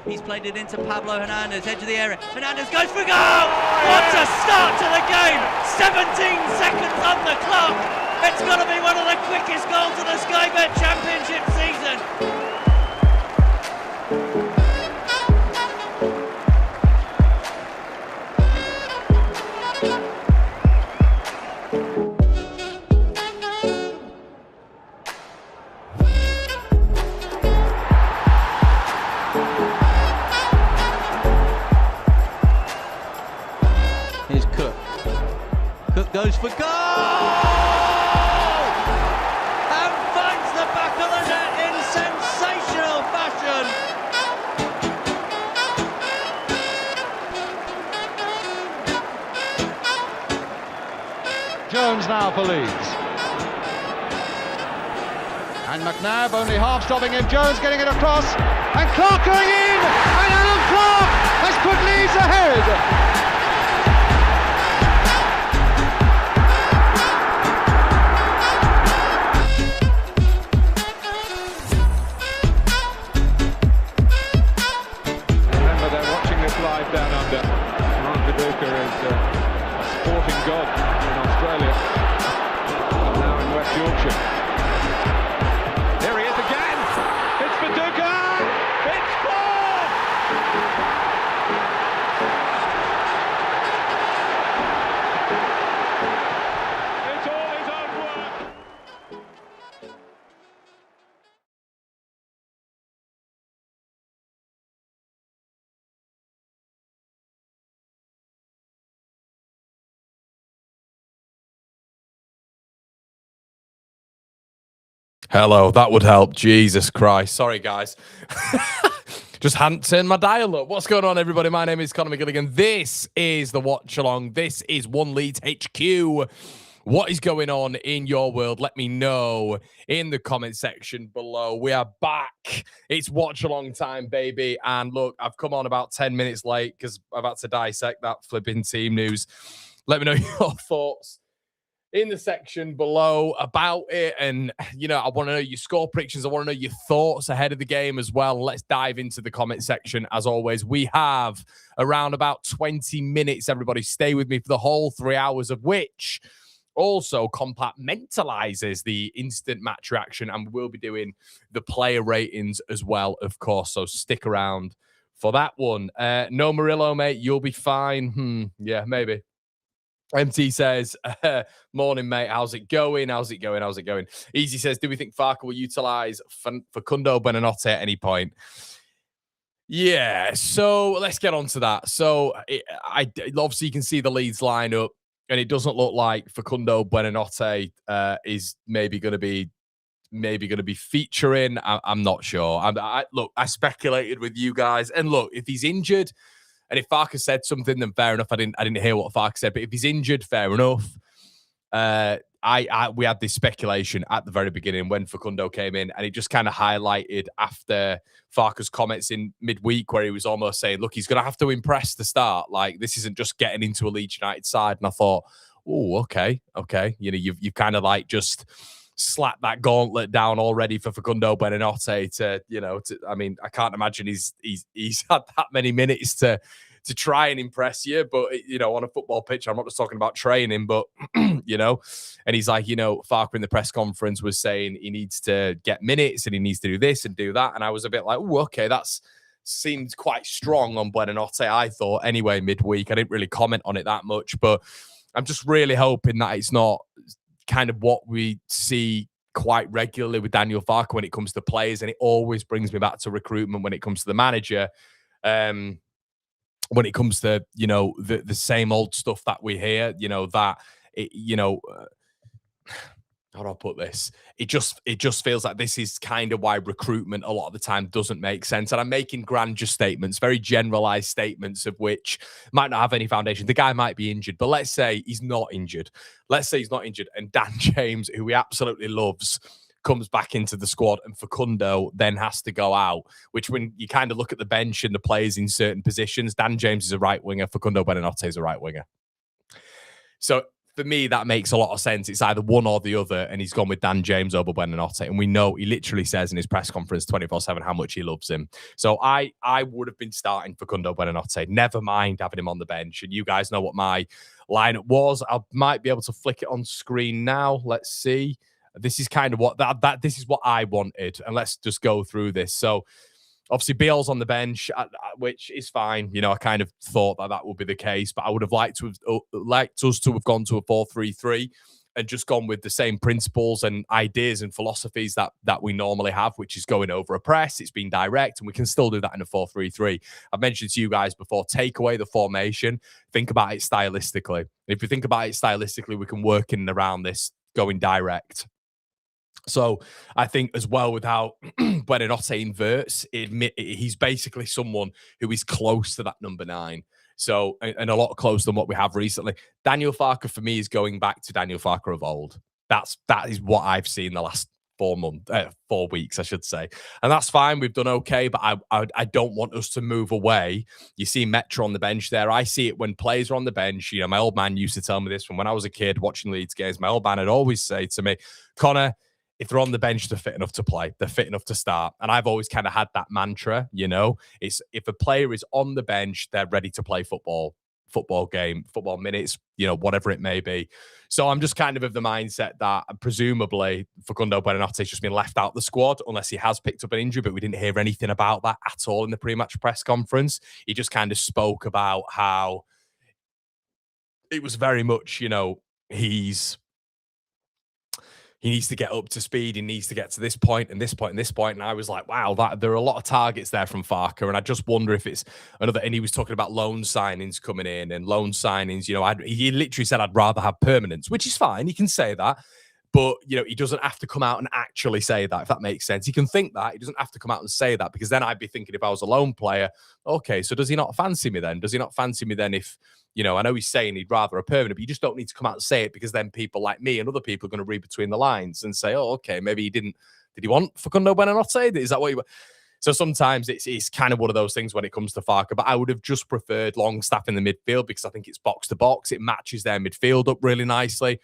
He's played it into Pablo Hernandez, edge of the area. Hernandez goes for a goal! What a start to the game! 17 seconds on the clock! It's got to be one of the quickest goals of the Sky Bet Championship season! Here's Cook. Cook goes for goal! And finds the back of the net in sensational fashion. Jones now for Leeds. And McNabb only half stopping him. Jones getting it across. And Clark going in! And Alan Clark has put Leeds ahead! Live down under. Mark Viduka is a sporting god in Australia and now in West Yorkshire. Here he is again. It's Viduka. It's scored. It's all his own work. Hello, that would help. Jesus Christ. Sorry, guys. Just hadn't turned my dial up. What's going on, everybody? My name is Conor McGilligan. This is the Watchalong. This is One Leeds HQ. What is going on in your world? Let me know in the comment section below. We are back. It's Watchalong time, baby. And look, I've come on about 10 minutes late because I've had to dissect that flipping team news. Let me know your thoughts in the section below about it. And, you know, I want to know your score predictions. I want to know your thoughts ahead of the game as well. Let's dive into the comment section. As always, we have around about 20 minutes. Everybody stay with me for the whole 3 hours, of which also compartmentalizes the instant match reaction. And we'll be doing the player ratings as well, of course. So stick around for that one. No Murillo, mate. You'll be fine. Yeah, maybe. MT says, morning, mate. How's it going? How's it going? How's it going? Easy says, do we think Farke will utilize Facundo Buonanotte at any point? Yeah, so let's get on to that. So obviously you can see the Leeds lineup, and it doesn't look like Facundo Buonanotte is maybe going to be featuring. I'm not sure. Look, I speculated with you guys, and look, if he's injured, and if Farke said something, then fair enough. I didn't hear what Farke said, but if he's injured, fair enough. We had this speculation at the very beginning when Facundo came in, and it just kind of highlighted after Farke's comments in midweek where he was almost saying, look, he's going to have to impress to start. Like, this isn't just getting into a Leeds United side. And I thought, oh, okay. You know, you've kind of like just slapped that gauntlet down already for Facundo Buonanotte to, you know, I mean, I can't imagine he's had that many minutes to try and impress you, but, you know, on a football pitch, I'm not just talking about training, but, you know, and he's like, you know, Farke in the press conference was saying he needs to get minutes and he needs to do this and do that. And I was a bit like, oh, okay, that's seemed quite strong on Buonanotte, I thought, anyway, midweek. I didn't really comment on it that much, but I'm just really hoping that it's not kind of what we see quite regularly with Daniel Farke when it comes to players, and it always brings me back to recruitment when it comes to the manager. When it comes to, you know, the same old stuff that we hear, you know, that it, you know, how do I put this? It just feels like this is kind of why recruitment a lot of the time doesn't make sense. And I'm making grandeur statements, very generalized statements of which might not have any foundation. The guy might be injured, but let's say he's not injured. Let's say he's not injured, and Dan James, who he absolutely loves, comes back into the squad, and Facundo then has to go out, which when you kind of look at the bench and the players in certain positions, Dan James is a right winger, Facundo Buonanotte is a right winger. So for me, that makes a lot of sense. It's either one or the other, and he's gone with Dan James over Buonanotte. And we know he literally says in his press conference 24/7 how much he loves him. So I would have been starting Facundo Buonanotte. Never mind having him on the bench. And you guys know what my lineup was. I might be able to flick it on screen now. Let's see. This is kind of what this is what I wanted. And let's just go through this. So obviously, Biel's on the bench, which is fine. You know, I kind of thought that would be the case, but I would have liked us to have gone to a 4-3-3 and just gone with the same principles and ideas and philosophies that we normally have, which is going over a press. It's been direct, and we can still do that in a 4-3-3. I've mentioned to you guys before, take away the formation, think about it stylistically. If you think about it stylistically, we can work in and around this going direct. So I think as well with how Buonanotte inverts, he's basically someone who is close to that number 9. So, and a lot closer than what we have recently. Daniel Farke for me is going back to Daniel Farke of old. That is what I've seen the last 4 weeks, I should say. And that's fine. We've done okay, but I don't want us to move away. You see Metro on the bench there. I see it when players are on the bench. You know, my old man used to tell me this from when I was a kid watching Leeds games. My old man would always say to me, Connor, if they're on the bench, they're fit enough to play. They're fit enough to start. And I've always kind of had that mantra, you know, it's if a player is on the bench, they're ready to play football game, football minutes, you know, whatever it may be. So I'm just kind of the mindset that presumably Facundo Buonanotte has just been left out the squad unless he has picked up an injury, but we didn't hear anything about that at all in the pre-match press conference. He just kind of spoke about how it was very much, you know, he needs to get up to speed. He needs to get to this point and this point and this point. And I was like, wow, there are a lot of targets there from Farke. And I just wonder if it's another. And he was talking about loan signings coming in and loan signings. You know, he literally said, I'd rather have permanence, which is fine. He can say that. But, you know, he doesn't have to come out and actually say that, if that makes sense. He can think that. He doesn't have to come out and say that, because then I'd be thinking, if I was a loan player, okay, so does he not fancy me then? Does he not fancy me then if, you know, I know he's saying he'd rather a permanent, but you just don't need to come out and say it, because then people like me and other people are going to read between the lines and say, oh, okay, maybe he didn't. Did he want Facundo Buonanotte? Is that what he want? So sometimes it's kind of one of those things when it comes to Farke, but I would have just preferred Longstaff in the midfield, because I think it's box to box. It matches their midfield up really nicely.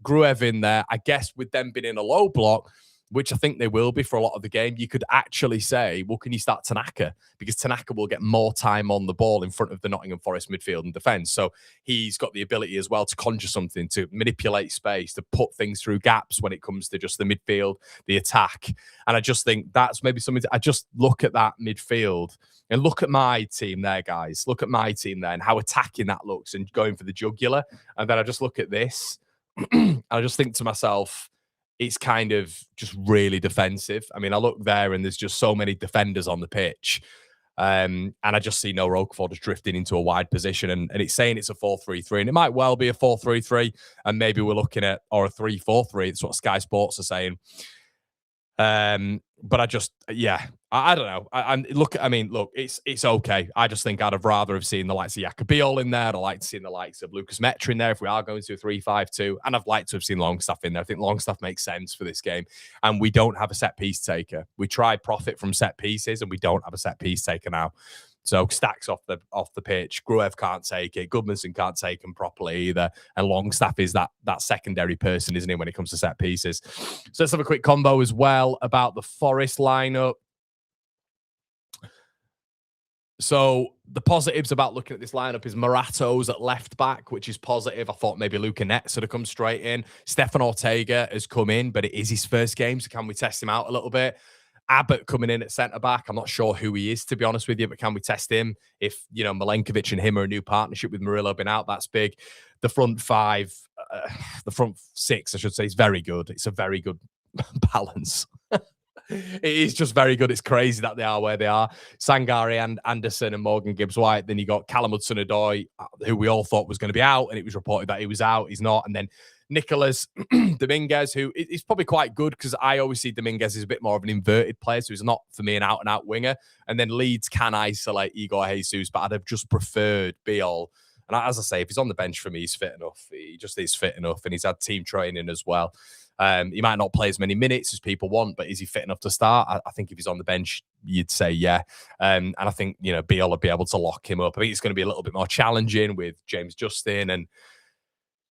Gruev in there, I guess, with them being in a low block, which I think they will be for a lot of the game, you could actually say, well, can you start Tanaka? Because Tanaka will get more time on the ball in front of the Nottingham Forest midfield and defence. So he's got the ability as well to conjure something, to manipulate space, to put things through gaps when it comes to just the midfield, the attack. And I just think that's maybe something I just look at that midfield and look at my team there, guys. Look at my team there and how attacking that looks and going for the jugular. And then I just look at this. I just think to myself, it's kind of just really defensive. I mean, I look there and there's just so many defenders on the pitch. And I just see Noah Okafor just drifting into a wide position. And it's saying it's a 4-3-3. And it might well be a 4-3-3. And maybe we're looking at, or a 3-4-3. It's what Sky Sports are saying. But I just, yeah, I don't know. Look, it's okay. I just think I'd have rather have seen the likes of Jacobiol in there. I'd like to see the likes of Lucas Metra in there if we are going to a 3-5-2. And I'd like to have seen Longstaff in there. I think Longstaff makes sense for this game. And we don't have a set piece taker. We try profit from set pieces, and we don't have a set piece taker now. So Stacks off the pitch. Gruev can't take it. Goodmanson can't take him properly either. And Longstaff is that secondary person, isn't he, when it comes to set pieces? So let's have a quick combo as well about the Forest lineup. So the positives about looking at this lineup is Morato's at left back, which is positive. I thought maybe Luca Netz would have come straight in. Stefan Ortega has come in, but it is his first game, so can we test him out a little bit? Abbott coming in at centre-back. I'm not sure who he is, to be honest with you, but can we test him? If, you know, Milenkovic and him are a new partnership with Murillo been out, that's big. The front six, I should say, is very good. It's a very good balance. It is just very good. It's crazy that they are where they are. Sangare and Anderson and Morgan Gibbs-White. Then you got Callum Hudson-Odoi, who we all thought was going to be out, and it was reported that he was out. He's not. And then Nicolas Dominguez, who is probably quite good, because I always see Dominguez as a bit more of an inverted player, so he's not, for me, an out-and-out winger. And then Leeds can isolate Igor Jesus, but I'd have just preferred Biol. And as I say, if he's on the bench for me, he's fit enough. He just is fit enough, and he's had team training as well. He might not play as many minutes as people want, but is he fit enough to start? I think if he's on the bench, you'd say yeah. And I think, you know, Biol will be able to lock him up. I think it's going to be a little bit more challenging with James Justin and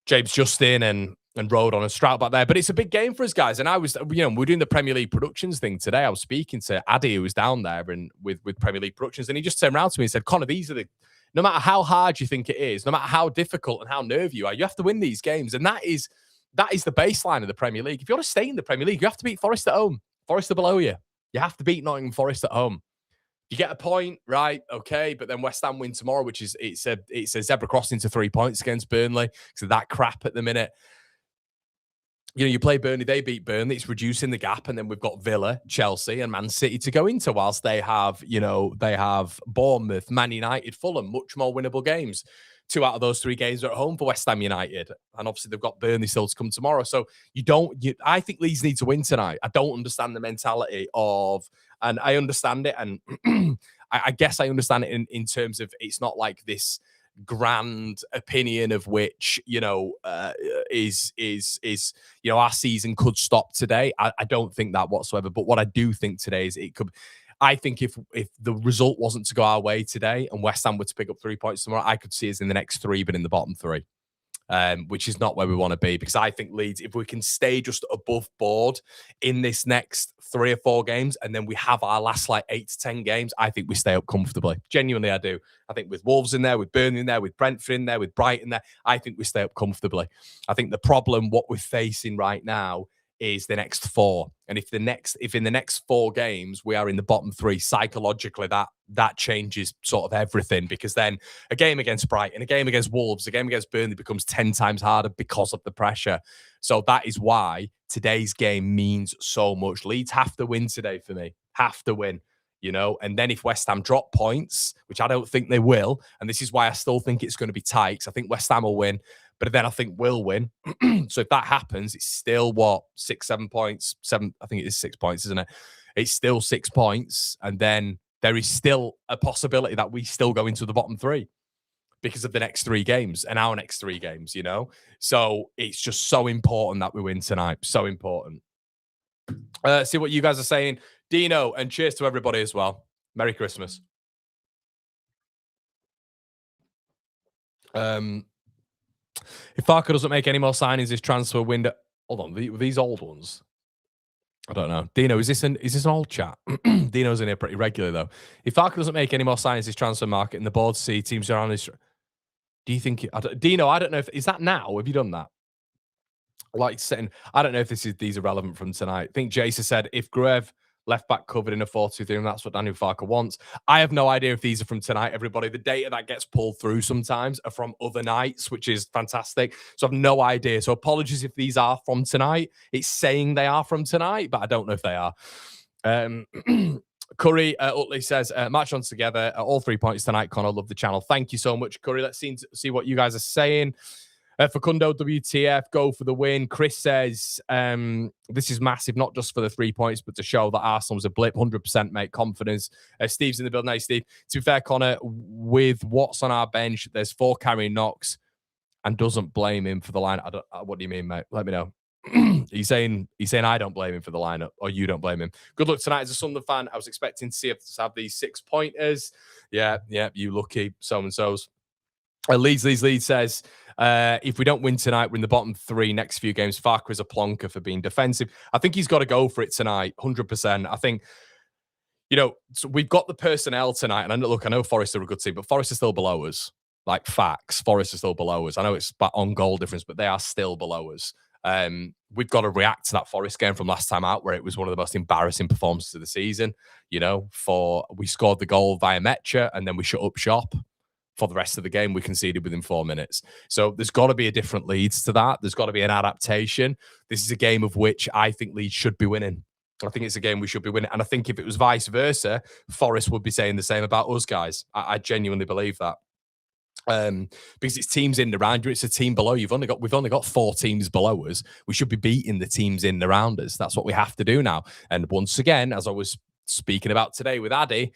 James Justin and Road on a Strout back there. But it's a big game for us, guys. And I was, we're doing the Premier League Productions thing today. I was speaking to Addy, who was down there and with Premier League Productions, and he just turned around to me and said, Connor, these are no matter how hard you think it is, no matter how difficult and how nervy you are, you have to win these games. And that is the baseline of the Premier League. If you want to stay in the Premier League, you have to beat Forest at home. Forest are below you. You have to beat Nottingham Forest at home. You get a point, right? Okay, but then West Ham win tomorrow, which is it's a zebra crossing to 3 points against Burnley. So that crap at the minute. You play Burnley, they beat Burnley. It's reducing the gap, and then we've got Villa, Chelsea, and Man City to go into. Whilst they have Bournemouth, Man United, Fulham, much more winnable games. 2 out of those 3 games are at home for West Ham United, and obviously they've got Burnley still to come tomorrow. So I think Leeds need to win tonight. I don't understand the mentality and I understand it, and I guess I understand it in terms of it's not like this grand opinion of which is our season could stop today. I don't think that whatsoever. But what I do think today is it could. I think if the result wasn't to go our way today and West Ham were to pick up 3 points tomorrow, I could see us in the next 3, but in the bottom 3, which is not where we want to be. Because I think Leeds, if we can stay just above board in this next 3 or 4 games, and then we have our last 8 to 10 games, I think we stay up comfortably. Genuinely, I do. I think with Wolves in there, with Burnley in there, with Brentford in there, with Brighton there, I think we stay up comfortably. I think the problem, what we're facing right now, is the next 4. And if in the next 4 games we are in the bottom 3, psychologically that changes sort of everything, because then a game against Brighton, a game against Wolves, a game against Burnley becomes 10 times harder because of the pressure. So that is why today's game means so much. Leeds have to win today for me. Have to win. And then if West Ham drop points, which I don't think they will, and this is why I still think it's going to be tight, because I think West Ham will win, but then I think we'll win. So if that happens, it's still 6, 7 points, 7, I think it is 6 points, isn't it? It's still 6 points. And then there is still a possibility that we still go into the bottom 3 because of the next 3 games and our next 3 games, So it's just so important that we win tonight. So important. See what you guys are saying. Dino, and cheers to everybody as well. Merry Christmas. If Farker doesn't make any more signings this transfer window, hold on, these old ones. I don't know. Dino, is this an old chat? Dino's in here pretty regularly though. If Farker doesn't make any more signings this transfer market and the board see teams around this, do you think? Dino, I don't know if is that now. Have you done that? Like saying, I don't know if these are relevant from tonight. I think Jason said if Gruev left back covered in a 4-2-3, and that's what Daniel Farker wants. I have no idea if these are from tonight, everybody. The data that gets pulled through sometimes are from other nights, which is fantastic. So I've no idea. So apologies if these are from tonight. It's saying they are from tonight, but I don't know if they are. Curry Utley says, match on together. All 3 points tonight, Connor. Love the channel. Thank you so much, Curry. Let's see what you guys are saying. Facundo WTF, go for the win. Chris says, this is massive, not just for the 3 points, but to show that Arsenal was a blip. 100%, mate. Confidence. Steve's in the building. Hey, Steve. To be fair, Connor, with what's on our bench, there's 4 carrying knocks and doesn't blame him for the line. What do you mean, mate? Let me know. He's saying I don't blame him for the lineup, or you don't blame him. Good luck tonight as a Sunderland fan. I was expecting to see us have these 6 pointers. Yeah, you lucky so-and-sos. Leeds says, if we don't win tonight, we're in the bottom 3 next few games. Farker is a plonker for being defensive. I think he's got to go for it tonight, 100%. I think, so we've got the personnel tonight. And I know Forest are a good team, but Forest are still below us. Like facts, Forest are still below us. I know it's on goal difference, but they are still below us. We've got to react to that Forest game from last time out, where it was one of the most embarrassing performances of the season. We scored the goal via Mecha, and then we shut up shop. For the rest of the game, we conceded within 4 minutes. So there's got to be a different Leeds to that. There's got to be an adaptation. This is a game of which I think Leeds should be winning. I think it's a game we should be winning. And I think if it was vice versa, Forest would be saying the same about us guys. I genuinely believe that. Because it's teams in around you, it's a team below. We've only got 4 teams below us. We should be beating the teams in around us. That's what we have to do now. And once again, as I was speaking about today with Addy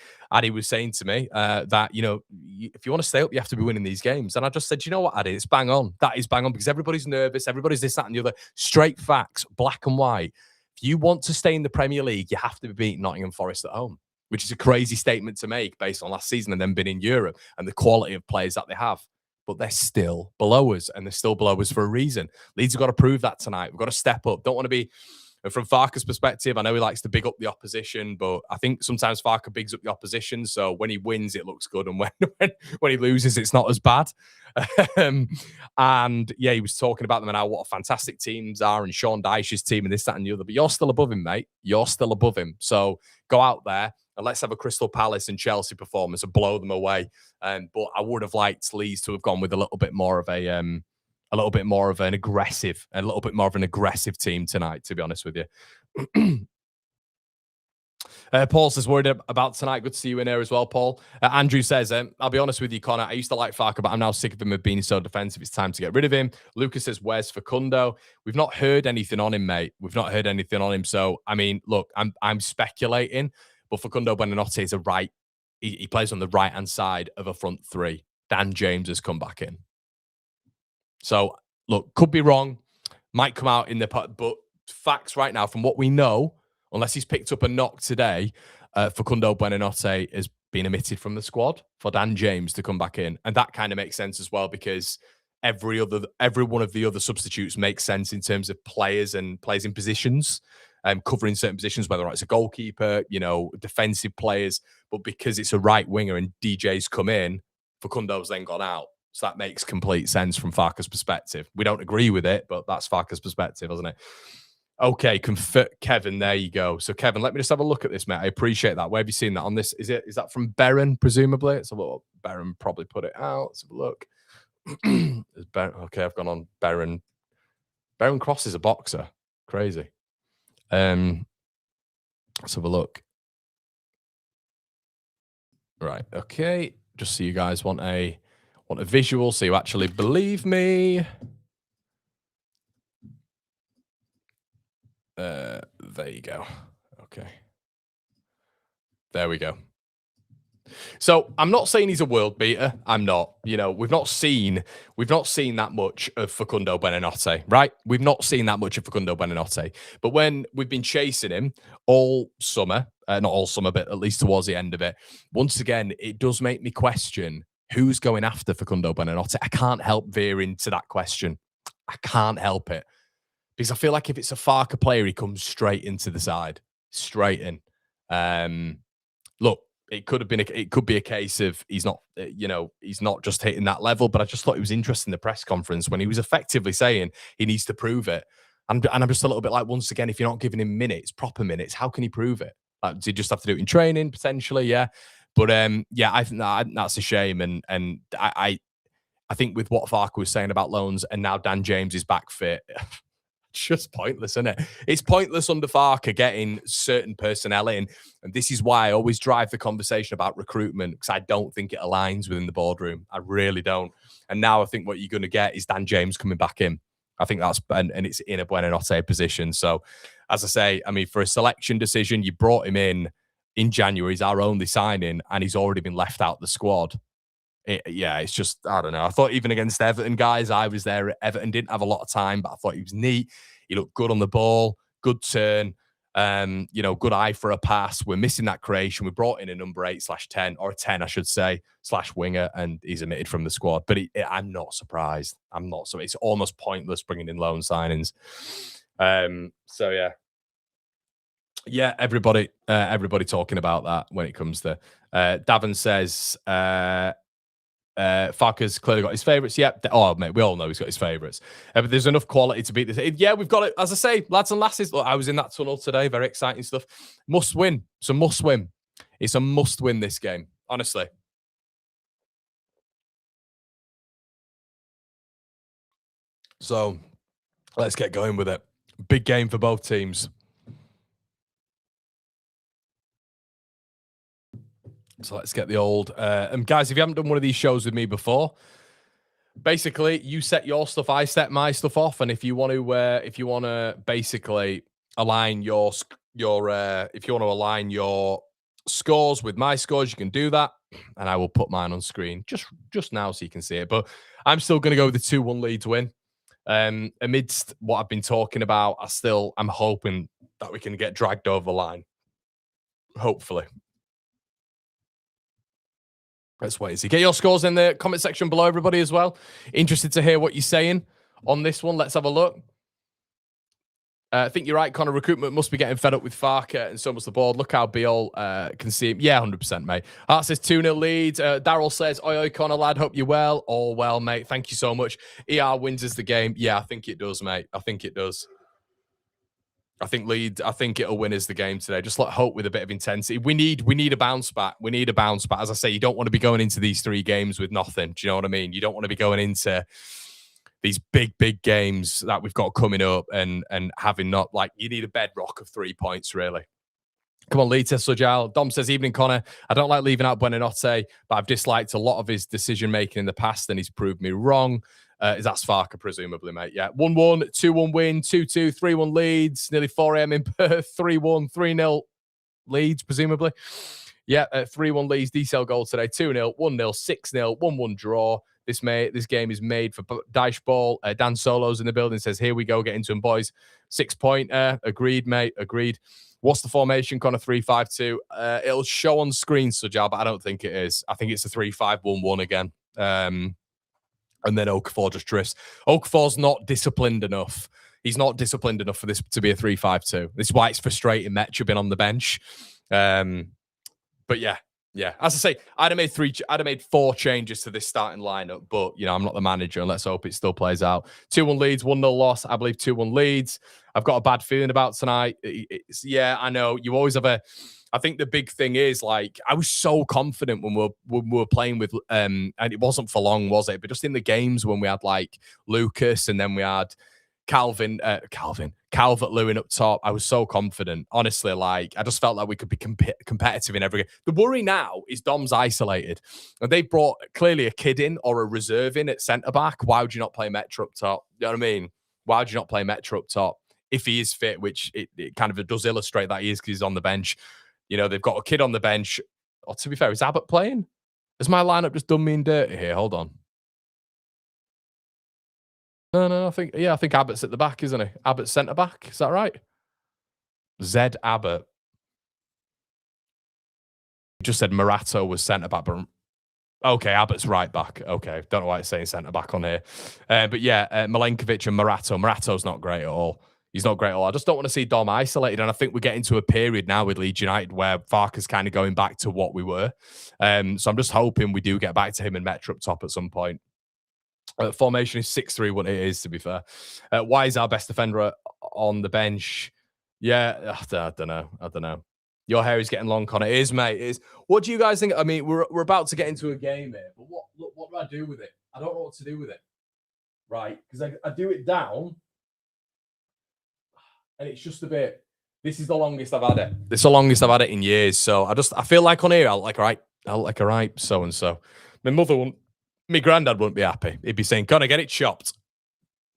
was saying to me that, if you want to stay up, you have to be winning these games. And I just said, you know what, Addy, it's bang on. That is bang on, because everybody's nervous. Everybody's this, that, and the other. Straight facts, black and white. If you want to stay in the Premier League, you have to be beating Nottingham Forest at home, which is a crazy statement to make based on last season and then been in Europe and the quality of players that they have. but they're still below us, and they're still below us for a reason. Leeds have got to prove that tonight. We've got to step up. Don't want to be, from Farke's perspective, I know he likes to big up the opposition, but I think sometimes Farke bigs up the opposition. So when he wins, it looks good, and when he loses, it's not as bad. And yeah, he was talking about them and how what fantastic teams are, and Sean Dyche's team, and this, that, and the other. But you're still above him, mate. You're still above him. So go out there and let's have a Crystal Palace and Chelsea performance and blow them away. But I would have liked Leeds to have gone with a little bit more of an aggressive team tonight, to be honest with you. Paul says, worried about tonight. Good to see you in here as well, Paul. Andrew says, I'll be honest with you, Connor. I used to like Farke, but I'm now sick of him being so defensive. It's time to get rid of him. Lucas says, where's Facundo? We've not heard anything on him, mate. We've not heard anything on him. So, I mean, look, I'm speculating, but Facundo Buonanotte is he plays on the right-hand side of a front three. Dan James has come back in. So, look, could be wrong. Might come out in the... But facts right now, from what we know, unless he's picked up a knock today, Facundo Buonanotte has been omitted from the squad for Dan James to come back in. And that kind of makes sense as well, because every one of the other substitutes makes sense in terms of players and players in positions, covering certain positions, whether it's a goalkeeper, defensive players. But because it's a right winger and DJ's come in, Facundo's then gone out. So that makes complete sense from Farke's perspective. We don't agree with it, but that's Farke's perspective, isn't it? Okay, Kevin, there you go. So, Kevin, let me just have a look at this, mate. I appreciate that. Where have you seen that on this? Is that from Berren, presumably? It's a little Berren probably put it out. Let's have a look. Okay, I've gone on Berren. Berren Cross is a boxer. Crazy. Let's have a look. Right, okay. Just so you guys want a visual, so you actually believe me. There you go. Okay. There we go. So I'm not saying he's a world beater. I'm not. We've not seen that much of Facundo Buonanotte, right? We've not seen that much of Facundo Buonanotte. But when we've been chasing him all summer, not all summer, but at least towards the end of it, once again, it does make me question who's going after Facundo Buonanotte. I can't help veering to that question. I can't help it. Because I feel like if it's a Farke player, he comes straight into the side, straight in. Look, it could be a case of he's not just hitting that level. But I just thought it was interesting in the press conference when he was effectively saying he needs to prove it. And I'm just a little bit like, once again, if you're not giving him proper minutes, how can he prove it? Does he just have to do it in training potentially? Yeah, but yeah, I think that's a shame. And I think with what Farke was saying about loans, and now Dan James is back fit. It's just pointless, isn't it? It's pointless under Farke getting certain personnel in. And this is why I always drive the conversation about recruitment, because I don't think it aligns within the boardroom. I really don't. And now I think what you're going to get is Dan James coming back in. I think that's, and it's in a Buonanotte position. So, as I say, I mean, for a selection decision, you brought him in January. He's our only signing, and he's already been left out the squad. It's just, I don't know. I thought even against Everton, guys, I was there at Everton, didn't have a lot of time, but I thought he was neat. He looked good on the ball, good turn, good eye for a pass. We're missing that creation. We brought in a number 8/10, or a 10, I should say, /winger, and he's omitted from the squad. But I'm not surprised. It's almost pointless bringing in loan signings. So, yeah. Yeah, everybody talking about that when it comes to Davin says Farke's clearly got his favourites. Yep. Oh, mate, we all know he's got his favourites. But there's enough quality to beat this. Yeah, we've got it. As I say, lads and lasses, look, I was in that tunnel today. Very exciting stuff. Must win. It's a must win. It's a must win, this game, honestly. So let's get going with it. Big game for both teams. So let's get the old... guys, if you haven't done one of these shows with me before, basically, you set your stuff, I set my stuff off, and if you want to basically align your scores with my scores, you can do that, and I will put mine on screen just now so you can see it. But I'm still going to go with the 2-1 Leeds win. Amidst what I've been talking about, I'm hoping that we can get dragged over the line. Hopefully. Let's wait and see. Get your scores in the comment section below, everybody, as well. Interested to hear what you're saying on this one. Let's have a look. I think you're right, Connor. Recruitment must be getting fed up with Farker, and so must the board. Look how Beal can see him. Yeah, 100%, mate. Art says 2-0 Leeds. Daryl says, oi, Connor, lad. Hope you're well. All well, mate. Thank you so much. ER wins us the game. Yeah, I think it does, mate. I think it does. I think Leeds, I think it'll win us the game today. Just like hope with a bit of intensity. We need a bounce back. We need a bounce back. As I say, you don't want to be going into these 3 games with nothing. Do you know what I mean? You don't want to be going into these big games that we've got coming up and having not, like, you need a bedrock of 3 points, really. Come on, Lita Sujal. Dom says, evening, Connor. I don't like leaving out Buonanotte, but I've disliked a lot of his decision-making in the past, and he's proved me wrong. Is that Farker, presumably, mate? Yeah. 1-1, 2-1 win, 2-2, 3-1 Leeds, nearly 4 a.m. in Perth, 3-1, 3-0 Leeds, presumably. Yeah, 3-1 Leeds, DCL goal today, 2-0, 1-0, 6-0, 1-1 draw. This game is made for Dyche Ball. Dan Solo's in the building, says, here we go, get into them, boys. 6-pointer. Agreed, mate. Agreed. What's the formation, Connor? 3-5-2. It'll show on screen, Sujal, but I don't think it is. I think it's a 3-5-1-1 again. And then Okafor just drifts. Okafor's not disciplined enough. He's not disciplined enough for this to be a 3-5-2. This is why it's frustrating Metcha being on the bench. But yeah. As I say, I'd have made 4 changes to this starting lineup, but you know, I'm not the manager, and let's hope it still plays out. 2-1 Leeds, 1-0 loss. I believe 2-1 Leeds. I've got a bad feeling about tonight. Yeah, I know. You always have a. I think the big thing is, like, I was so confident when we were playing with, and it wasn't for long, was it? But just in the games when we had like Lucas and then we had Calvert-Lewin up top, I was so confident. Honestly, like, I just felt like we could be competitive in every game. The worry now is Dom's isolated. And they brought clearly a kid in or a reserve in at centre-back. Why would you not play Metro up top? You know what I mean? Why would you not play Metro up top? If he is fit, which it kind of does illustrate that he is because he's on the bench. You know, they've got a kid on the bench. Or to be fair, is Abbott playing? Has my lineup just done me in dirty here? Hold on. No, I think Abbott's at the back, isn't he? Abbott's centre back. Is that right? Zed Abbott. Just said Morato was centre back, but okay, Abbott's right back. Okay, don't know why it's saying centre back on here. But yeah, Milenkovic and Morato. Morato's not great at all. He's not great at all. I just don't want to see Dom isolated. And I think we're getting to a period now with Leeds United where Farker's kind of going back to what we were. So I'm just hoping we do get back to him and Metro up top at some point. Formation is 6-3, what it is, to be fair. Why is our best defender on the bench? Yeah, I don't know. Your hair is getting long, Connor. It is, mate. It is. What do you guys think? I mean, we're about to get into a game here, but what do I do with it? I don't know what to do with it. Right? Because I do it down, and it's just a bit. This is the longest I've had it. This is the longest I've had it in years. So I feel like on here, I'll like a right so and so. My mother won't. My granddad wouldn't be happy. He'd be saying, "Connor, get it chopped."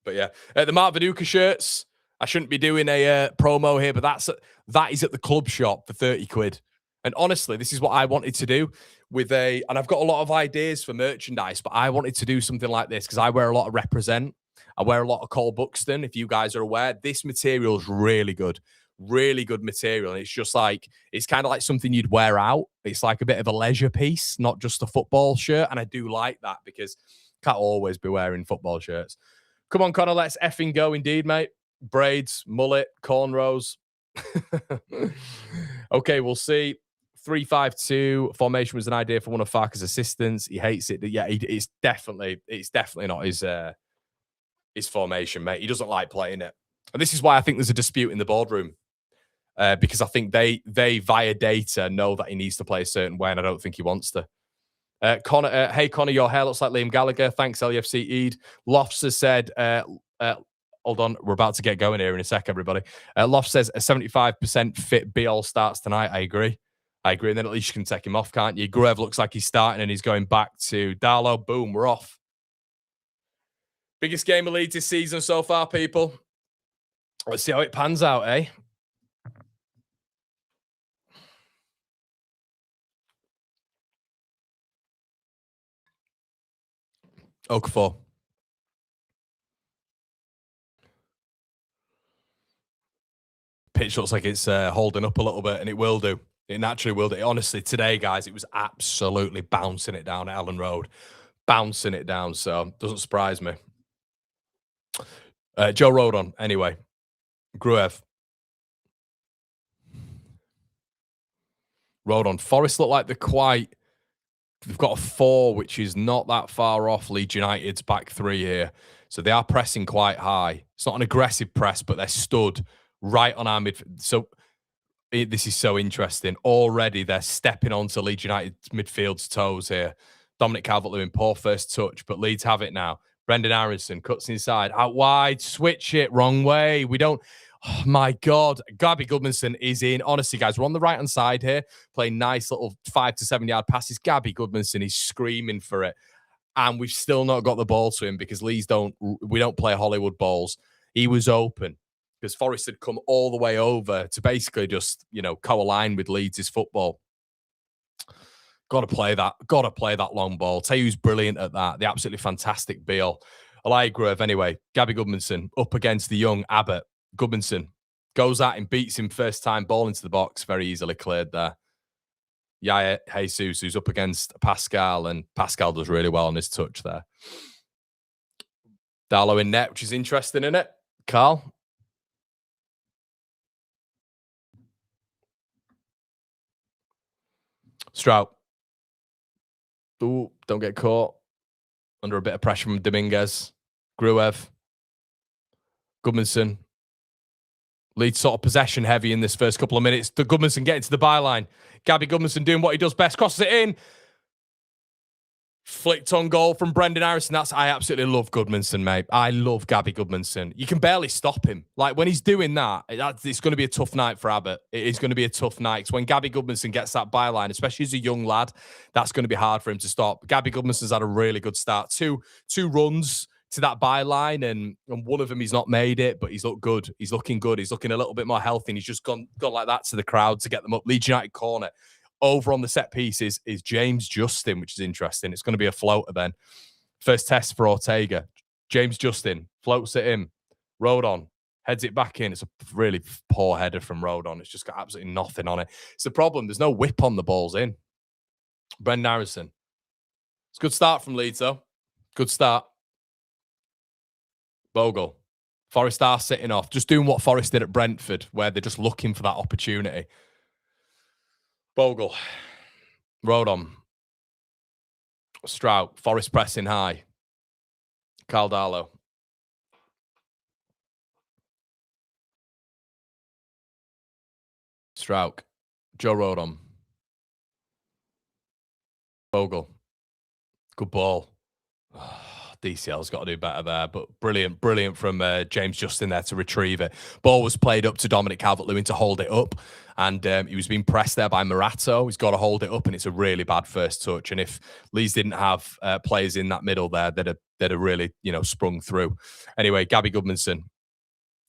But yeah, the Mark Viduka shirts. I shouldn't be doing a promo here, but that is at the club shop for 30 quid. And honestly, this is what I wanted to do and I've got a lot of ideas for merchandise, but I wanted to do something like this because I wear a lot of Represent. I wear a lot of Cole Buxton. If you guys are aware, this material is really good material. And it's just like, it's kind of like something you'd wear out. It's like a bit of a leisure piece, not just a football shirt. And I do like that because can't always be wearing football shirts. Come on, Connor, let's effing go indeed, mate. Braids, mullet, cornrows. Okay, we'll see. 3-5-2 formation was an idea for one of Farker's assistants. He hates it. Yeah, it's definitely not his formation, mate. He doesn't like playing it. And this is why I think there's a dispute in the boardroom. Because I think they via data know that he needs to play a certain way, and I don't think he wants to. Connor, hey Connor, your hair looks like Liam Gallagher. Thanks, LUFC Eid. Lofts has said, hold on, we're about to get going here in a sec, everybody. Lofts says a 75% fit Beal starts tonight. I agree. And then at least you can take him off, can't you? Gruev looks like he's starting and he's going back to Darlow. Boom, we're off. Biggest game of Leeds this season so far, people. Let's see how it pans out, eh? Okafor. Pitch looks like it's holding up a little bit, and it will do. It naturally will. Honestly, today, guys, it was absolutely bouncing it down at Elland Road. Bouncing it down, so doesn't surprise me. Joe Rodon, anyway. Gruev. Rodon. Forest look like they're quite... They've got a 4, which is not that far off Leeds United's back 3 here. So they are pressing quite high. It's not an aggressive press, but they're stood right on our midfield. So this is so interesting. Already they're stepping onto Leeds United's midfield's toes here. Dominic Calvert-Lewin, poor first touch, but Leeds have it now. Brendan Aronson cuts inside, out wide, switch it, wrong way. We don't... Oh, my God. Gabby Goodmanson is in. Honestly, guys, we're on the right-hand side here, playing nice little 5 to 7 yard passes. Gabby Goodmanson is screaming for it. And we've still not got the ball to him because Leeds we don't play Hollywood balls. He was open because Forest had come all the way over to basically just, co-align with Leeds' football. Got to play that long ball. Tell you who's brilliant at that. The absolutely fantastic Beal. Grove, anyway. Gabby Goodmanson up against the young Abbott. Goodmanson goes at him, beats him first time, ball into the box, very easily cleared there. Yaya Jesus, who's up against Pascal, and Pascal does really well on his touch there. Darlow in net, which is interesting, isn't it? Carl? Strout. Ooh, don't get caught. Under a bit of pressure from Dominguez. Gruev. Goodmanson. Leeds sort of possession heavy in this first couple of minutes. The Goodmanson getting to the byline. Gabby Goodmanson doing what he does best. Crosses it in. Flicked on goal from Brendan Harrison. I absolutely love Goodmanson, mate. I love Gabby Goodmanson. You can barely stop him. Like, when he's doing that, it's going to be a tough night for Abbott. It is going to be a tough night. Because when Gabby Goodmanson gets that byline, especially as a young lad, that's going to be hard for him to stop. Gabby Goodmanson's had a really good start. Two runs to that byline, and one of them he's not made it, but he's looked good. He's looking good. He's looking a little bit more healthy, and he's just gone like that to the crowd to get them up. Leeds United corner. Over on the set pieces is James Justin, which is interesting. It's going to be a floater then. First test for Ortega. James Justin floats it in. Rodon heads it back in. It's a really poor header from Rodon. It's just got absolutely nothing on it. It's the problem. There's no whip on the balls in. Brendan Harrison. It's a good start from Leeds, though. Good start. Bogle. Forest are sitting off. Just doing what Forest did at Brentford, where they're just looking for that opportunity. Bogle. Rodon. Strout. Forest pressing high. Carl Darlow. Strout. Joe Rodon. Bogle. Good ball. DCL's got to do better there, but brilliant from James Justin there to retrieve it. Ball was played up to Dominic Calvert-Lewin to hold it up, and he was being pressed there by Morato. He's got to hold it up, and it's a really bad first touch. And if Leeds didn't have players in that middle there, they'd have really, sprung through. Anyway, Gabby Goodmanson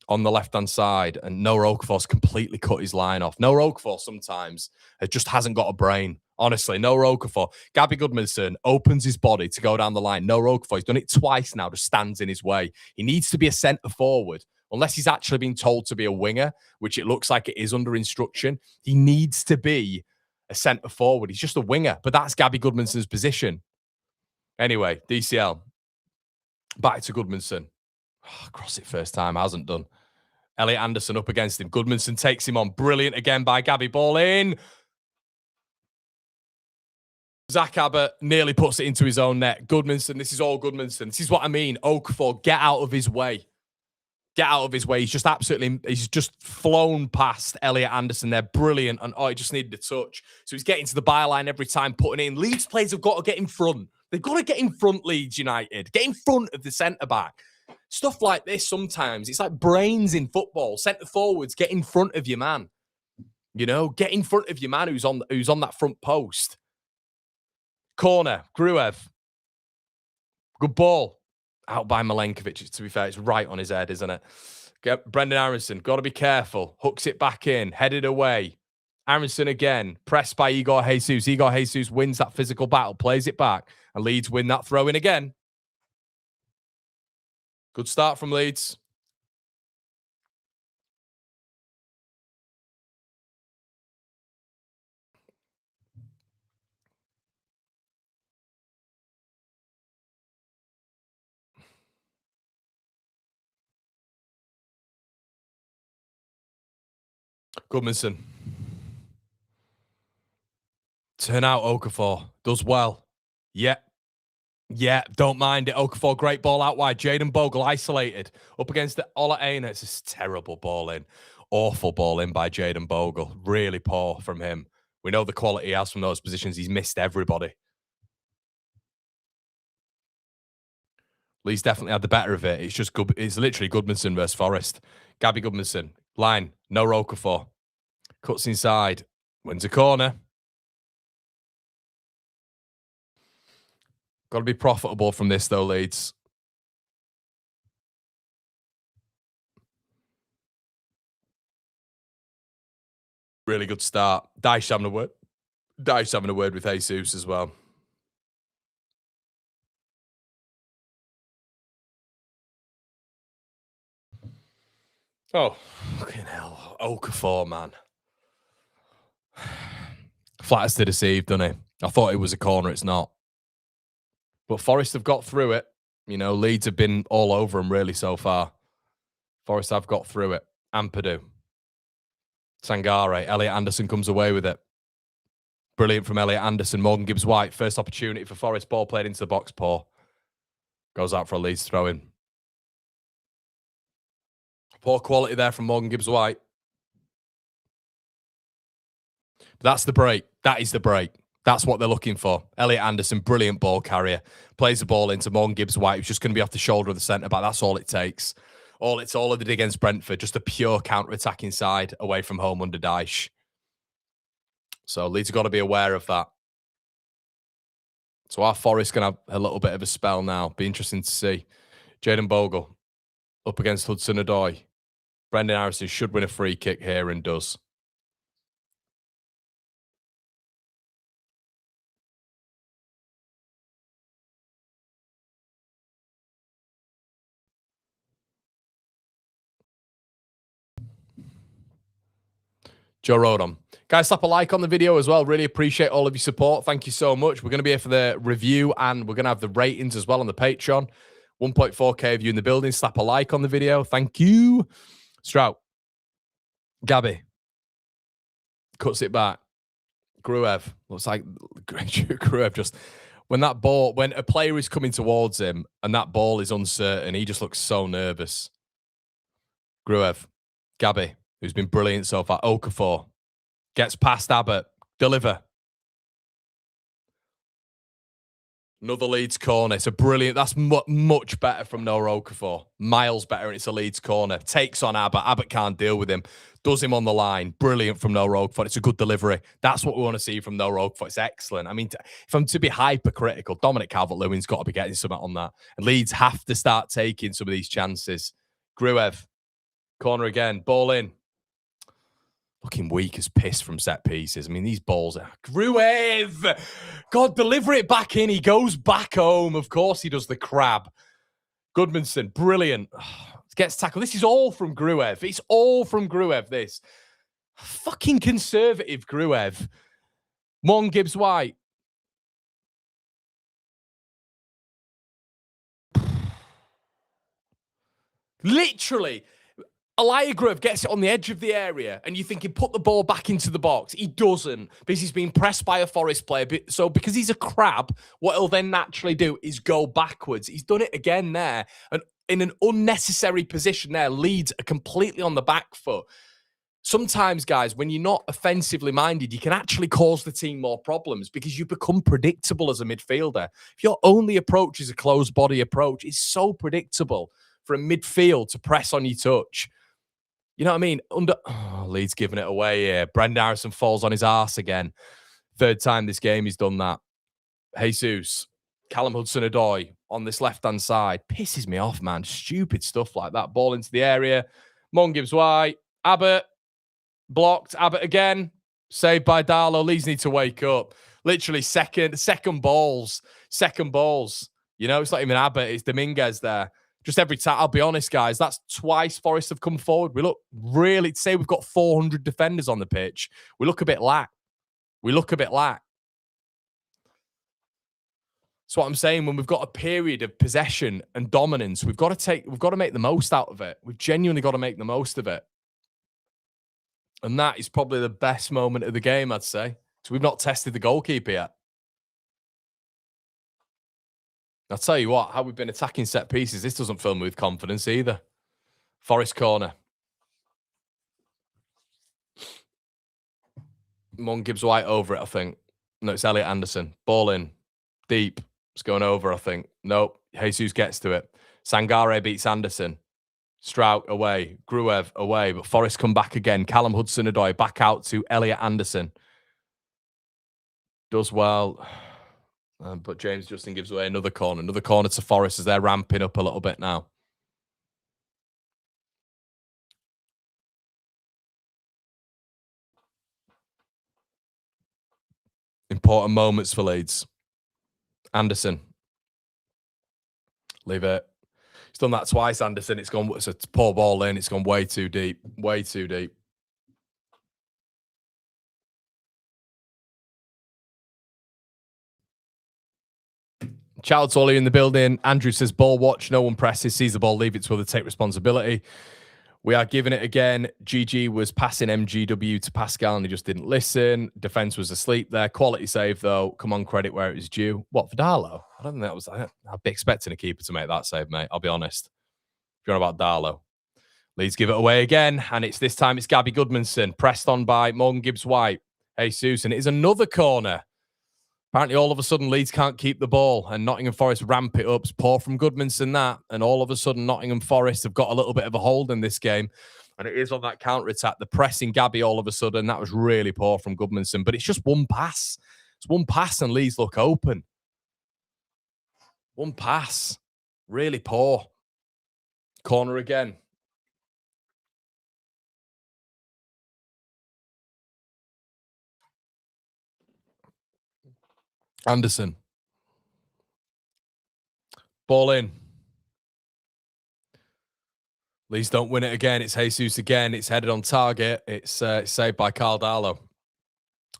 on the left-hand side, and Noah Okafor's completely cut his line off. Noah Okafor sometimes just hasn't got a brain. Honestly, Noah Okafor. Gabby Goodmanson opens his body to go down the line. Noah Okafor, he's done it twice now, just stands in his way. He needs to be a centre forward, unless he's actually been told to be a winger, which it looks like it is under instruction. He needs to be a centre forward. He's just a winger, but that's Gabby Goodmanson's position. Anyway, DCL. Back to Goodmanson. Oh, cross it first time, hasn't done. Elliot Anderson up against him. Goodmanson takes him on. Brilliant again by Gabby. Ball in. Zach Abbott nearly puts it into his own net. Goodmanson, this is all Goodmanson. This is what I mean. Okafor, get out of his way. Get out of his way. He's just flown past Elliot Anderson there. Brilliant. And he just needed a touch. So he's getting to the byline every time, putting in. Leeds players have got to get in front. They've got to get in front, Leeds United. Get in front of the centre-back. Stuff like this sometimes, it's like brains in football. Centre forwards, get in front of your man. Get in front of your man who's on that front post. Corner, Gruev. Good ball. Out by Milenkovic, to be fair. It's right on his head, isn't it? Brendan Aronson, got to be careful. Hooks it back in, headed away. Aronson again, pressed by Igor Jesus. Igor Jesus wins that physical battle, plays it back, and Leeds win that throw-in again. Good start from Leeds. Goodmanson. Turn out Okafor. Does well. Yeah. Yeah, don't mind it. Okafor, great ball out wide. Jayden Bogle isolated. Up against the Ola Aina. It's a terrible ball in. Awful ball in by Jayden Bogle. Really poor from him. We know the quality he has from those positions. He's missed everybody. Leeds definitely had the better of it. It's just good. It's literally Goodmanson versus Forest. Gabby Goodmanson. Line. No Okafor. Cuts inside. Wins a corner. Got to be profitable from this, though, Leeds. Really good start. Dyche having a word. Dyche having a word with Jesus as well. Oh, fucking hell. Okafor, man. Flatters to deceive, doesn't he? I thought it was a corner. It's not. But Forest have got through it. You know, Leeds have been all over them really so far. Forest have got through it. Ampadu. Sangare. Elliot Anderson comes away with it. Brilliant from Elliot Anderson. Morgan Gibbs-White. First opportunity for Forest. Ball played into the box. Poor. Goes out for a Leeds throw-in. Poor quality there from Morgan Gibbs-White. That's the break. That is the break. That's what they're looking for. Elliot Anderson, brilliant ball carrier. Plays the ball into Morgan Gibbs-White, who's just going to be off the shoulder of the centre-back. That's all it takes. All it did against Brentford. Just a pure counter-attacking side away from home under Dyche. So Leeds have got to be aware of that. So our Forest going to have a little bit of a spell now. Be interesting to see. Jayden Bogle up against Hudson-Odoi. Brendan Harrison should win a free kick here and does. Joe Rodon. Guys, slap a like on the video as well. Really appreciate all of your support. Thank you so much. We're going to be here for the review and we're going to have the ratings as well on the Patreon. 1.4K of you in the building. Slap a like on the video. Thank you. Strout. Gabby. Cuts it back. Gruev. Looks like Gruev just... When a player is coming towards him and that ball is uncertain, he just looks so nervous. Gruev. Gabby, who's been brilliant so far. Okafor. Gets past Abbott. Deliver. Another Leeds corner. It's a brilliant... That's much better from Noah Okafor. Miles better, and it's a Leeds corner. Takes on Abbott. Abbott can't deal with him. Does him on the line. Brilliant from Noah Okafor. It's a good delivery. That's what we want to see from Noah Okafor. It's excellent. I mean, if I'm to be hypercritical, Dominic Calvert-Lewin's got to be getting something on that. And Leeds have to start taking some of these chances. Gruev. Corner again. Ball in. Looking weak as piss from set pieces. I mean, these balls are... Gruev! God, deliver it back in. He goes back home. Of course he does, the crab. Goodmanson, brilliant. Gets tackled. This is all from Gruev. It's all from Gruev, this. Fucking conservative Gruev. Morgan Gibbs-White. Literally... Elijah Gruev gets it on the edge of the area, and you think he'd put the ball back into the box. He doesn't, because he's being pressed by a Forest player. So because he's a crab, what he'll then naturally do is go backwards. He's done it again there, and in an unnecessary position there. Leeds are completely on the back foot. Sometimes, guys, when you're not offensively minded, you can actually cause the team more problems because you become predictable as a midfielder. If your only approach is a closed body approach, it's so predictable for a midfield to press on your touch. You know what I mean? Leeds giving it away here. Brendan Harrison falls on his arse again. Third time this game he's done that. Jesus. Callum Hudson-Odoi on this left-hand side. Pisses me off, man. Stupid stuff like that. Ball into the area. Morgan Gibbs-White. Abbott. Blocked. Abbott again. Saved by Darlow. Leeds need to wake up. Literally second balls. Second balls. You know, it's not even Abbott. It's Dominguez there. Just every time, I'll be honest, guys, that's twice Forest have come forward. We look really, to say we've got 400 defenders on the pitch, we look a bit lack. That's what I'm saying. When we've got a period of possession and dominance, we've got to make the most out of it. We've genuinely got to make the most of it. And that is probably the best moment of the game, I'd say. So we've not tested the goalkeeper yet. I'll tell you what, how we've been attacking set pieces, this doesn't fill me with confidence either. Forest corner. Mon Gibbs-White over it, I think. No, it's Elliot Anderson. Ball in. Deep. It's going over, I think. Nope. Jesus gets to it. Sangare beats Anderson. Strout away. Gruev away. But Forest come back again. Callum Hudson-Odoi back out to Elliot Anderson. Does well. But James Justin gives away another corner. Another corner to Forest as they're ramping up a little bit now. Important moments for Leeds. Anderson. Leave it. He's done that twice, Anderson. It's a poor ball in. It's gone way too deep. Way too deep. Shout out to Ollie in the building. Andrew says, ball watch. No one presses. Sees the ball. Leave it to other. Take responsibility. We are giving it again. GG was passing MGW to Pascal and he just didn't listen. Defense was asleep there. Quality save, though. Come on, credit where it was due. What, for Darlow? I don't think that was... I'd be expecting a keeper to make that save, mate. I'll be honest. If you're on about Darlow. Leeds give it away again. And it's this time it's Gabby Goodmanson. Pressed on by Morgan Gibbs-White. Jesus. And it is another corner. Apparently, all of a sudden, Leeds can't keep the ball, and Nottingham Forest ramp it up. It's poor from Goodmanson, that. And all of a sudden, Nottingham Forest have got a little bit of a hold in this game. And it is on that counter-attack. The pressing Gabby all of a sudden, that was really poor from Goodmanson. But it's just one pass. It's one pass, and Leeds look open. One pass. Really poor. Corner again. Anderson. Ball in. Leeds don't win it again. It's Jesus again. It's headed on target. It's saved by Carl Darlow.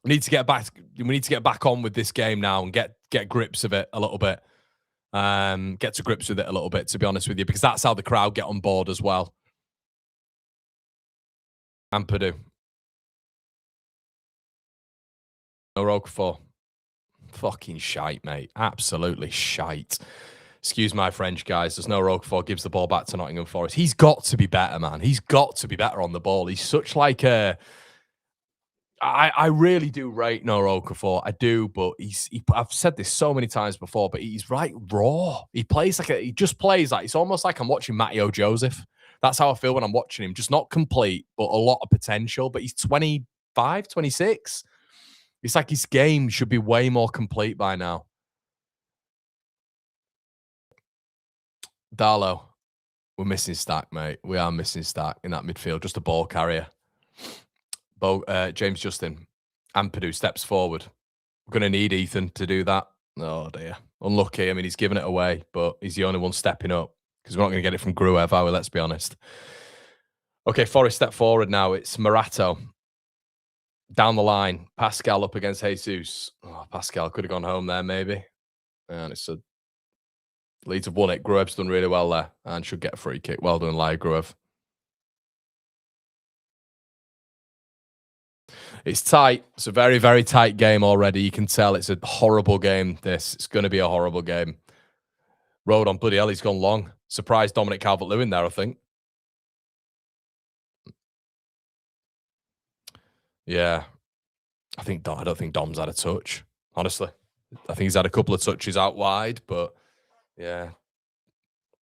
We need to get back. We need to get back on with this game now and get grips of it a little bit. Get to grips with it a little bit, to be honest with you, because that's how the crowd get on board as well. Ampadu. No Okafor. Fucking shite, mate. Absolutely shite. Excuse my French, guys. There's no Okafor. Gives the ball back to Nottingham Forest. He's got to be better, man. He's got to be better on the ball. He's such like a... I really do rate Noah Okafor. I do, but I've said this so many times before, but he's right raw. He just plays like, it's almost like I'm watching Matteo Joseph. That's how I feel when I'm watching him. Just not complete, but a lot of potential. But he's 25, 26. It's like his game should be way more complete by now. Darlow. We're missing Stack, mate. We are missing Stack in that midfield. Just a ball carrier. James Justin. Ampadu steps forward. We're going to need Ethan to do that. Oh, dear. Unlucky. I mean, he's given it away, but he's the only one stepping up because we're not going to get it from Gruev, are we? Let's be honest. Okay, Forest step forward now. It's Morato. Down the line, Pascal up against Jesus. Oh, Pascal could have gone home there, maybe. And it's a Leeds have won it. Gruev's done really well there and should get a free kick. Well done, Lai Gruev. It's tight. It's a very, very tight game already. You can tell it's a horrible game, this. It's going to be a horrible game. Road on bloody hell, he's gone long. Surprised Dominic Calvert-Lewin there, I think. Yeah. I don't think Dom's had a touch, honestly. I think he's had a couple of touches out wide, but yeah.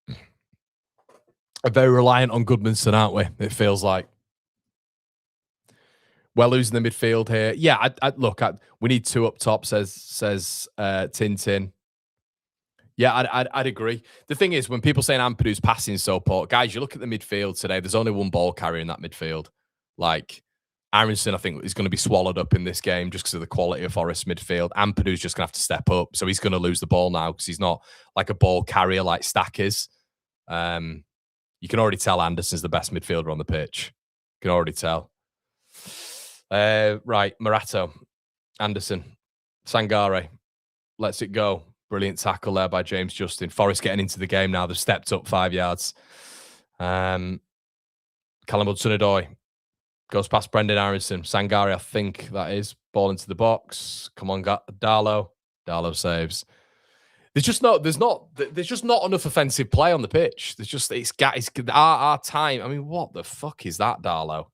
We're very reliant on Goodmanson, aren't we? It feels like. We're losing the midfield here. Yeah, we need two up top, says Tintin. Yeah, I'd agree. The thing is, when people saying Ampadu's passing so poor, guys, you look at the midfield today, there's only one ball carrier in that midfield. Like, Aronson, I think, is going to be swallowed up in this game just because of the quality of Forest midfield. Ampadu's just going to have to step up. So he's going to lose the ball now because he's not like a ball carrier like Stack is. You can already tell Anderson's the best midfielder on the pitch. You can already tell. Right, Morato, Anderson, Sangare, lets it go. Brilliant tackle there by James Justin. Forest getting into the game now. They've stepped up 5 yards. Callum Hudson-Odoi. Goes past Brendan Aronson. Sangari, I think that is. Ball into the box. Come on, Darlow. Darlow saves. There's just not enough offensive play on the pitch. It's our time. I mean, what the fuck is that, Darlow?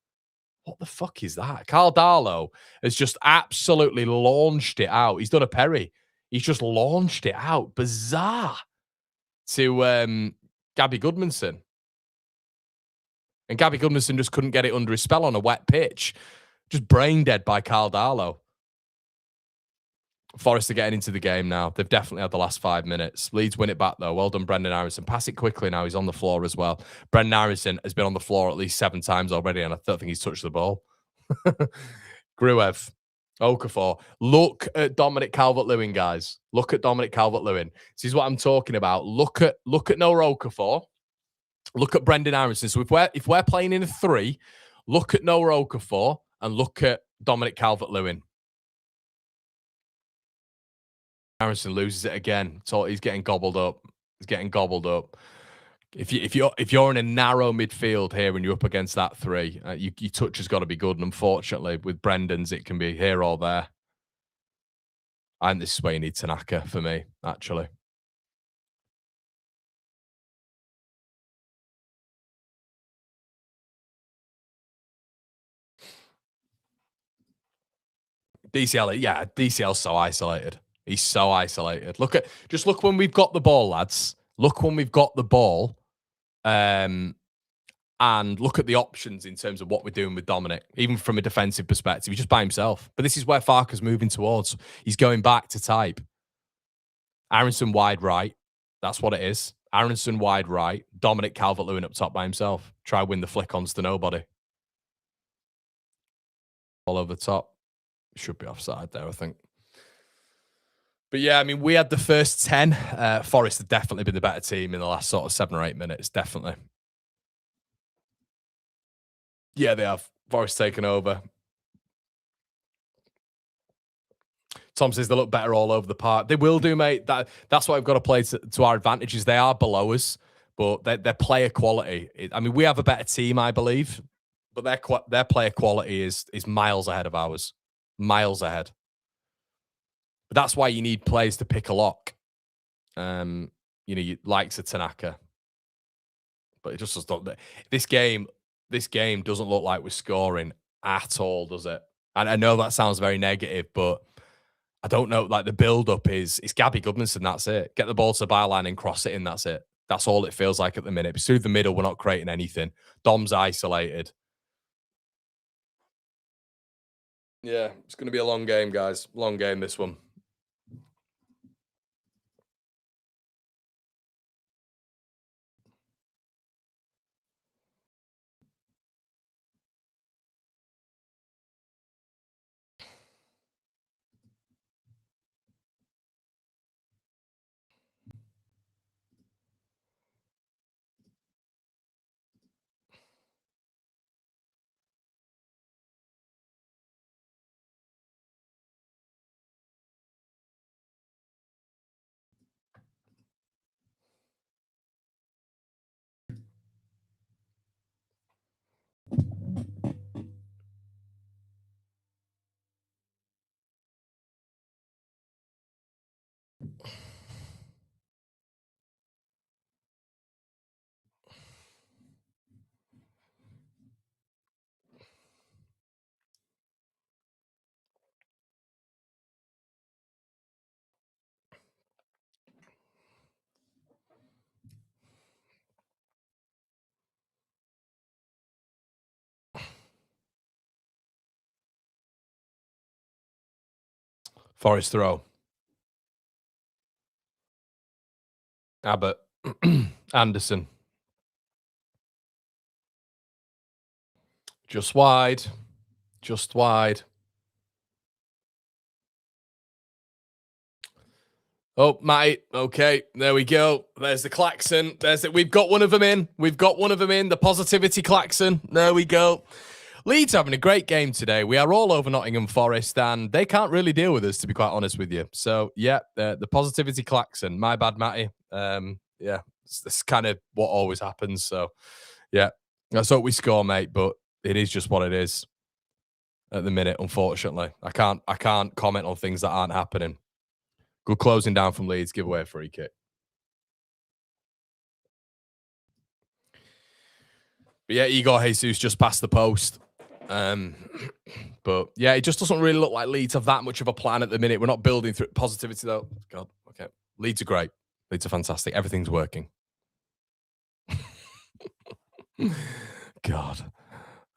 What the fuck is that? Carl Darlow has just absolutely launched it out. He's done a Perry. He's just launched it out. Bizarre to Gabby Goodmanson. And Gabby Goodmanson just couldn't get it under his spell on a wet pitch. Just brain dead by Carl Darlow. Forest are getting into the game now. They've definitely had the last 5 minutes. Leeds win it back, though. Well done, Brendan Aronson. Pass it quickly now. He's on the floor as well. Brendan Aronson has been on the floor at least 7 times already, and I don't think he's touched the ball. Gruev. Okafor. Look at Dominic Calvert-Lewin, guys. Look at Dominic Calvert-Lewin. This is what I'm talking about. Look at Noah Okafor. Look at Brendan Aronson. So if we're playing in a 3, look at Noah Okafor and look at Dominic Calvert-Lewin. Aronson loses it again. So he's getting gobbled up. He's getting gobbled up. If you're in a narrow midfield here and you're up against that 3, your touch has got to be good. And unfortunately, with Brendan's, it can be here or there. And this is where you need Tanaka for me, actually. DCL, yeah, DCL's so isolated. He's so isolated. Look when we've got the ball, lads. Look when we've got the ball. And look at the options in terms of what we're doing with Dominic, even from a defensive perspective. He's just by himself. But this is where Farke's moving towards. He's going back to type. Aronson wide right. That's what it is. Aronson wide right. Dominic Calvert-Lewin up top by himself. Try win the flick-ons to nobody. All over the top. Should be offside there, I think. But yeah, I mean, we had the first 10. Forest have definitely been the better team in the last sort of 7 or 8 minutes. Definitely. Yeah, they have. Forest taken over. Tom says they look better all over the park. They will do, mate. That's what I've got to play to our advantages. They are below us, but their player quality. I mean, we have a better team, I believe, but their player quality is miles ahead of ours. Miles ahead. But that's why you need players to pick a lock. Likes of Tanaka. But it just doesn't. This game doesn't look like we're scoring at all, does it? And I know that sounds very negative, but I don't know. Like the build-up it's Gabby Goodmanson, that's it. Get the ball to the byline and cross it in, that's it. That's all it feels like at the minute. But through the middle, we're not creating anything. Dom's isolated. Yeah, it's going to be a long game, guys. Long game, this one. Forest throw. Abbott. Anderson. Just wide. Just wide. Oh, Matty. Okay, there we go. There's the klaxon. There's it. We've got one of them in. We've got one of them in. The positivity klaxon. There we go. Leeds having a great game today. We are all over Nottingham Forest, and they can't really deal with us, to be quite honest with you. So, yeah, the positivity klaxon. My bad, Matty. Yeah, it's kind of what always happens. So, yeah, let's hope we score, mate. But It is just what it is at the minute, unfortunately. I can't comment on things that aren't happening. Good closing down from Leeds, give away a free kick. But yeah, Igor Jesus just passed the post. But yeah, it just doesn't really look like Leeds have that much of a plan at the minute. We're not building through positivity though. God, okay. Leeds are great. Leeds are fantastic. Everything's working. God.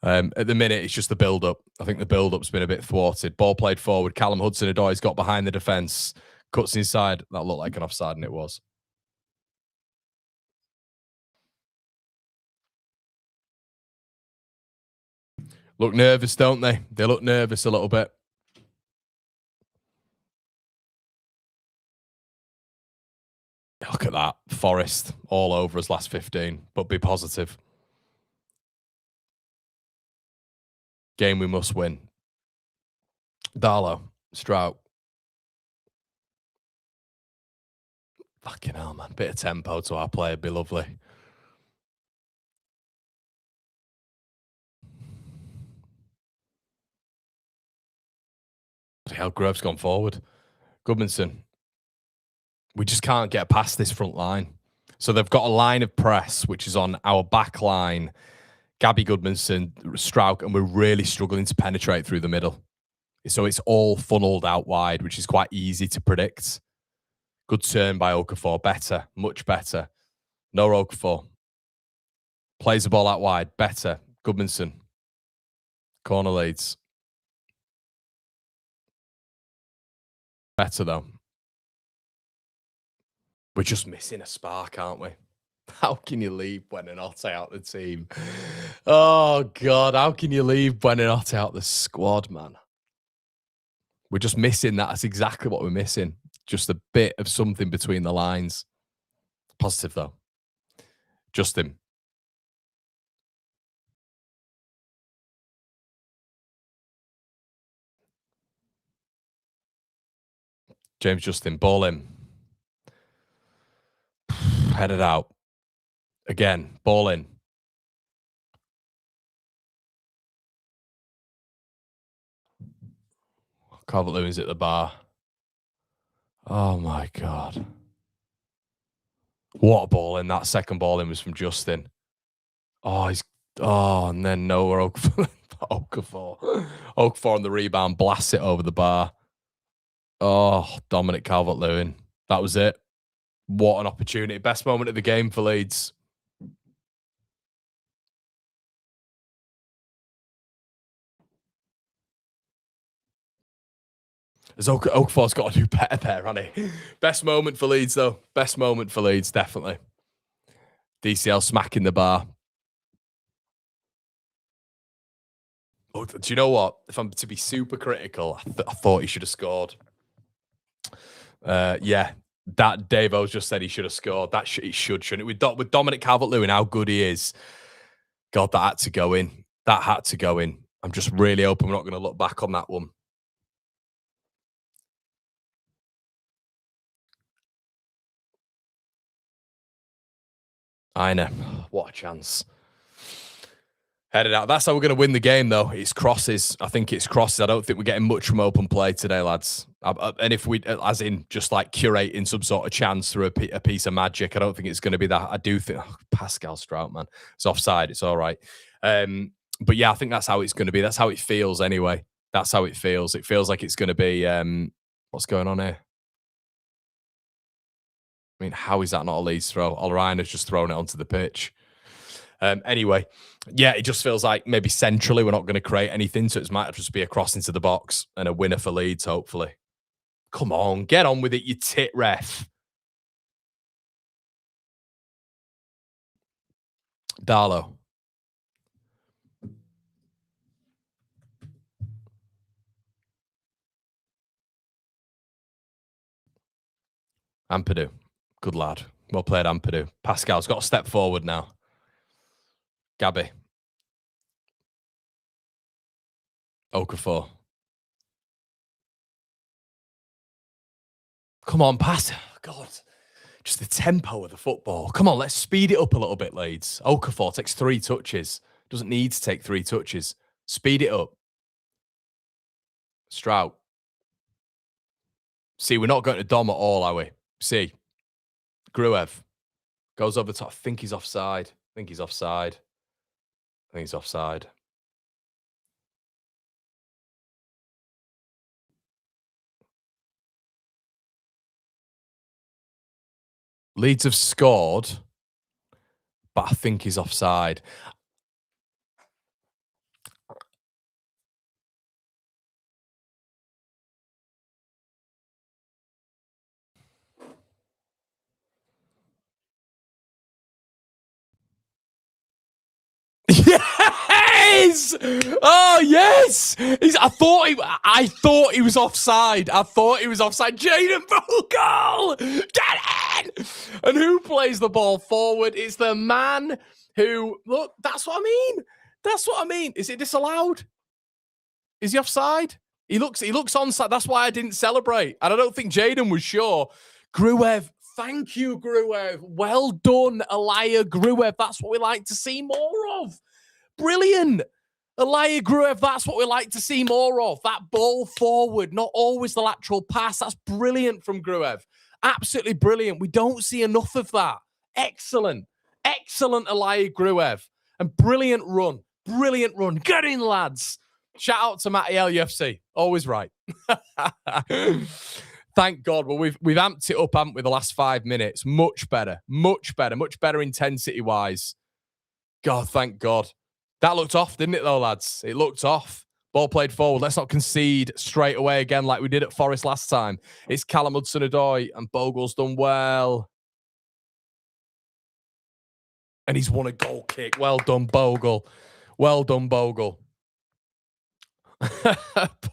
At the minute, it's just the build-up. I think the build-up's been a bit thwarted. Ball played forward. Callum Hudson-Odoi's got behind the defence. Cuts inside. That looked like an offside, and it was. Look nervous, don't they? They look nervous a little bit. Look at that. Forest all over us last 15, but be positive. Game we must win. Darlow, Strout. Fucking hell, man. Bit of tempo to our play would be lovely. Hell, Grove's gone forward. Goodmanson. We just can't get past this front line. So they've got a line of press, which is on our back line, Gabby Goodmanson, Strouk, and we're really struggling to penetrate through the middle. So it's all funneled out wide, which is quite easy to predict. Good turn by Okafor. Better. Much better. No Okafor. Plays the ball out wide. Better. Goodmanson. Corner leads. Better, though. We're just missing a spark, aren't we? How can you leave Buonanotte out the team? Oh, God. How can you leave Buonanotte out the squad, man? We're just missing that. That's exactly what we're missing. Just a bit of something between the lines. Positive, though. Justin. James Justin. Ball in. Headed out. Again. Ball in. Calvert-Lewin's at the bar. Oh, my God. What a ball in. That second ball in was from Justin. Oh, and then Noah Okafor. Okafor on the rebound, blasts it over the bar. Oh, Dominic Calvert-Lewin. That was it. What an opportunity. Best moment of the game for Leeds. Okafor's got to do better there, hasn't he? Best moment for Leeds, though. Best moment for Leeds, definitely. DCL smacking the bar. Oh, do you know what? If I'm to be super critical, I thought he should have scored. Yeah, that Davo's just said he should have scored. That he shouldn't it? With Dominic Calvert-Lewin, how good he is. God, that had to go in. That had to go in. I'm just really hoping we're not going to look back on that one. I know. What a chance. Headed out. That's how we're going to win the game, though. It's crosses. I think it's crosses. I don't think we're getting much from open play today, lads. And if we, as in just like curating some sort of chance through a piece of magic, I don't think it's going to be that. I do think Pascal Strout, man, it's offside. It's all right. But yeah, I think that's how it's going to be. That's how it feels anyway. That's how it feels. It feels like it's going to be. What's going on here? I mean, how is that not a Leeds throw? Orion has just thrown it onto the pitch. Anyway, yeah, it just feels like maybe centrally we're not going to create anything, so it might just be a cross into the box and a winner for Leeds, hopefully. Come on, get on with it, you tit ref. Darlow. Ampadu. Good lad. Well played, Ampadu. Pascal's got to step forward now. Gabby. Okafor. Come on, pass. God. Just the tempo of the football. Come on, let's speed it up a little bit, Leeds. Okafor takes 3 touches. Doesn't need to take 3 touches. Speed it up. Strout. See, we're not going to Dom at all, are we? See. Gruev. Goes over the top. I think he's offside. I think he's offside. Leeds have scored, but I think he's offside. Yes! Oh yes! I thought he was offside. Jaden Bogle! Get in! And who plays the ball forward? It's the man who look. That's what I mean. Is it disallowed? Is he offside? He looks onside. That's why I didn't celebrate. And I don't think Jaden was sure. Gruev. Thank you, Gruev. Well done, Elia Gruev. That's what we like to see more of. Brilliant. Elia Gruev, that's what we like to see more of. That ball forward, not always the lateral pass. That's brilliant from Gruev. Absolutely brilliant. We don't see enough of that. Excellent. Excellent, Elia Gruev. And brilliant run. Get in, lads. Shout out to Matty LUFC. Always right. Thank God. Well, we've amped it up, haven't we, the last 5 minutes? Much better intensity-wise. God, thank God. That looked off, didn't it, though, lads? It looked off. Ball played forward. Let's not concede straight away again like we did at Forest last time. It's Callum Hudson-Odoi, and Bogle's done well. And he's won a goal kick. Well done, Bogle.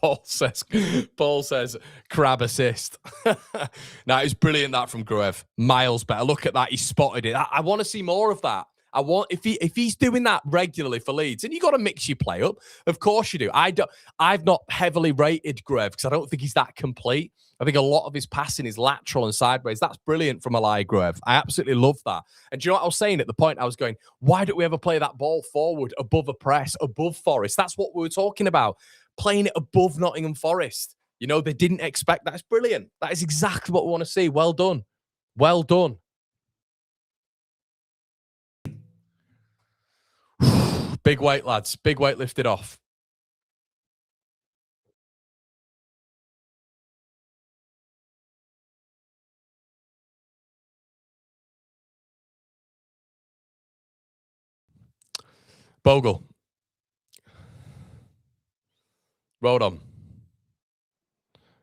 Paul says crab assist. Now it's brilliant that from Gruev. Miles better. Look at that. He spotted it. I want to see more of that. If he's doing that regularly for Leeds, and you got to mix your play up. Of course you do. I've not heavily rated Gruev because I don't think he's that complete. I think a lot of his passing is lateral and sideways. That's brilliant from Elia Gruev. I absolutely love that. And do you know what I was saying at the point? I was going, why don't we ever play that ball forward above a press, above Forest? That's what we were talking about. Playing it above Nottingham Forest. You know, they didn't expect that. It's brilliant. That is exactly what we want to see. Well done. Big weight, lads. Big weight lifted off. Bogle. Road on.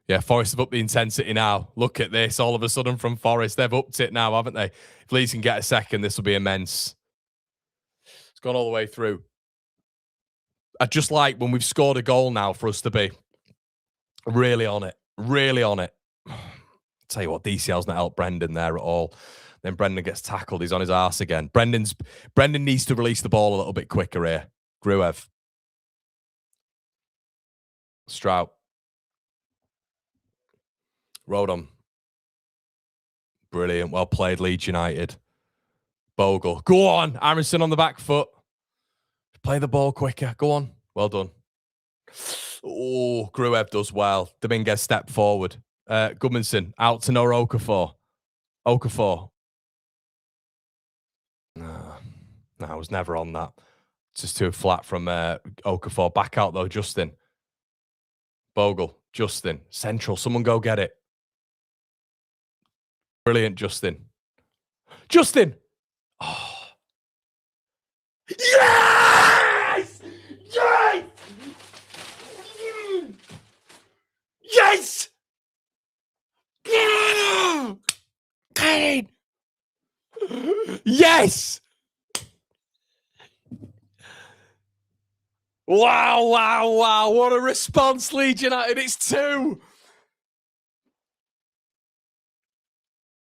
Yeah, Forest have upped the intensity now. Look at this. All of a sudden from Forest, they've upped it now, haven't they? If Leeds can get a second, this will be immense. It's gone all the way through. I just like when we've scored a goal now for us to be really on it. Tell you what, DCL's not helped Brendan there at all. Then Brendan gets tackled. He's on his arse again. Brendan needs to release the ball a little bit quicker here. Gruev. Strout. Rodon. Brilliant. Well played, Leeds United. Bogle. Go on. Aronson on the back foot. Play the ball quicker. Go on. Well done. Oh, Gruev does well. Dominguez step forward. Gudmundsson out to Nora Okafor. No, I was never on that. Just too flat from Okafor. Back out though, Justin. Bogle. Justin. Central. Someone go get it. Brilliant, Justin. Oh. Yes! Yes! Yes! Wow. What a response, Leeds United. It's 2.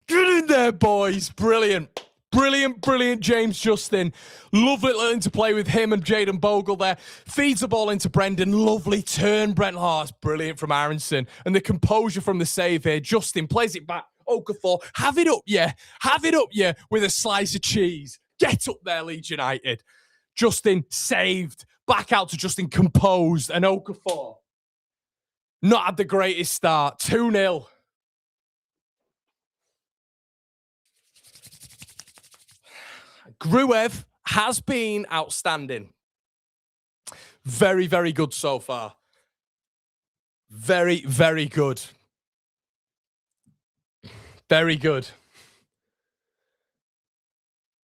Get in there, boys. Brilliant, James Justin. Lovely learning to play with him and Jaden Bogle there. Feeds the ball into Brendan. Lovely turn, Brent. Oh, it's brilliant from Aronson. And the composure from the save here. Justin plays it back. Okafor, have it up, yeah, with a slice of cheese. Get up there, Leeds United. Justin saved. Back out to Justin, composed. And Okafor not had the greatest start. 2-0. Gruev has been outstanding. Very, very good so far. Very, very good. Very good.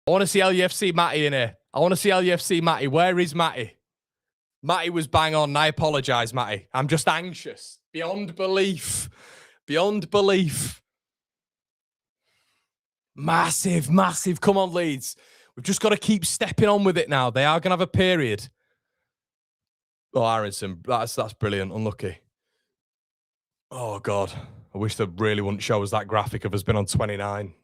I want to see LUFC Matty in here. I want to see LUFC Matty. Where is Matty? Matty was bang on. I apologise, Matty. I'm just anxious. Beyond belief. Beyond belief. Massive, massive. Come on, Leeds. We've just got to keep stepping on with it now. They are going to have a period. Oh, Aronson. That's brilliant. Unlucky. Oh, God. I wish they really wouldn't show us that graphic of us being on 29.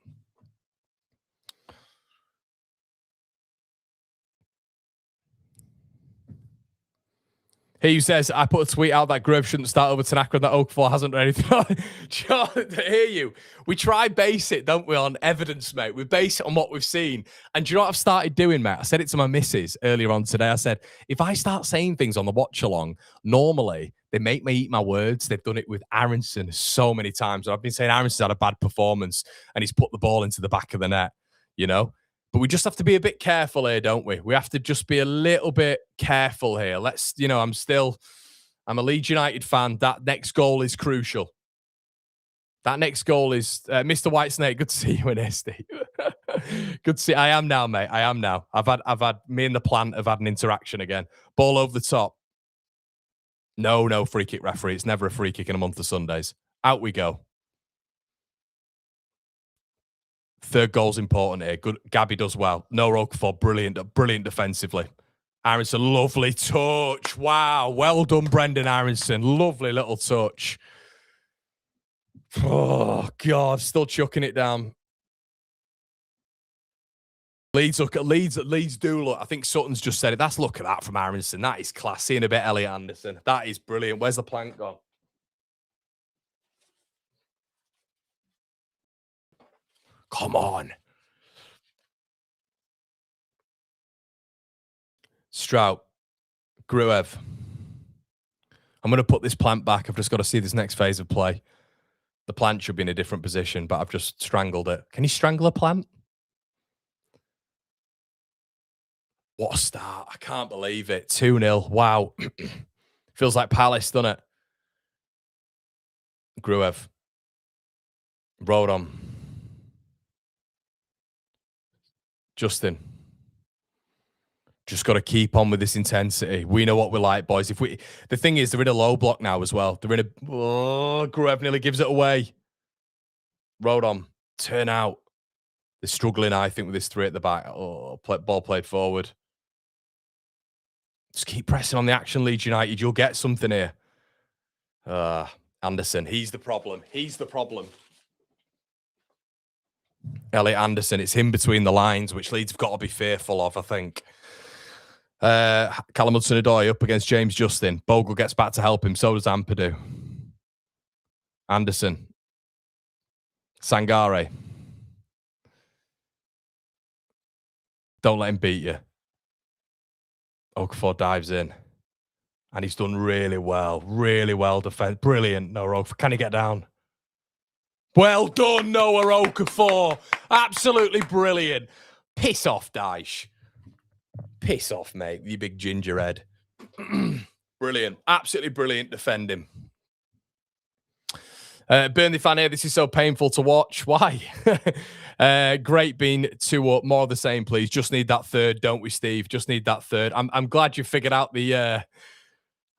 He says, I put a tweet out that Grove shouldn't start over Tanaka and that Okafor hasn't done anything. To hear you. We try base it, don't we, on evidence, mate. We base it on what we've seen. And do you know what I've started doing, mate? I said it to my missus earlier on today. I said, if I start saying things on the watch-along, normally they make me eat my words. They've done it with Aronson so many times. I've been saying Aronson's had a bad performance and he's put the ball into the back of the net, you know? But we just have to be a bit careful here, don't we? We have to just be a little bit careful here. Let's, you know, I'm a Leeds United fan. That next goal is crucial. That next goal is, Mr. Whitesnake, good to see you in here, Steve. Good to see, I am now, mate. I am now. I've had, me and the plant have had an interaction again. Ball over the top. No free kick referee. It's never a free kick in a month of Sundays. Out we go. Third goal's important here. Good. Gabby does well. No Okafor, brilliant defensively. Aronson, lovely touch. Wow. Well done, Brendan Aronson. Lovely little touch. Oh, God. Still chucking it down. Leeds do look. I think Sutton's just said it. Look at that from Aronson. That is class. Seeing a bit Elliot Anderson. That is brilliant. Where's the plank gone? Come on. Strout. Gruev. I'm going to put this plant back. I've just got to see this next phase of play. The plant should be in a different position, but I've just strangled it. Can you strangle a plant? What a start. I can't believe it. 2-0. Wow. Feels like Palace, doesn't it? Gruev. Rodon. Justin. Just got to keep on with this intensity. We know what we're like, boys. The thing is, they're in a low block now as well. They're in a... Oh, Gruev nearly gives it away. Rodon. Turn out. They're struggling, I think, with this three at the back. Oh, ball played forward. Just keep pressing on the action, Leeds United. You'll get something here. Anderson. He's the problem. Elliot Anderson. It's him between the lines, which Leeds have got to be fearful of, I think. Callum Hudson-Odoi up against James Justin. Bogle gets back to help him. So does Ampadu. Anderson. Sangare. Don't let him beat you. Okafor dives in. And he's done really well. Really well defense. Brilliant, Noah Okafor. Can he get down? Well done, Noah Okafor. Absolutely brilliant. Piss off, Dyche. Piss off, mate. You big gingerhead. Brilliant. Absolutely brilliant defending. Burnley fan here. This is so painful to watch. Why? Great being 2 up. More of the same, please. Just need that third, don't we, Steve? Just need that third. I'm glad you figured out the.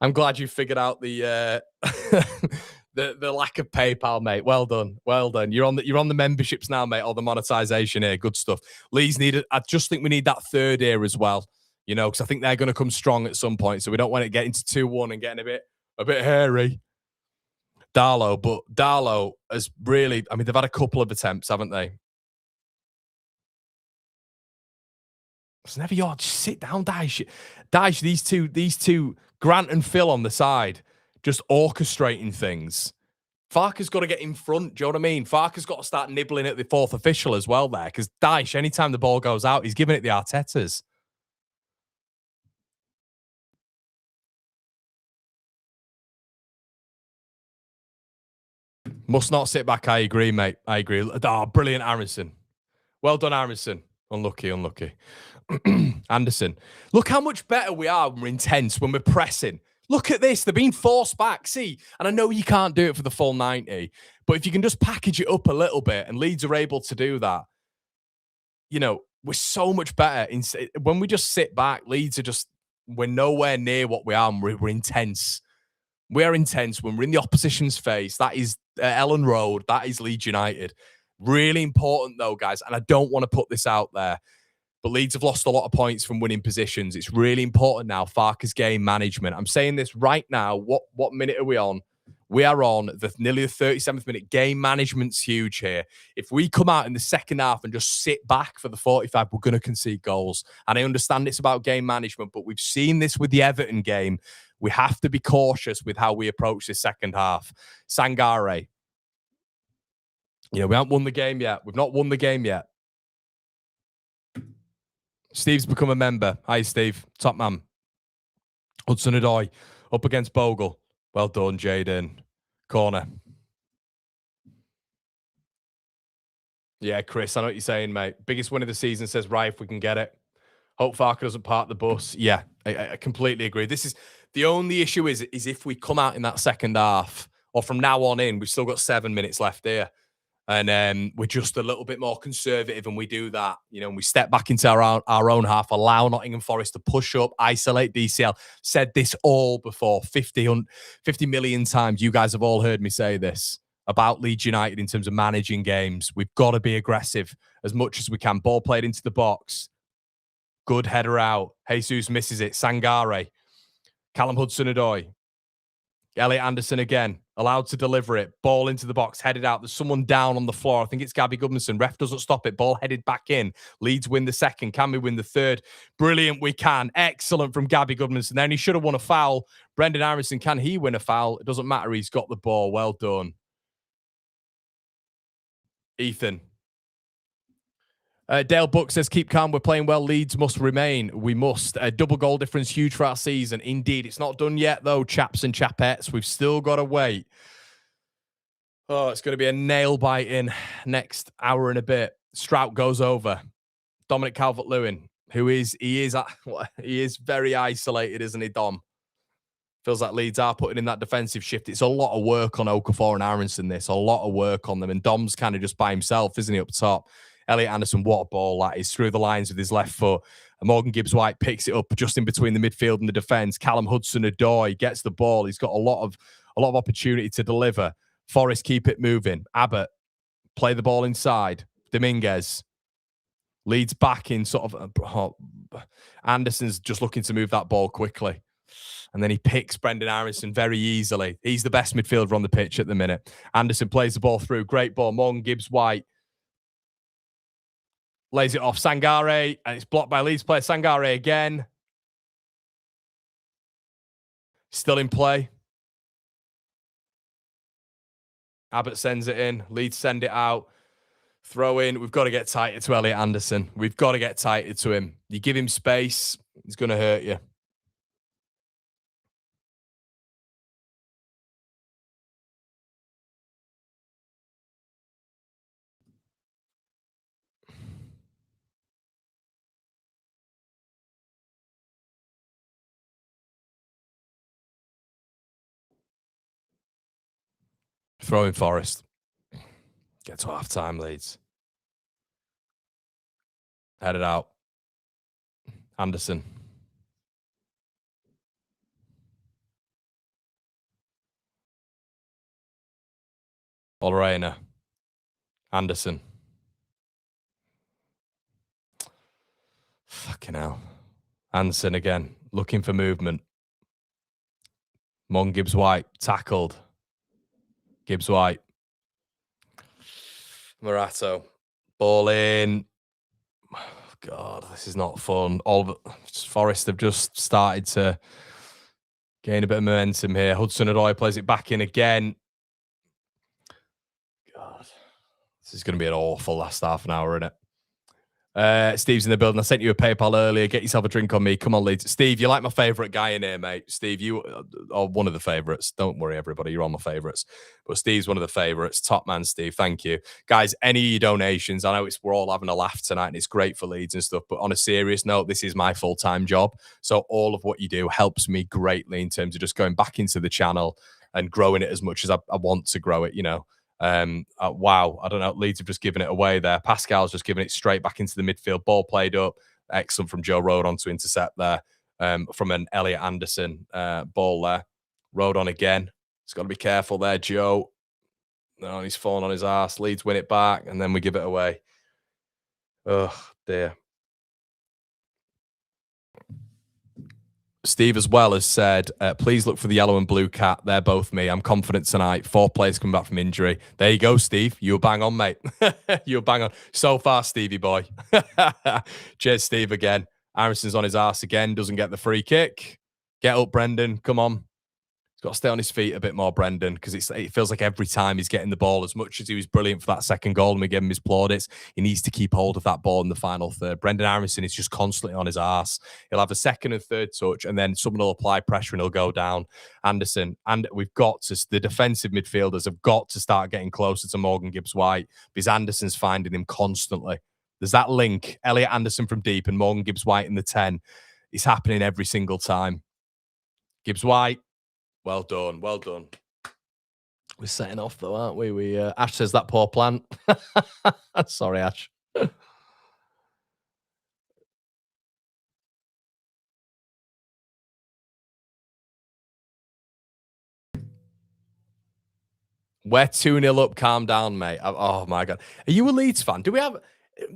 I'm glad you figured out the the lack of PayPal, mate. Well done. Well done. You're on the memberships now, mate. Or the monetization here. Good stuff. Leeds needed. I just think we need that third here as well. You know, because I think they're going to come strong at some point. So we don't want it getting to 2-1 and getting a bit hairy. Darlow has really. I mean, they've had a couple of attempts, haven't they? It's never your. Just sit down, Dyche. Dyche, these two, Grant and Phil on the side, just orchestrating things. Farke's got to get in front. Do you know what I mean? Farke's got to start nibbling at the fourth official as well there, because Dyche, anytime the ball goes out, he's giving it the Artetas. Must not sit back. I agree, mate. I agree. Oh, brilliant, Aronson. Well done, Aronson. Unlucky. Anderson. Look how much better we are when we're intense, when we're pressing. Look at this. They're being forced back. See, and I know you can't do it for the full 90, but if you can just package it up a little bit, and Leeds are able to do that, you know, we're so much better. When we just sit back, Leeds are just, we're nowhere near what we are, and we're intense. We are intense when we're in the opposition's face. That is Elland Road. That is Leeds United. Really important, though, guys, and I don't want to put this out there, but Leeds have lost a lot of points from winning positions. It's really important now, Farke's game management. I'm saying this right now. What minute are we on? We are on nearly the 37th minute. Game management's huge here. If we come out in the second half and just sit back for the 45, we're going to concede goals. And I understand it's about game management, but we've seen this with the Everton game. We have to be cautious with how we approach this second half. Sangare. We haven't won the game yet. We've not won the game yet. Steve's become a member. Hi, Steve. Top man. Hudson-Odoi up against Bogle. Well done, Jaden. Corner. Yeah, Chris, I know what you're saying, mate. Biggest win of the season, says right if we can get it. Hope Farke doesn't park the bus. Yeah, I completely agree. This is the only issue is if we come out in that second half, or from now on in, we've still got 7 minutes left here. And we're just a little bit more conservative, and we do that, and we step back into our own half, allow Nottingham Forest to push up, isolate DCL. Said this all before, 50 million times. You guys have all heard me say this about Leeds United in terms of managing games. We've got to be aggressive as much as we can. Ball played into the box. Good header out. Jesus misses it. Sangare. Callum Hudson-Odoi. Elliot Anderson again, allowed to deliver it. Ball into the box, headed out. There's someone down on the floor. I think it's Gabby Goodmanson. Ref doesn't stop it. Ball headed back in. Leeds win the second. Can we win the third? Brilliant, we can. Excellent from Gabby Goodmanson. Then he should have won a foul. Brendan Aronson, can he win a foul? It doesn't matter. He's got the ball. Well done. Ethan. Dale Buck says, keep calm. We're playing well. Leeds must remain. We must. Double goal difference, huge for our season. Indeed. It's not done yet, though, chaps and chapettes. We've still got to wait. Oh, it's going to be a nail-biting next hour and a bit. Strout goes over. Dominic Calvert-Lewin, he is very isolated, isn't he, Dom? Feels like Leeds are putting in that defensive shift. It's a lot of work on Okafor and Aronson, this. A lot of work on them. And Dom's kind of just by himself, isn't he, up top? Elliot Anderson, what a ball that is, through the lines with his left foot. And Morgan Gibbs-White picks it up just in between the midfield and the defence. Callum Hudson-Odoi gets the ball. He's got a lot of opportunity to deliver. Forrest, keep it moving. Abbott, play the ball inside. Dominguez leads back in sort of... Anderson's just looking to move that ball quickly. And then he picks Brendan Aronson very easily. He's the best midfielder on the pitch at the minute. Anderson plays the ball through. Great ball. Morgan Gibbs-White lays it off. Sangare, and it's blocked by Leeds player. Sangare again. Still in play. Abbott sends it in. Leeds send it out. Throw in. We've got to get tighter to Elliot Anderson. We've got to get tighter to him. You give him space, he's going to hurt you. Throw in Forest. Get to half time, Leeds. Head it out. Anderson. Olreina. Anderson. Fucking hell. Anderson again. Looking for movement. Mon Gibbs-White. Tackled. Gibbs-White. Morato. Ball in. God, this is not fun. Forest have just started to gain a bit of momentum here. Hudson-Odoi plays it back in again. God, this is going to be an awful last half an hour, isn't it? Steve's in the building. I sent you a PayPal earlier. Get yourself a drink on me. Come on, Leeds. Steve, you're like my favourite guy in here, mate. Steve, you are one of the favourites. Don't worry, everybody. You're all my favourites. But Steve's one of the favourites. Top man, Steve. Thank you. Guys, any of your donations, I know we're all having a laugh tonight and it's great for Leeds and stuff. But on a serious note, this is my full-time job. So all of what you do helps me greatly in terms of just going back into the channel and growing it as much as I want to grow it, you know. Wow, I don't know. Leeds have just given it away there. Pascal's just given it straight back into the midfield. Ball played up. Excellent from Joe Rodon to intercept there. From an Elliot Anderson ball there. Rodon again. He's got to be careful there, Joe. No, he's fallen on his ass. Leeds win it back, and then we give it away. Oh, dear. Steve as well has said, please look for the yellow and blue cat. They're both me. I'm confident tonight. 4 players coming back from injury. There you go, Steve. You were bang on, mate. You were bang on. So far, Stevie boy. Cheers, Steve, again. Aaronson's on his ass again. Doesn't get the free kick. Get up, Brendan. Come on. Got to stay on his feet a bit more, Brendan, because it feels like every time he's getting the ball, as much as he was brilliant for that second goal and we gave him his plaudits, he needs to keep hold of that ball in the final third. Brendan Aronson is just constantly on his arse. He'll have a second and third touch, and then someone will apply pressure and he'll go down. Anderson, and the defensive midfielders have got to start getting closer to Morgan Gibbs-White because Anderson's finding him constantly. There's that link, Elliot Anderson from deep and Morgan Gibbs-White in the 10. It's happening every single time. Gibbs-White. Well done, well done. We're setting off though, aren't we? Ash says that poor plant. Sorry, Ash. We're 2-0 up. Calm down, mate. Oh my God. Are you a Leeds fan? Do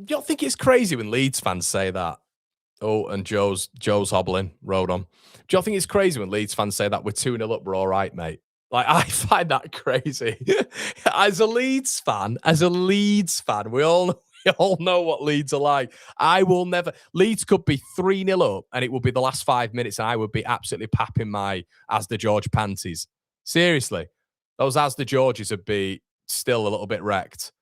you think it's crazy when Leeds fans say that? Oh, and Joe's hobbling. Road on. Do you think it's crazy when Leeds fans say that we're 2-0 up, we're all right, mate? Like, I find that crazy. As a Leeds fan, we all know what Leeds are like. I will never. Leeds could be 3-0 up, and it would be the last 5 minutes, and I would be absolutely papping my Asda George panties. Seriously, those Asda Georges would be still a little bit wrecked.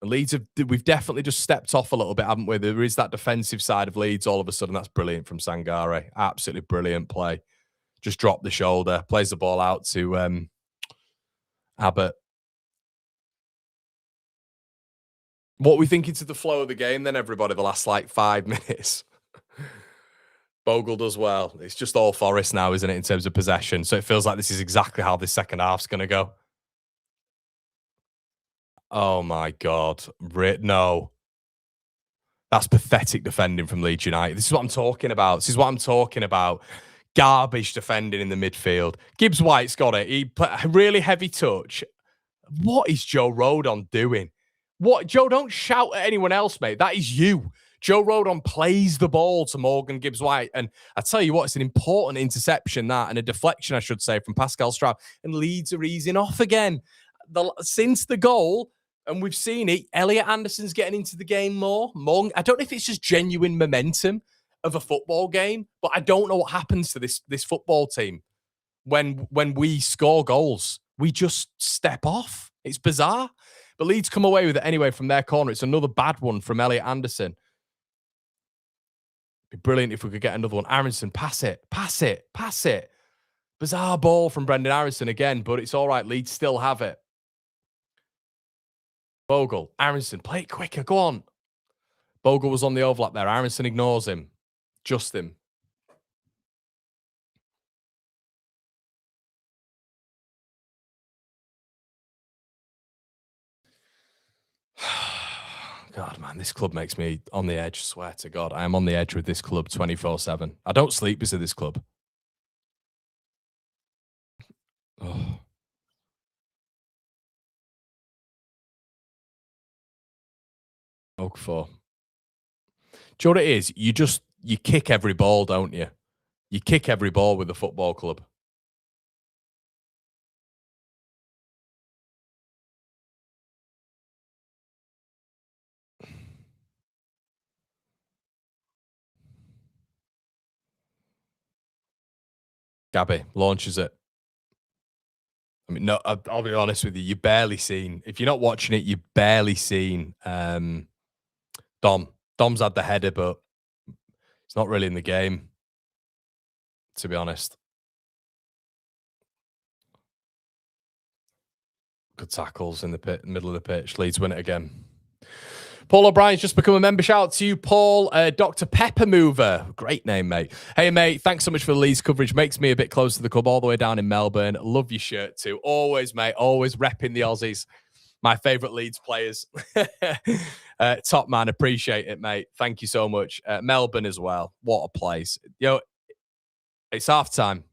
Leeds we've definitely just stepped off a little bit, haven't we? There is that defensive side of Leeds all of a sudden. That's brilliant from Sangare. Absolutely brilliant play. Just dropped the shoulder, plays the ball out to Abbott. What are we thinking to the flow of the game then, everybody, the last like 5 minutes? Bogle does well. It's just all Forest now, isn't it, in terms of possession? So it feels like this is exactly how this second half's going to go. Oh, my God. No. That's pathetic defending from Leeds United. This is what I'm talking about. Garbage defending in the midfield. Gibbs-White's got it. He put a really heavy touch. What is Joe Rodon doing? What? Joe, don't shout at anyone else, mate. That is you. Joe Rodon plays the ball to Morgan Gibbs-White. And I tell you what, it's an important interception, that, and a deflection, I should say, from Pascal Stroud. And Leeds are easing off again. Since the goal, and we've seen it, Elliot Anderson's getting into the game more. I don't know if it's just genuine momentum of a football game, but I don't know what happens to this football team when we score goals. We just step off. It's bizarre. But Leeds come away with it anyway from their corner. It's another bad one from Elliot Anderson. It'd be brilliant if we could get another one. Aronson, pass it. Bizarre ball from Brendan Aronson again, but it's all right. Leeds still have it. Bogle, Aronson, play it quicker. Go on. Bogle was on the overlap there. Aronson ignores him. Just him. God, man, this club makes me on the edge. Swear to God, I am on the edge with this club 24/7. I don't sleep because of this club. Oh. Oak 4. Do you know what it is? You kick every ball, don't you? You kick every ball with the football club. Gabby launches it. I mean, no, I'll be honest with you. You've barely seen. If you're not watching it, you've barely seen Dom's had the header, but it's not really in the game, to be honest. Good tackles in the middle of the pitch. Leeds win it again. Paul O'Brien's just become a member. Shout out to you, Paul. Dr. Pepper Mover. Great name, mate. Hey, mate. Thanks so much for the Leeds coverage. Makes me a bit closer to the club all the way down in Melbourne. Love your shirt too. Always, mate. Always repping the Aussies. My favourite Leeds players. Top man. Appreciate it, mate. Thank you so much. Melbourne as well. What a place. It's half time.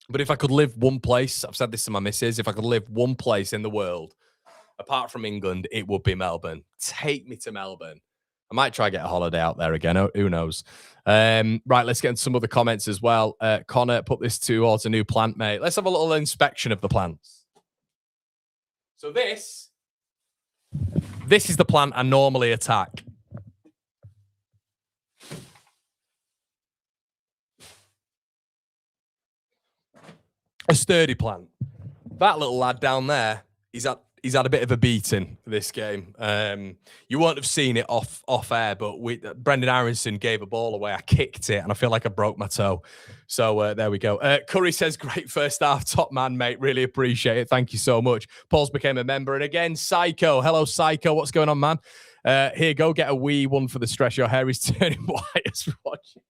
But if I could live one place, I've said this to my missus, if I could live one place in the world, apart from England, it would be Melbourne. Take me to Melbourne. I might try to get a holiday out there again. Who knows? Right, let's get into some other comments as well. Connor, put this towards a new plant, mate. Let's have a little inspection of the plants. So this is the plant I normally attack. A sturdy plant. That little lad down there, he's had a bit of a beating for this game. You won't have seen it off air, but Brendan Aronson gave a ball away. I kicked it, and I feel like I broke my toe. So there we go. Curry says, great first half. Top man, mate. Really appreciate it. Thank you so much. Paul's became a member. And again, Psycho. Hello, Psycho. What's going on, man? Here, go get a wee one for the stress. Your hair is turning white as we're watching.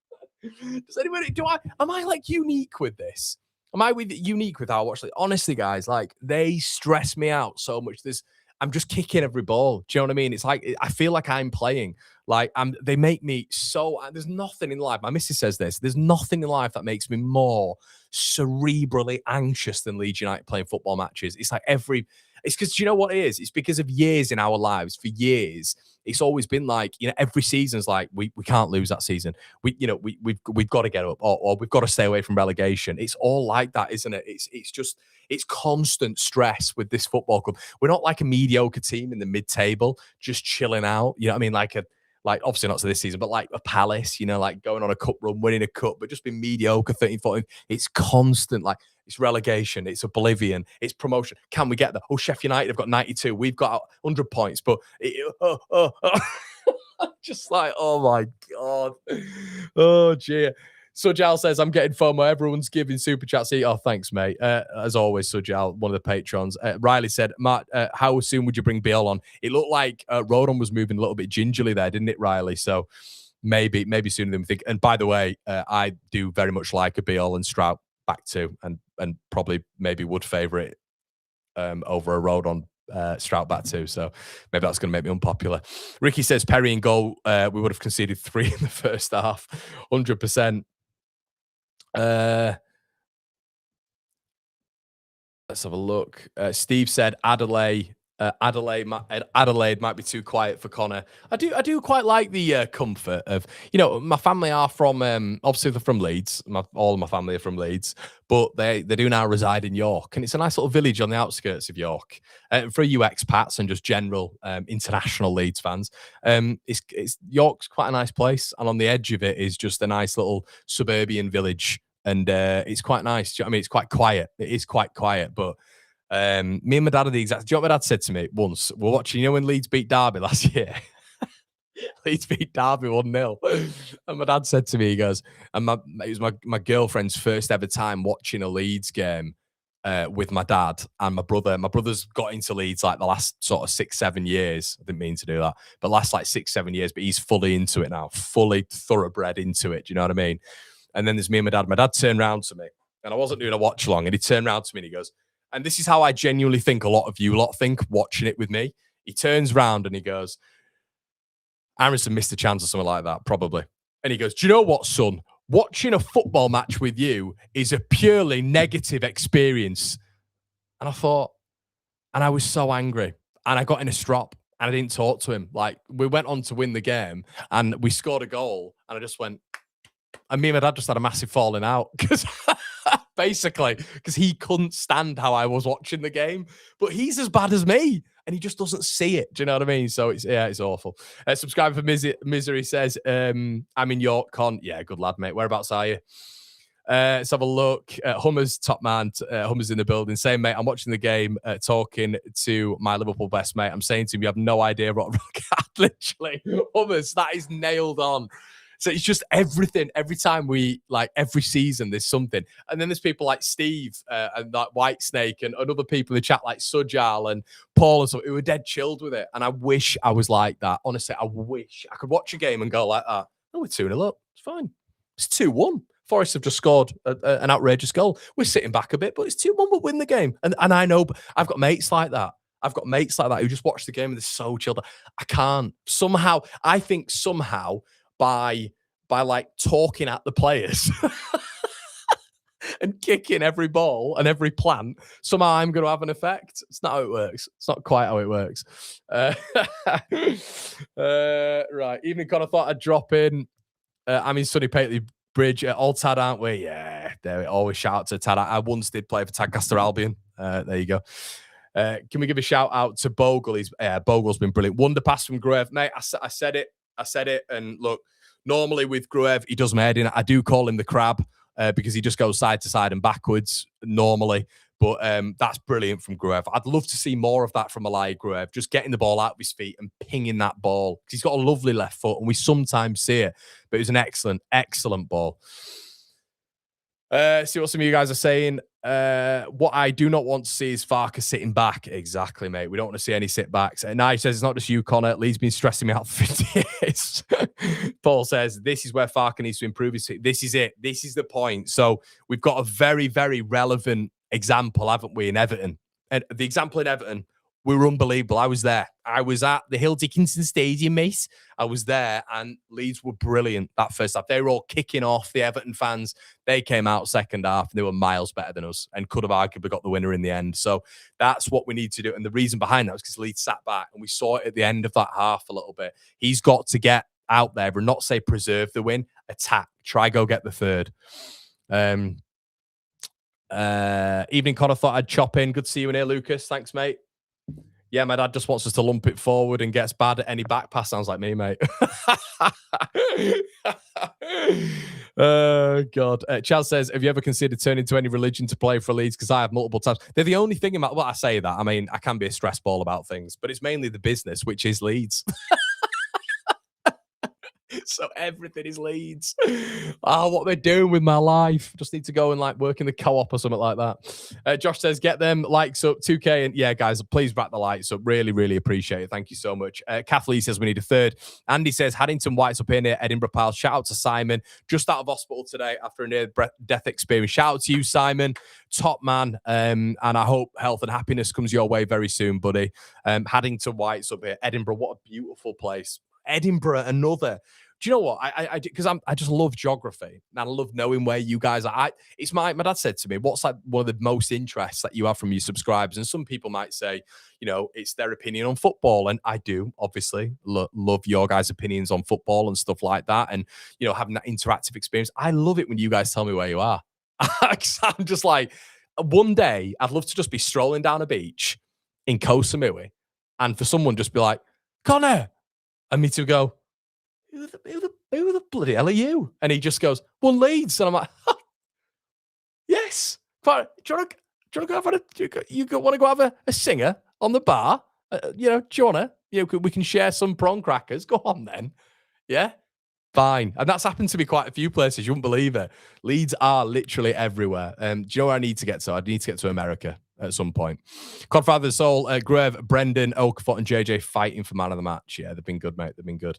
Does anybody, am I like unique with this? Am I unique with how I watch it? Honestly, guys, like they stress me out so much. I'm just kicking every ball. Do you know what I mean? It's like I feel like I'm playing. Like they make me so. There's nothing in life. My missus says this. There's nothing in life that makes me more cerebrally anxious than Leeds United playing football matches. It's like It's because, you know what it is? It's because of years in our lives. For years, it's always been like, every season's like, we can't lose that season. We've got to get up or we've got to stay away from relegation. It's all like that, isn't it? It's constant stress with this football club. We're not like a mediocre team in the mid-table, just chilling out. You know what I mean? Like obviously not to this season, but like a Palace, like going on a cup run, winning a cup, but just being mediocre, 13, 14. It's constant, like it's relegation, it's oblivion, it's promotion. Can we get there? Oh, Sheffield United have got 92. We've got 100 points, but just like, oh my God. Oh, gee. Sujal says, I'm getting FOMO. Everyone's giving super chats. Oh, thanks, mate. As always, Sujal, one of the patrons. Riley said, Matt, how soon would you bring Bill on? It looked like Rodon was moving a little bit gingerly there, didn't it, Riley? So maybe sooner than we think. And by the way, I do very much like a Bill and Strout back two, and probably maybe would favour it over a Rodon Strout back too. So maybe that's going to make me unpopular. Ricky says, Perry in goal. We would have conceded 3 in the first half. 100%. Let's have a look. Steve said Adelaide might be too quiet for Connor. I do quite like the comfort of, my family are from obviously they're from Leeds. All of my family are from Leeds, but they do now reside in York, and it's a nice little village on the outskirts of York. For you expats and just general international Leeds fans, it's York's quite a nice place, and on the edge of it is just a nice little suburban village, and it's quite nice. Do you know what I mean? It's quite quiet. It is quite quiet, but. Me and my dad are the exact. Do you know what my dad said to me once? We're watching, when Leeds beat Derby last year. Leeds beat Derby 1-0. And my dad said to me, he goes, and it was my girlfriend's first ever time watching a Leeds game with my dad and my brother. My brother's got into Leeds like the last sort of 6-7 years. I didn't mean to do that, but last like 6-7 years, but he's fully into it now, fully thoroughbred into it. Do you know what I mean? And then there's me and my dad. My dad turned around to me, and I wasn't doing a watch along, and he turned around to me and he goes, and this is how I genuinely think a lot of you lot think watching it with me. He turns round and he goes, Aronson missed a chance or something like that, probably. And he goes, do you know what, son? Watching a football match with you is a purely negative experience. And I thought, and I was so angry. And I got in a strop and I didn't talk to him. Like, we went on to win the game and we scored a goal. And I just went, and me and my dad just had a massive falling out because basically, because he couldn't stand how I was watching the game, but he's as bad as me and he just doesn't see it. Do you know what I mean? So it's awful. Subscribe for Misery says, I'm in York, Con. Yeah, good lad, mate. Whereabouts are you? Let's have a look. Hummer's top man. Hummer's in the building. Saying, mate, I'm watching the game, talking to my Liverpool best mate. I'm saying to him, you have no idea what rock at. Literally, Hummers, that is nailed on. So it's just everything. Every time every season, there's something. And then there's people like Steve and that White Snake and other people in the chat like Sujal and Paul and stuff who are dead chilled with it. And I wish I was like that. Honestly, I wish I could watch a game and go like that. Oh, we're 2-0 up. It's fine. It's 2-1. Forest have just scored an outrageous goal. We're sitting back a bit, but it's 2-1. We'll win the game. And I know I've got mates like that. I've got mates like that who just watch the game and they're so chilled. I can't. I think somehow by like talking at the players and kicking every ball and every plant, somehow I'm going to have an effect. It's not how it works. It's not quite how it works. Right. Evening Connor, thought I'd drop in. I'm in sunny Paisley Bridge. All Tad, aren't we? Yeah. There we always shout out to Tad. I once did play for Tadcaster Albion. There you go. Can we give a shout out to Bogle? Bogle's been brilliant. Wonder pass from Gruev. Mate, I said it. And look, normally with Gruev, he does my head in. I do call him the crab because he just goes side to side and backwards normally. But that's brilliant from Gruev. I'd love to see more of that from Elia Gruev, just getting the ball out of his feet and pinging that ball. Because he's got a lovely left foot, and we sometimes see it. But it was an excellent, excellent ball. See what some of you guys are saying. What I do not want to see is Farke sitting back. Exactly, mate. We don't want to see any sit backs. And now he says it's not just you, Connor. Lee's been stressing me out for 50 years. Paul says this is where Farke needs to improve his. This is it. This is the point. So we've got a very, very relevant example, haven't we, in Everton? And the example in Everton, we were unbelievable. I was there. I was at the Hill Dickinson Stadium, mate. I was there, and Leeds were brilliant that first half. They were all kicking off, the Everton fans. They came out second half, and they were miles better than us and could have arguably got the winner in the end. So that's what we need to do. And the reason behind that was because Leeds sat back, and we saw it at the end of that half a little bit. He's got to get out there and not say preserve the win, attack, try go get the third. Evening, Connor, thought I'd chop in. Good to see you in here, Lucas. Thanks, mate. Yeah, my dad just wants us to lump it forward and gets bad at any back pass. Sounds like me, mate. Oh, God. Chaz says, have you ever considered turning to any religion to play for Leeds? Because I have multiple times. They're the only thing about, well, I say that. I mean, I can be a stress ball about things, but it's mainly the business, which is Leeds. So everything is Leeds. Oh, what they're doing with my life. Just need to go and like work in the co-op or something like that. Josh says, get them likes up, 2K. And yeah, guys, please back the lights up. Really, really appreciate it. Thank you so much. Kathleen says we need a third. Andy says, Haddington White's up here near Edinburgh Pals. Shout out to Simon. Just out of hospital today after a near-death experience. Shout out to you, Simon. Top man. And I hope health and happiness comes your way very soon, buddy. Haddington White's up here. Edinburgh, what a beautiful place. Edinburgh, another. Do you know what? I just love geography and I love knowing where you guys are. It's my dad said to me, what's like one of the most interests that you have from your subscribers? And some people might say, you know, it's their opinion on football. And I do obviously love your guys' opinions on football and stuff like that. And, you know, having that interactive experience. I love it when you guys tell me where you are. I'm just like, one day I'd love to just be strolling down a beach in Koh Samui and for someone just be like, Connor, and me to go, who the bloody hell are you? And he just goes, well, Leeds. And I'm like, oh, yes. Do you want to go have a singer on the bar? You know, do you want to? We can share some prawn crackers. Go on then. Yeah. Fine. And that's happened to me quite a few places. You wouldn't believe it. Leeds are literally everywhere. Do you know where I need to get to? I need to get to America at some point. Godfather of the Soul, Grev, Brendan, Okafor, and JJ fighting for man of the match. Yeah, they've been good, mate. They've been good.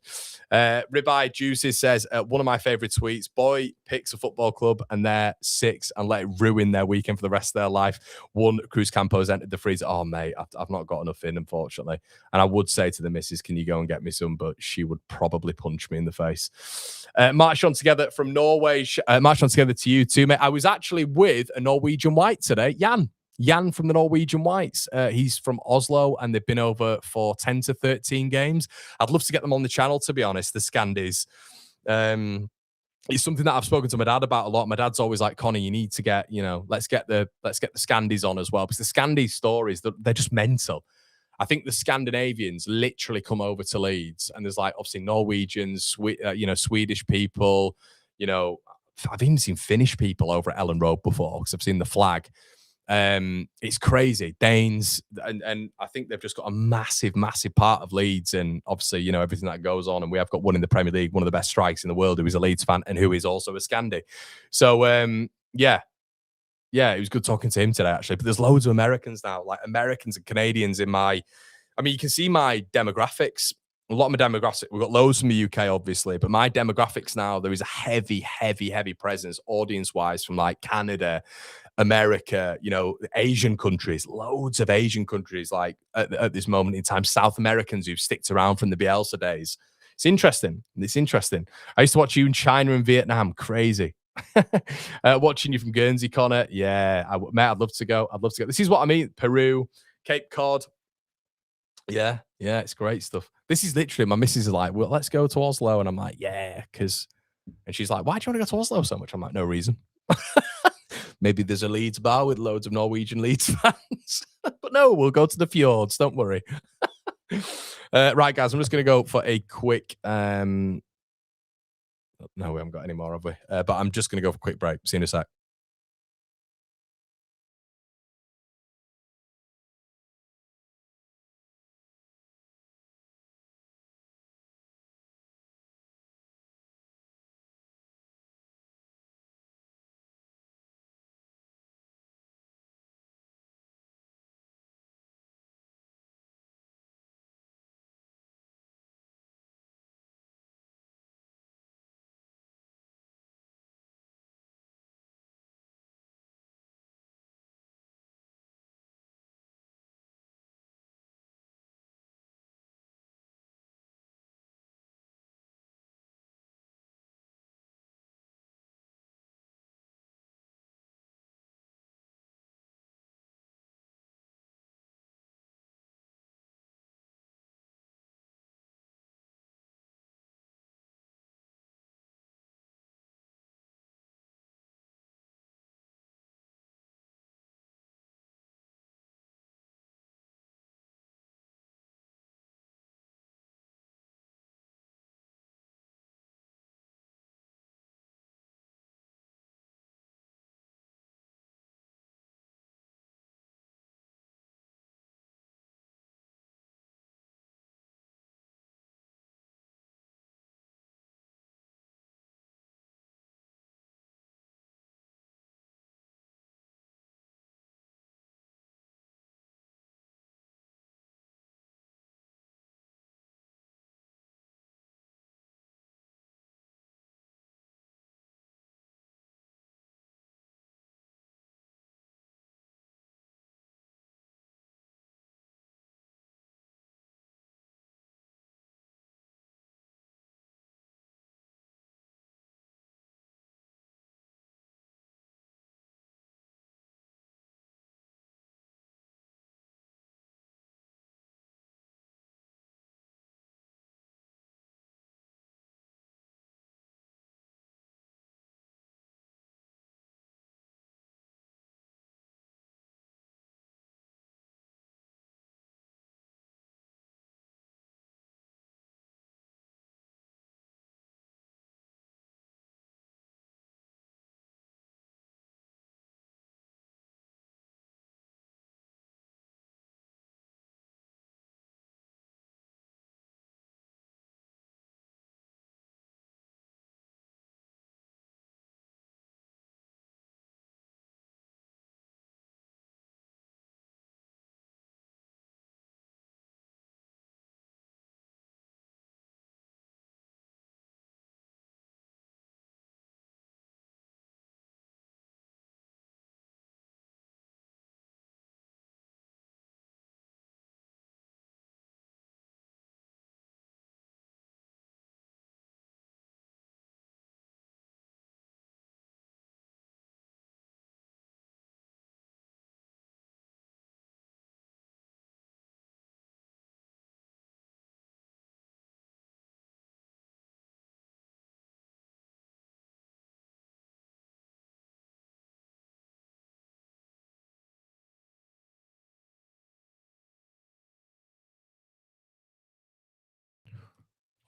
Ribeye Juices says, one of my favourite tweets, boy picks a football club and they're 6 and let it ruin their weekend for the rest of their life. One, Cruz Campos entered the freezer. Oh, mate, I've not got enough in, unfortunately. And I would say to the missus, can you go and get me some? But she would probably punch me in the face. March on together from Norway. March on together to you too, mate. I was actually with a Norwegian white today, Jan from the Norwegian Whites. He's from Oslo and they've been over for 10 to 13 games. I'd love to get them on the channel, to be honest, the Scandies. It's something that I've spoken to my dad about a lot. My dad's always like, Connie, you need to get, you know, let's get the Scandies on as well, because the Scandies stories, they're just mental. I think the Scandinavians literally come over to Leeds and there's like obviously Norwegians, Swedish people, you know, I've even seen Finnish people over at Elland Road before because I've seen the flag. It's crazy. Danes, and I think they've just got a massive, massive part of Leeds, and obviously, you know, everything that goes on. And we have got one in the Premier League, one of the best strikers in the world, who is a Leeds fan and who is also a Scandi. So, yeah, it was good talking to him today, actually. But there's loads of Americans now, like Americans and Canadians in my. I mean, you can see my demographics. A lot of my demographics, we've got loads from the UK, obviously, but my demographics now, there is a heavy, heavy, heavy presence audience-wise from like Canada, America, you know, Asian countries, loads of Asian countries, like at this moment in time, South Americans who've sticked around from the Bielsa days. It's interesting. It's interesting. I used to watch you in China and Vietnam. Crazy. Watching you from Guernsey, Connor. Yeah, mate, I'd love to go. I'd love to go. This is what I mean. Peru, Cape Cod. Yeah, yeah, it's great stuff. This is literally my missus is like, well, let's go to Oslo. And I'm like, yeah, because, and she's like, why do you want to go to Oslo so much? I'm like, no reason. Maybe there's a Leeds bar with loads of Norwegian Leeds fans. But no, we'll go to the fjords. Don't worry. Right, guys, I'm just going to go for a quick. No, we haven't got any more, have we? But I'm just going to go for a quick break. See you in a sec.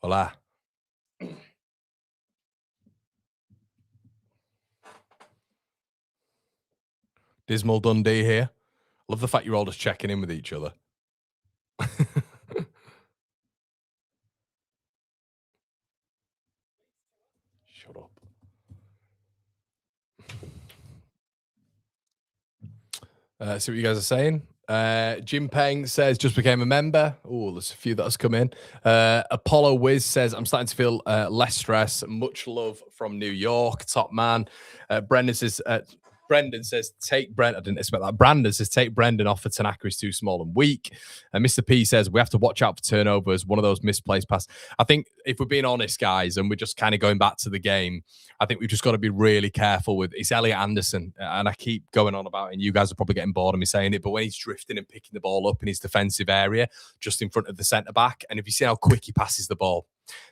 Hola. Dismal Dundee here. Love the fact you're all just checking in with each other. Shut up. See what you guys are saying. Jim Peng says, just became a member. Oh, there's a few that has come in. Apollo Wiz says, I'm starting to feel less stress. Much love from New York. Top man. Brendan says, take Brent. I didn't expect that. Brandon says, take Brendan off for Tanaka is too small and weak. And Mr. P says, we have to watch out for turnovers. One of those misplaced passes. I think if we're being honest, guys, and we're just kind of going back to the game, I think we've just got to be really careful with it's Elliot Anderson. And I keep going on about it, and you guys are probably getting bored of me saying it, but when he's drifting and picking the ball up in his defensive area, just in front of the centre back, and if you see how quick he passes the ball,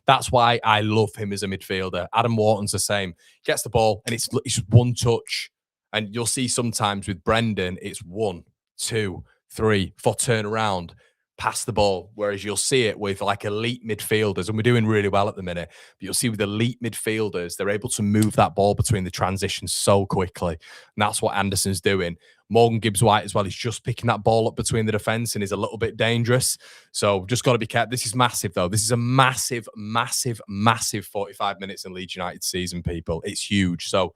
that's why I love him as a midfielder. Adam Wharton's the same. Gets the ball, and it's just one touch. And you'll see sometimes with Brendan, it's 1, 2, 3, 4 turn around, pass the ball. Whereas you'll see it with like elite midfielders, and we're doing really well at the minute. But you'll see with elite midfielders, they're able to move that ball between the transitions so quickly. And that's what Anderson's doing. Morgan Gibbs-White as well. He's just picking that ball up between the defence and is a little bit dangerous. So we've just got to be careful. This is massive, though. This is a massive, massive, massive 45 minutes in Leeds United season, people. It's huge. So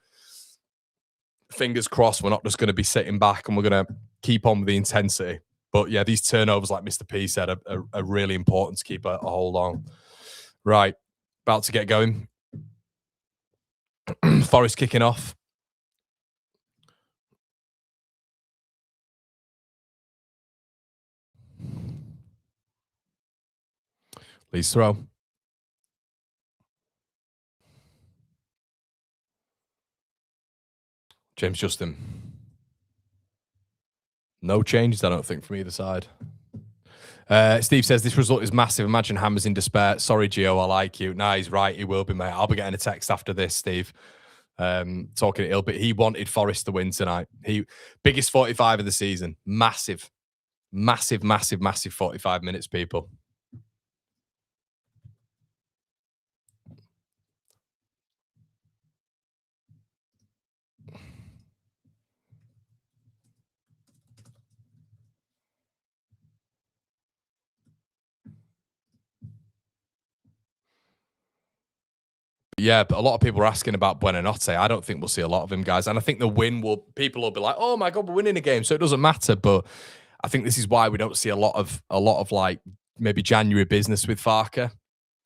fingers crossed we're not just going to be sitting back and we're going to keep on with the intensity. But yeah, these turnovers, like Mr. P said, are really important to keep a hold on. Right, about to get going. Forest kicking off. Leeds throw. James Justin. No changes, I don't think, from either side. Steve says, this result is massive. Imagine Hammer's in despair. Sorry, Gio, I like you. Nah, he's right. He will be, mate. I'll be getting a text after this, Steve. Talking ill, but he wanted Forest to win tonight. Biggest 45 of the season. Massive, massive, massive, massive 45 minutes, people. Yeah, but a lot of people are asking about Buonanotte. I don't think we'll see a lot of him, guys. And I think the win people will be like, oh my God, we're winning a game. So it doesn't matter. But I think this is why we don't see a lot of like maybe January business with Farke.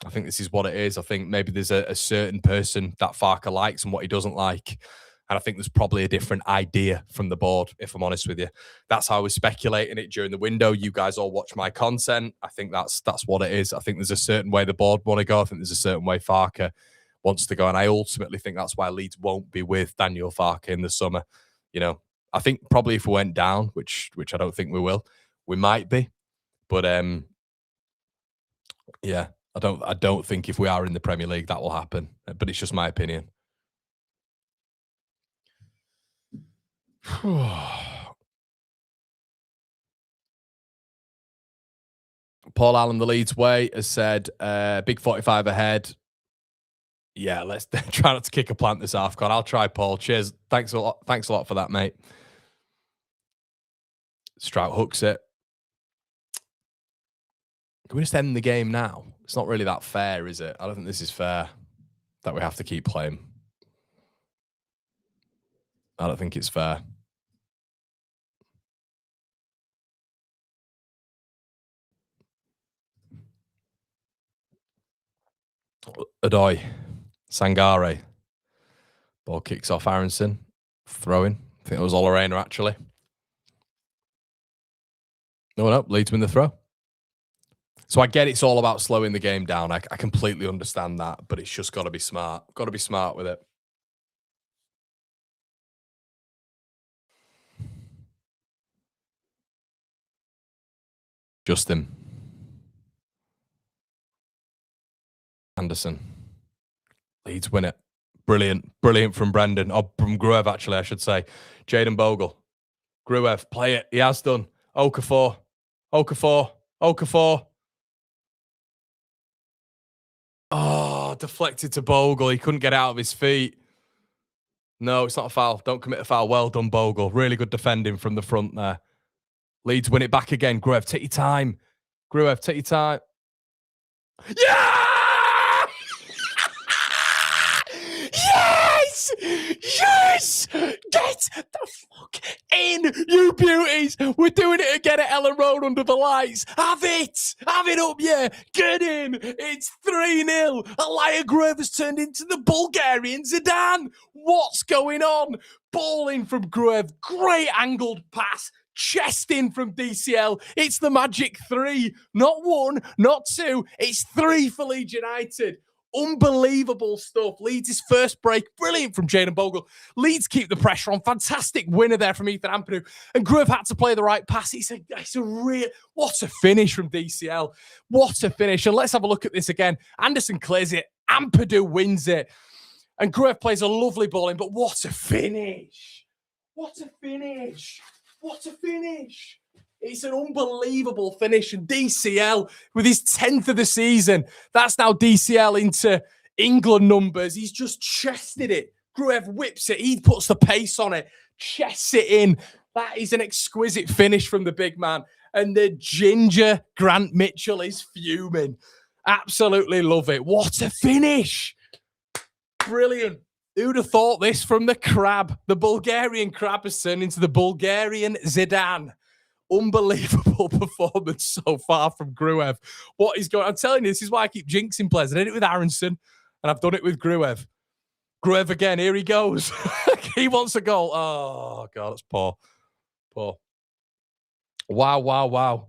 I think this is what it is. I think maybe there's a certain person that Farke likes and what he doesn't like. And I think there's probably a different idea from the board, if I'm honest with you. That's how I was speculating it during the window. You guys all watch my content. I think that's what it is. I think there's a certain way the board want to go. I think there's a certain way Farke wants to go. And I ultimately think that's why Leeds won't be with Daniel Farke in the summer. You know, I think probably if we went down, which I don't think we will, we might be. But yeah, I don't think if we are in the Premier League that will happen. But it's just my opinion. Paul Allen, the Leeds way, has said, big 45 ahead. Yeah, let's try not to kick a plant this AFCON. I'll try, Paul. Cheers. Thanks a lot. Thanks a lot for that, mate. Strout hooks it. Can we just end the game now? It's not really that fair, is it? I don't think this is fair that we have to keep playing. I don't think it's fair. Adoy. Sangare. Ball kicks off Aronson. Throwing. I think it was Olorena, actually. No, Leeds win the throw. So I get it's all about slowing the game down. I completely understand that, but it's just got to be smart. Got to be smart with it. Justin. Anderson. Leeds win it. Brilliant. Brilliant from Brendan. Or from Gruev, actually, I should say. Jayden Bogle. Gruev, play it. He has done. Okafor. Oh, deflected to Bogle. He couldn't get out of his feet. No, it's not a foul. Don't commit a foul. Well done, Bogle. Really good defending from the front there. Leeds win it back again. Gruev, take your time. Gruev, take your time. Yeah! Yes! Yes! Get the fuck in, you beauties! We're doing it again at Elland Road under the lights. Have it! Have it up, yeah! Get in! It's 3-0. Elia Gruev has turned into the Bulgarian Zidane. What's going on? Ball in from Gruev. Great angled pass. Chest in from DCL. It's the magic 3. Not 1, not 2. It's 3 for Leeds United. Unbelievable stuff. Leeds' first break. Brilliant from Jayden Bogle. Leeds keep the pressure on. Fantastic winner there from Ethan Ampadu. And Gruev had to play the right pass. It's a real... What a finish from DCL. What a finish. And let's have a look at this again. Anderson clears it. Ampadu wins it. And Gruev plays a lovely ball in. But what a finish. What a finish. What a finish. It's an unbelievable finish. And DCL, with his 10th of the season, that's now DCL into England numbers. He's just chested it. Gruev whips it. He puts the pace on it, chests it in. That is an exquisite finish from the big man. And the ginger Grant Mitchell is fuming. Absolutely love it. What a finish. Brilliant. Who'd have thought this from the crab? The Bulgarian crab has turned into the Bulgarian Zidane. Unbelievable performance so far from Gruev. What is going on? I'm telling you, this is why I keep jinxing players. I did it with Aronson, and I've done it with Gruev. Gruev again, here he goes. He wants a goal. Oh, God, that's poor. Poor. Wow, wow, wow.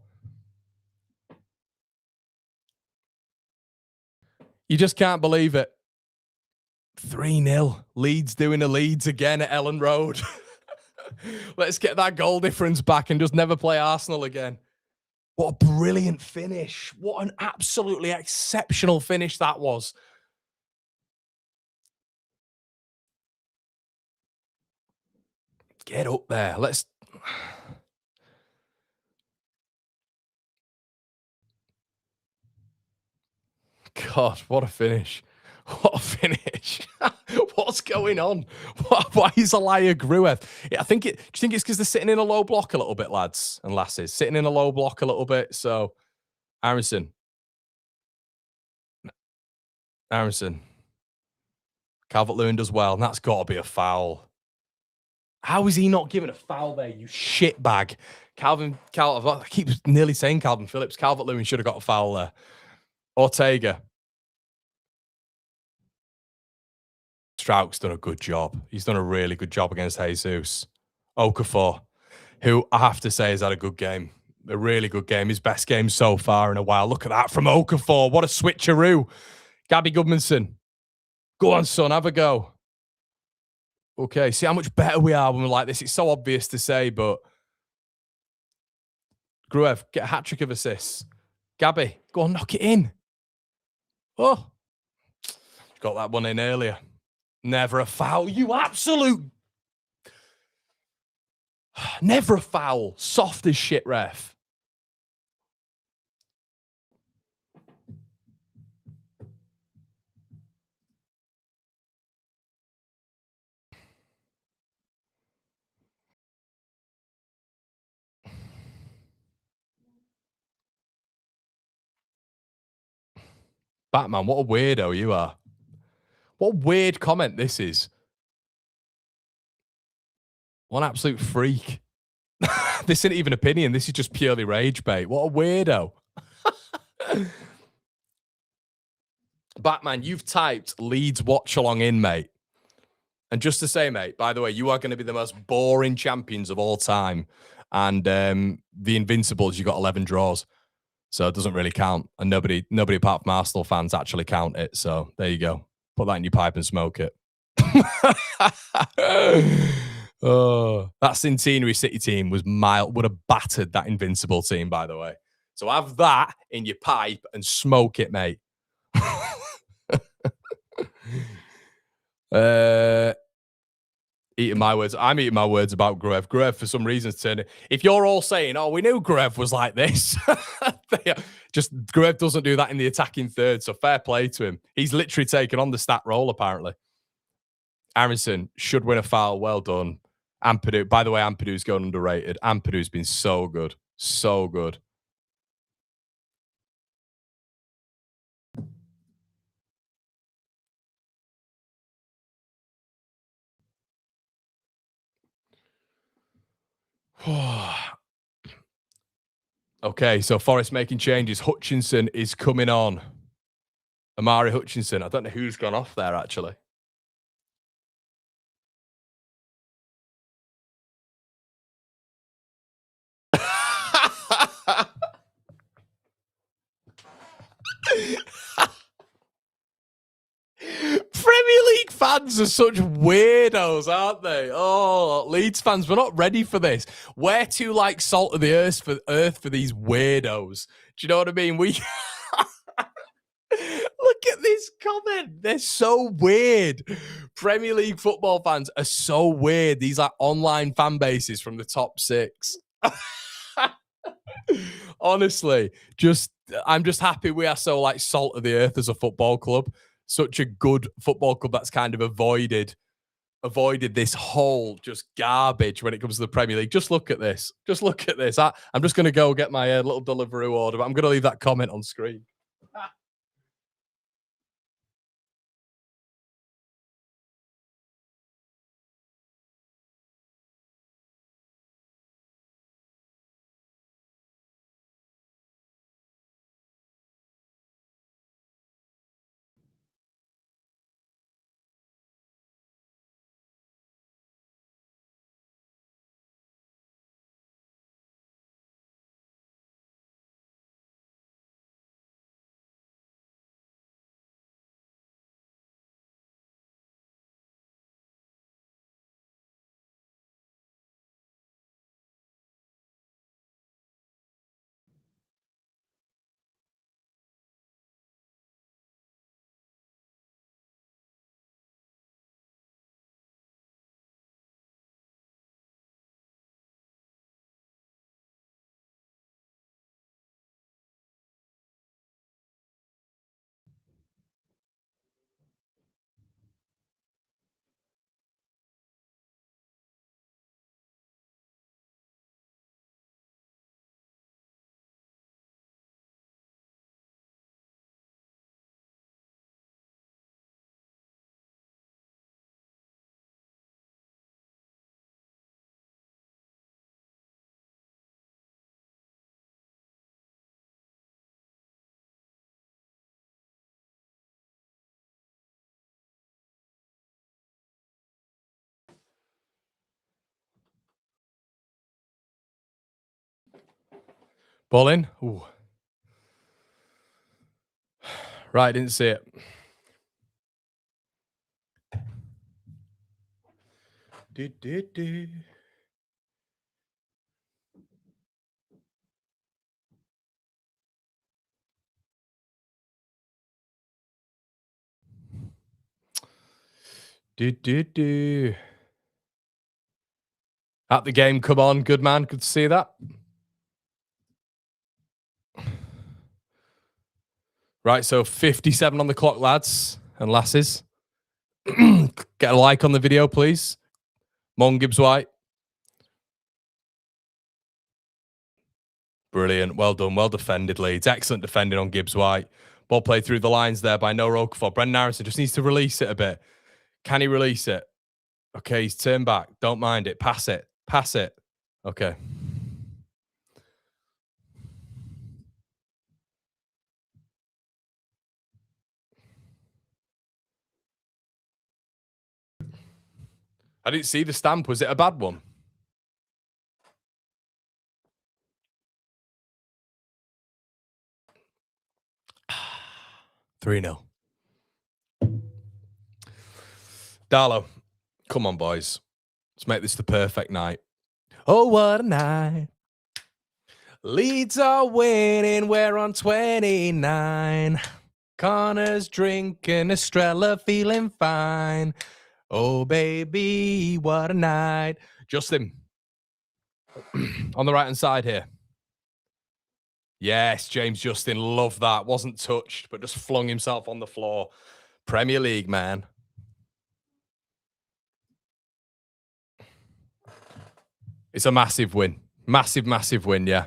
You just can't believe it. 3-0. Leeds doing a Leeds again at Elland Road. Let's get that goal difference back and just never play Arsenal again. What a brilliant finish. What an absolutely exceptional finish that was. Get up there. Let's... God, what a finish. What a finish. What's going on? Why is Elia Gruev? Do you think it's because they're sitting in a low block a little bit, lads and lasses? Sitting in a low block a little bit. So, Aronson. Calvert-Lewin does well, and that's got to be a foul. How is he not given a foul there, you shitbag? I keep nearly saying Calvin Phillips. Calvert-Lewin should have got a foul there. Ortega. Strauch's done a good job. He's done a really good job against Jesus. Okafor, who I have to say has had a good game. A really good game. His best game so far in a while. Look at that from Okafor. What a switcheroo. Gabby Goodmanson. Go on, son. Have a go. Okay, see how much better we are when we're like this. It's so obvious to say, but... Gruev, get a hat-trick of assists. Gabby, go on, knock it in. Oh. Got that one in earlier. Never a foul. You absolute... Never a foul. Soft as shit, ref. Batman, what a weirdo you are. What a weird comment this is. What an absolute freak. This isn't even opinion. This is just purely rage bait. What a weirdo. Batman, you've typed Leeds Watchalong in, mate. And just to say, mate, by the way, you are going to be the most boring champions of all time. And the Invincibles, you got 11 draws. So it doesn't really count. And nobody apart from Arsenal fans actually count it. So there you go. Put that in your pipe and smoke it. Oh, that Centenary City team was mild. Would have battered that Invincible team, by the way. So have that in your pipe and smoke it, mate. Eating my words. I'm eating my words about Gruev. Gruev, for some reason, turning. If you're all saying, "Oh, we knew Gruev was like this," just Gruev doesn't do that in the attacking third. So fair play to him. He's literally taken on the stat role, apparently. Aronson should win a foul. Well done. Ampadu. By the way, Ampadu's going underrated. Ampadu's been so good. So good. Okay, so Forest making changes. Hutchinson is coming on. Amari Hutchinson. I don't know who's gone off there, actually. Premier League fans are such weirdos, aren't they? Oh, Leeds fans, we're not ready for this. We're too like salt of the earth for these weirdos. Do you know what I mean? We look at this comment. They're so weird. Premier League football fans are so weird. These like online fan bases from the top 6. Honestly, I'm just happy we are so like salt of the earth as a football club. Such a good football club that's kind of avoided this whole just garbage when it comes to the Premier League. Just look at this. Just look at this. I'm just going to go get my little Deliveroo order, but I'm going to leave that comment on screen. Ball in. Ooh. Right, didn't see it. At the game, come on, good man. Good to see that. Right, so 57 on the clock, lads and lasses. Get a like on the video, please. Mon Gibbs White. Brilliant. Well done. Well defended, Leeds. Excellent defending on Gibbs White. Ball played through the lines there by Noah Okafor. Brendan Harrison just needs to release it a bit. Can he release it? Okay, he's turned back. Don't mind it. Pass it. Pass it. Okay. I didn't see the stamp. Was it a bad one? Three 0. Darlow, come on, boys. Let's make this the perfect night. Oh, what a night. Leeds are winning. We're on 29. Connor's drinking, Estrella feeling fine. Oh, baby, what a night. Justin, on the right-hand side here. Yes, James Justin, love that. Wasn't touched, but just flung himself on the floor. Premier League, man. It's a massive win. Massive, massive win, yeah.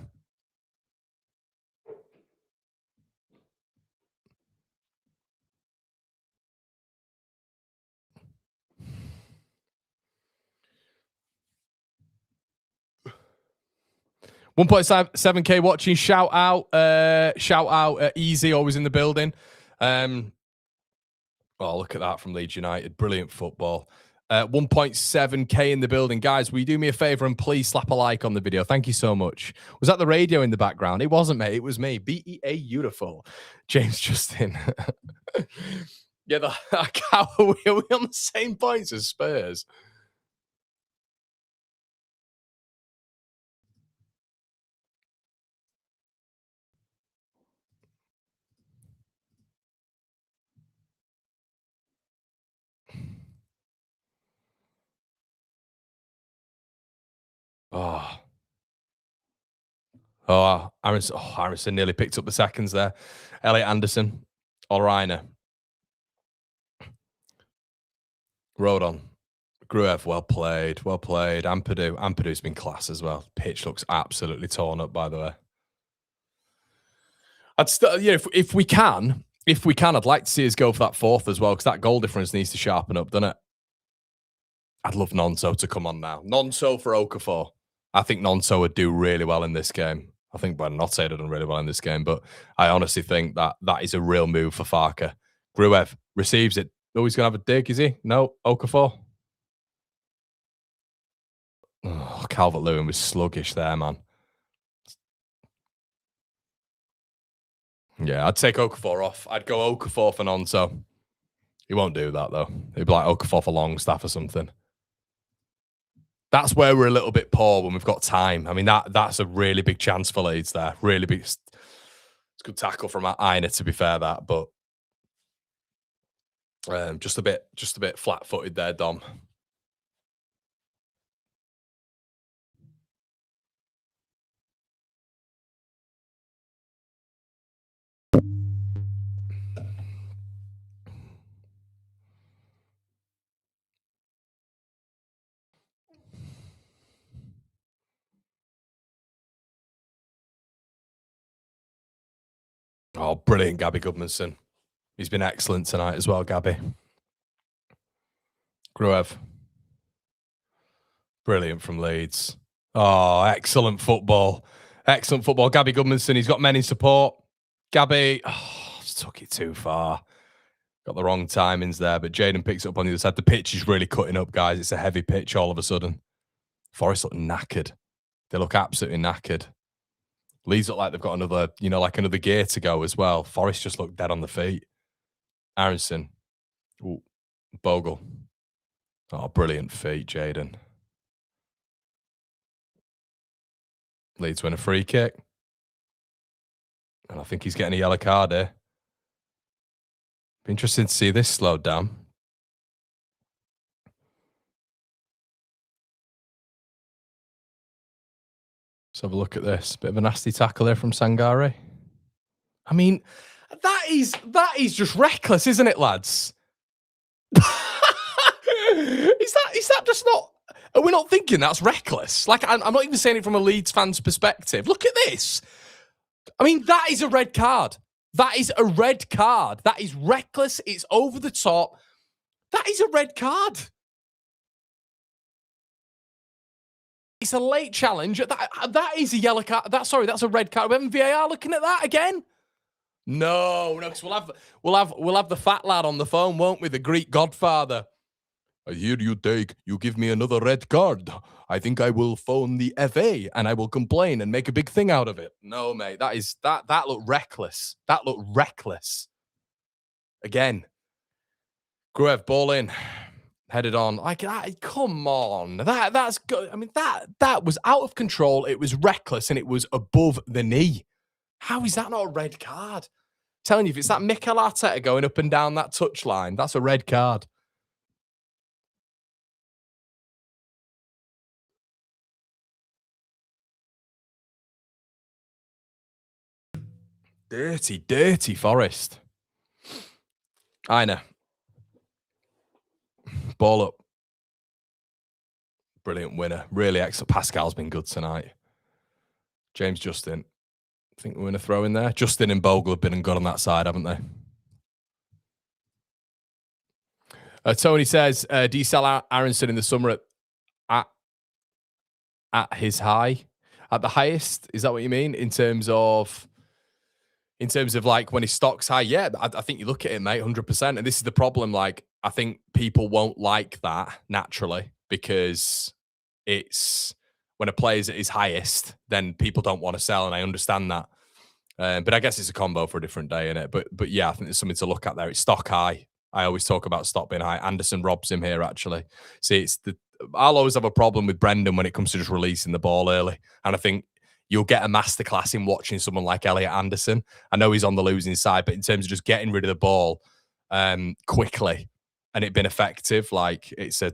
$1.7K watching. Shout out, Easy, always in the building. Oh, look at that from Leeds United. Brilliant football. 1.7K in the building. Guys, will you do me a favor and please slap a like on the video? Thank you so much. Was that the radio in the background? It wasn't, mate. It was me. BEA beautiful. James Justin. Yeah, how are we on the same points as Spurs? Aronson nearly picked up the seconds there. Elliot Anderson, Olrainer, Rodon, Gruev, well played. Ampadu. Been class as well. Pitch looks absolutely torn up, by the way. I'd still, if we can, I'd like to see us go for that fourth as well, because that goal difference needs to sharpen up, doesn't it? I'd love Nonso to come on now. Nonso for Okafor. I think Nonso would do really well in this game. I think Buonanotte had done really well in this game, but I honestly think that is a real move for Farke. Gruev receives it. Oh, he's going to have a dig, is he? No, Okafor. Oh, Calvert-Lewin was sluggish there, man. Yeah, I'd take Okafor off. I'd go Okafor for Nonso. He won't do that, though. He'd be like Okafor for Longstaff or something. That's where we're a little bit poor when we've got time. I mean, that's a really big chance for Leeds there. Really big. It's a good tackle from Aina, to be fair, that, but just a bit flat-footed there, Dom. Oh, brilliant, Gabby Goodmanson. He's been excellent tonight as well, Gabby. Gruev. Brilliant from Leeds. Oh, excellent football. Excellent football. Gabby Goodmanson, he's got men in support. Gabby, took it too far. Got the wrong timings there, but Jaden picks it up on the other side. The pitch is really cutting up, guys. It's a heavy pitch all of a sudden. Forest look knackered. They look absolutely knackered. Leeds look like they've got another, like another gear to go as well. Forest just look dead on the feet. Aronson. Ooh, Bogle. Oh, brilliant feet, Jaden. Leeds win a free kick. And I think he's getting a yellow card here. Be interesting to see this slowed down. Let's have a look at this. Bit of a nasty tackle there from Sangare. I mean, that is just reckless, isn't it, lads? Is that just not? Are we not thinking that's reckless? Like, I'm not even saying it from a Leeds fan's perspective. Look at this. I mean, that is a red card. That is a red card. That is reckless. It's over the top. That is a red card. It's a late challenge. That is a yellow card. That's a red card. We're having VAR looking at that again. No, because we'll have the fat lad on the phone, won't we? The Greek godfather. I hear you give me another red card. I think I will phone the FA and I will complain and make a big thing out of it. No, mate, that looked reckless. That looked reckless. Again, Gruev, ball in, headed on. Come on, that's good. I mean, that was out of control. It was reckless and it was above the knee. How is that not a red card? I'm telling you, if it's that Mikel Arteta going up and down that touchline, that's a red card. Dirty Forest. Aina. Ball up. Brilliant winner. Really excellent. Pascal's been good tonight. James Justin. I think we're going to throw in there. Justin and Bogle have been and good on that side, haven't they? Tony says, do you sell Aronson in the summer at his high? At the highest? Is that what you mean? In terms of like when his stock's high? Yeah, I think you look at it, mate, 100%. And this is the problem. Like, I think people won't like that naturally because it's when a player's at his highest, then people don't want to sell. And I understand that. But I guess it's a combo for a different day, innit? But yeah, I think there's something to look at there. It's stock high. I always talk about stock being high. Anderson robs him here, actually. See, I'll always have a problem with Brendan when it comes to just releasing the ball early. And I think you'll get a masterclass in watching someone like Elliot Anderson. I know he's on the losing side, but in terms of just getting rid of the ball quickly and it being effective, like it's a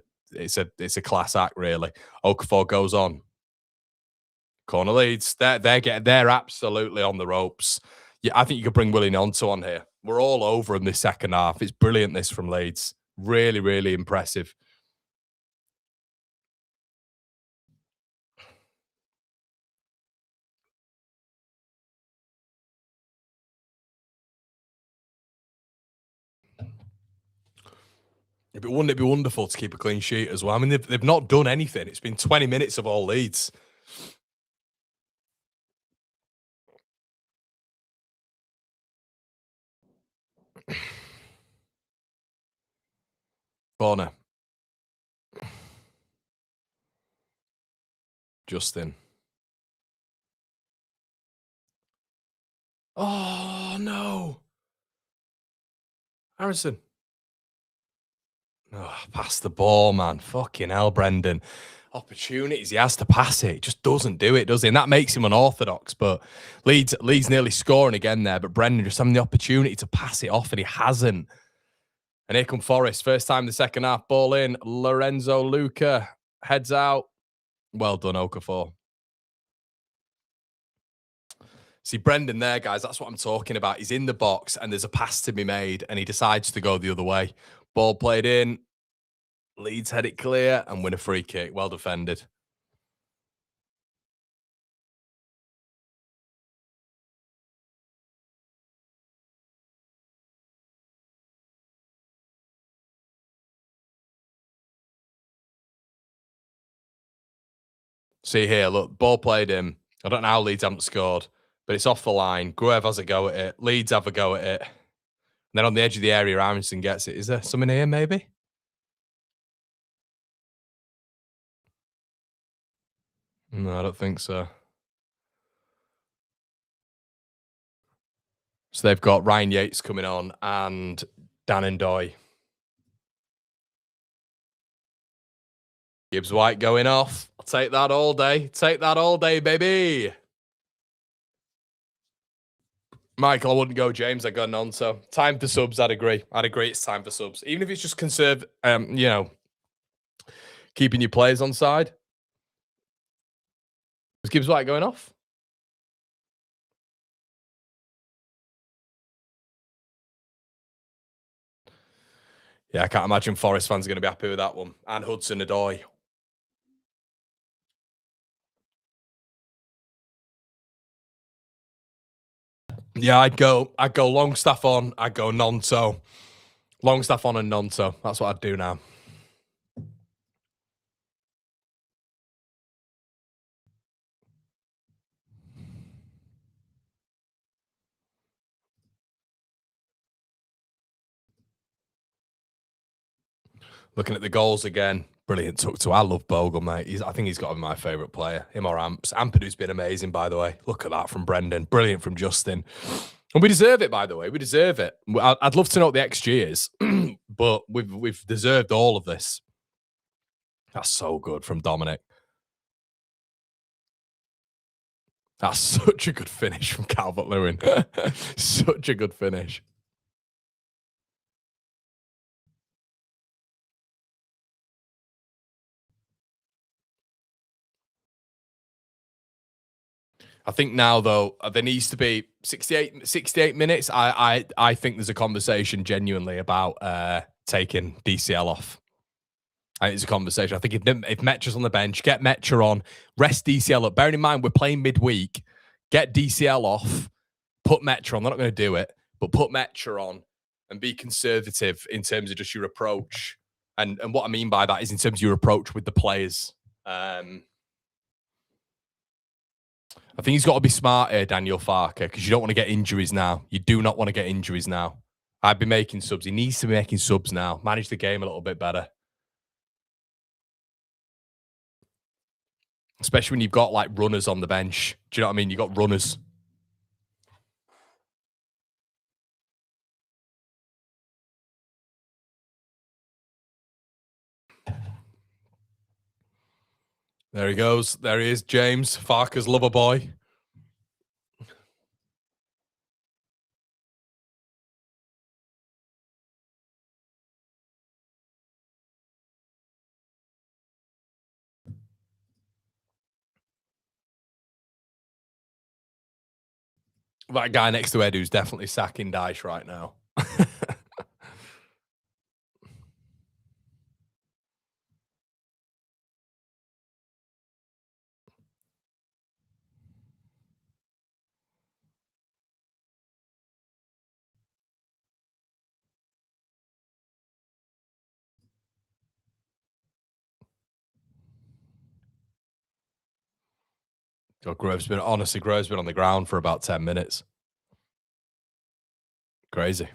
class act, really. Okafor goes on. Corner Leeds. They're absolutely on the ropes. Yeah, I think you could bring Willie Gnonto on here. We're all over him this second half. It's brilliant, this from Leeds. Really, really impressive. But wouldn't it be wonderful to keep a clean sheet as well? I mean, they've not done anything. It's been 20 minutes of all Leeds. Corner. Justin. Oh, no. Harrison. Oh, pass the ball, man. Fucking hell, Brendan. Opportunities. He has to pass it. He just doesn't do it, does he? And that makes him unorthodox. But Leeds nearly scoring again there. But Brendan just having the opportunity to pass it off, and he hasn't. And here come Forest. First time in the second half. Ball in. Lorenzo Luca heads out. Well done, Okafor. See, Brendan there, guys, that's what I'm talking about. He's in the box and there's a pass to be made and he decides to go the other way. Ball played in. Leeds head it clear and win a free kick. Well defended. See here, look, ball played in. I don't know how Leeds haven't scored, but it's off the line. Gruev has a go at it. Leeds have a go at it. And then on the edge of the area, Aronson gets it. Is there something here, maybe? No, I don't think so. So they've got Ryan Yates coming on and Dan Ndoye. Gibbs White going off. I'll take that all day. Take that all day, baby. Michael, I wouldn't go James. I'd go Gnonto. Time for subs, I'd agree. I'd agree it's time for subs. Even if it's just conserve, keeping your players on side. Was Gibbs White going off? Yeah, I can't imagine Forest fans are going to be happy with that one. And Hudson-Odoi. Yeah, I'd go Longstaff on. I'd go Gnonto. Longstaff on and Gnonto. That's what I'd do now. Looking at the goals again. Brilliant tuck to. I love Bogle, mate. I think he's got to be my favourite player. Him or Amps. Ampadu's been amazing, by the way. Look at that from Brendan. Brilliant from Justin. And we deserve it, by the way. We deserve it. I'd love to know what the XG is, but we've deserved all of this. That's so good from Dominic. That's such a good finish from Calvert-Lewin. Such a good finish. I think now, though, there needs to be 68 minutes. I think there's a conversation genuinely about taking DCL off. And it's a conversation. I think if Metra's on the bench, get Metra on, rest DCL up. Bearing in mind, we're playing midweek, get DCL off, put Metra on. They're not going to do it, but put Metra on and be conservative in terms of just your approach. And what I mean by that is in terms of your approach with the players. I think he's got to be smart here, Daniel Farker, because you don't want to get injuries now. You do not want to get injuries now. I'd be making subs. He needs to be making subs now. Manage the game a little bit better. Especially when you've got like runners on the bench. Do you know what I mean? You've got runners. There he goes. There he is, James, Farker's lover boy. That guy next to Edu's definitely sacking Dyche right now. Oh, Grove's been on the ground for about 10 minutes. Crazy.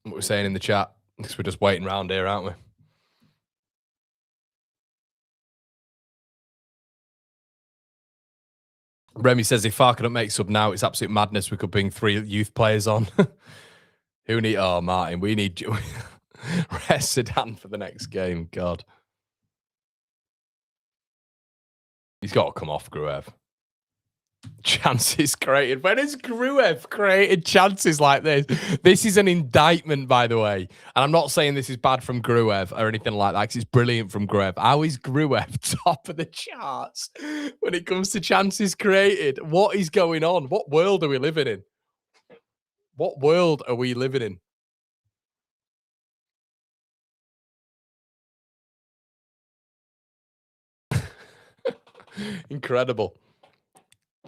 What we're saying in the chat, because we're just waiting around here, aren't we? Remy says if Farker don't make sub now, it's absolute madness. We could bring 3 youth players on. Who need? Oh, Martin, we need rest Sedan for the next game. God, he's got to come off Gruev. Chances created. When has Gruev created chances like this? This is an indictment, by the way. And I'm not saying this is bad from Gruev or anything like that, because it's brilliant from Gruev. How is Gruev top of the charts when it comes to chances created? What is going on? What world are we living in? What world are we living in? Incredible.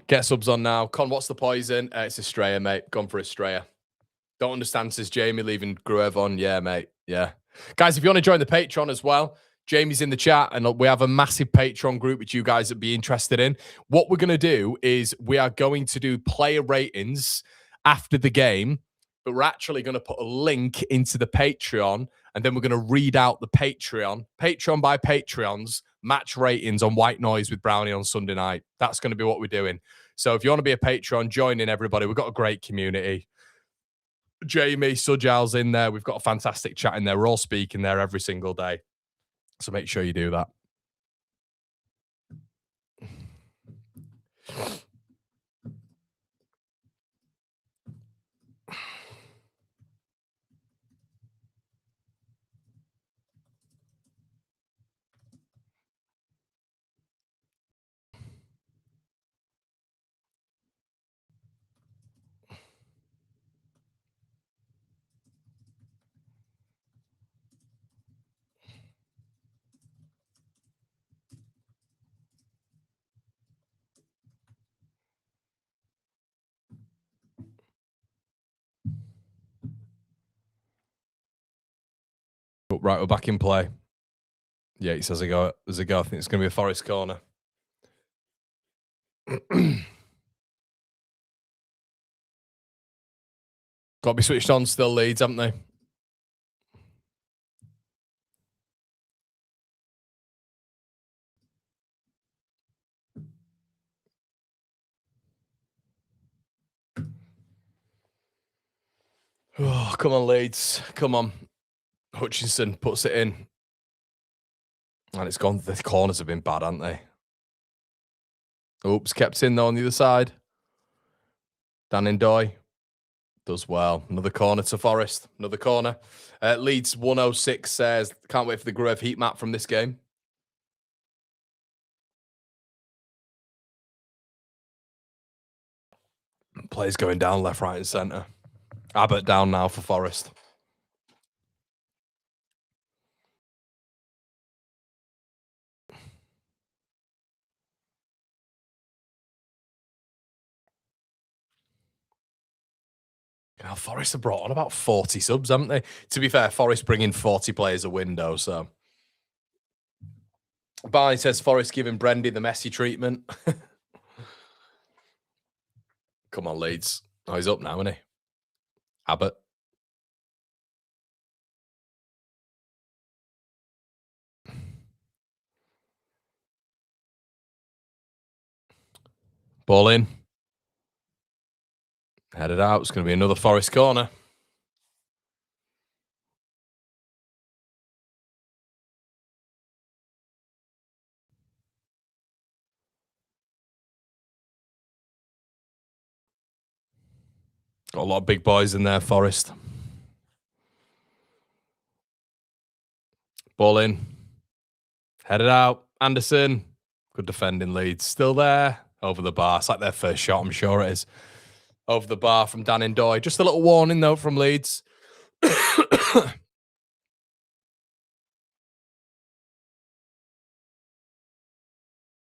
Get subs on now. Con, what's the poison? It's Estrella, mate. Gone for Estrella. Don't understand, says Jamie, leaving Gruev on. Yeah, mate. Yeah. Guys, if you want to join the Patreon as well, Jamie's in the chat, and we have a massive Patreon group which you guys would be interested in. What we're going to do is we are going to do player ratings after the game, but we're actually going to put a link into the Patreon, and then we're going to read out the Patreon by Patreons, match ratings on White Noise with Brownie on Sunday night. That's going to be what we're doing. So if you want to be a Patreon, join in, everybody. We've got a great community. Jamie, Sujal's in there. We've got a fantastic chat in there. We're all speaking there every single day. So make sure you do that. Right, we're back in play. Yeah, he says there's a go. I think it's going to be a Forest corner. Got to be switched on still, Leeds, haven't they? Oh, come on, Leeds. Come on. Hutchinson puts it in. And it's gone. The corners have been bad, haven't they? Oops, kept in though on the other side. Dan Indoy does well. Another corner to Forest. Another corner. Leeds 106 says, can't wait for the Gruev heat map from this game. Players going down left, right, and centre. Abbott down now for Forest. Now, Forest have brought on about 40 subs, haven't they? To be fair, Forest bring in 40 players a window, so. Barney says Forest giving Brendy the Messi treatment. Come on, Leeds. Oh, he's up now, isn't he? Abbott. Ball in. Headed out. It's going to be another Forest corner. Got a lot of big boys in there, Forest. Ball in. Headed out. Anderson. Good defending, Leeds. Still there. Over the bar. It's like their first shot, I'm sure it is. Over the bar from Dan Doy. Just a little warning, though, from Leeds.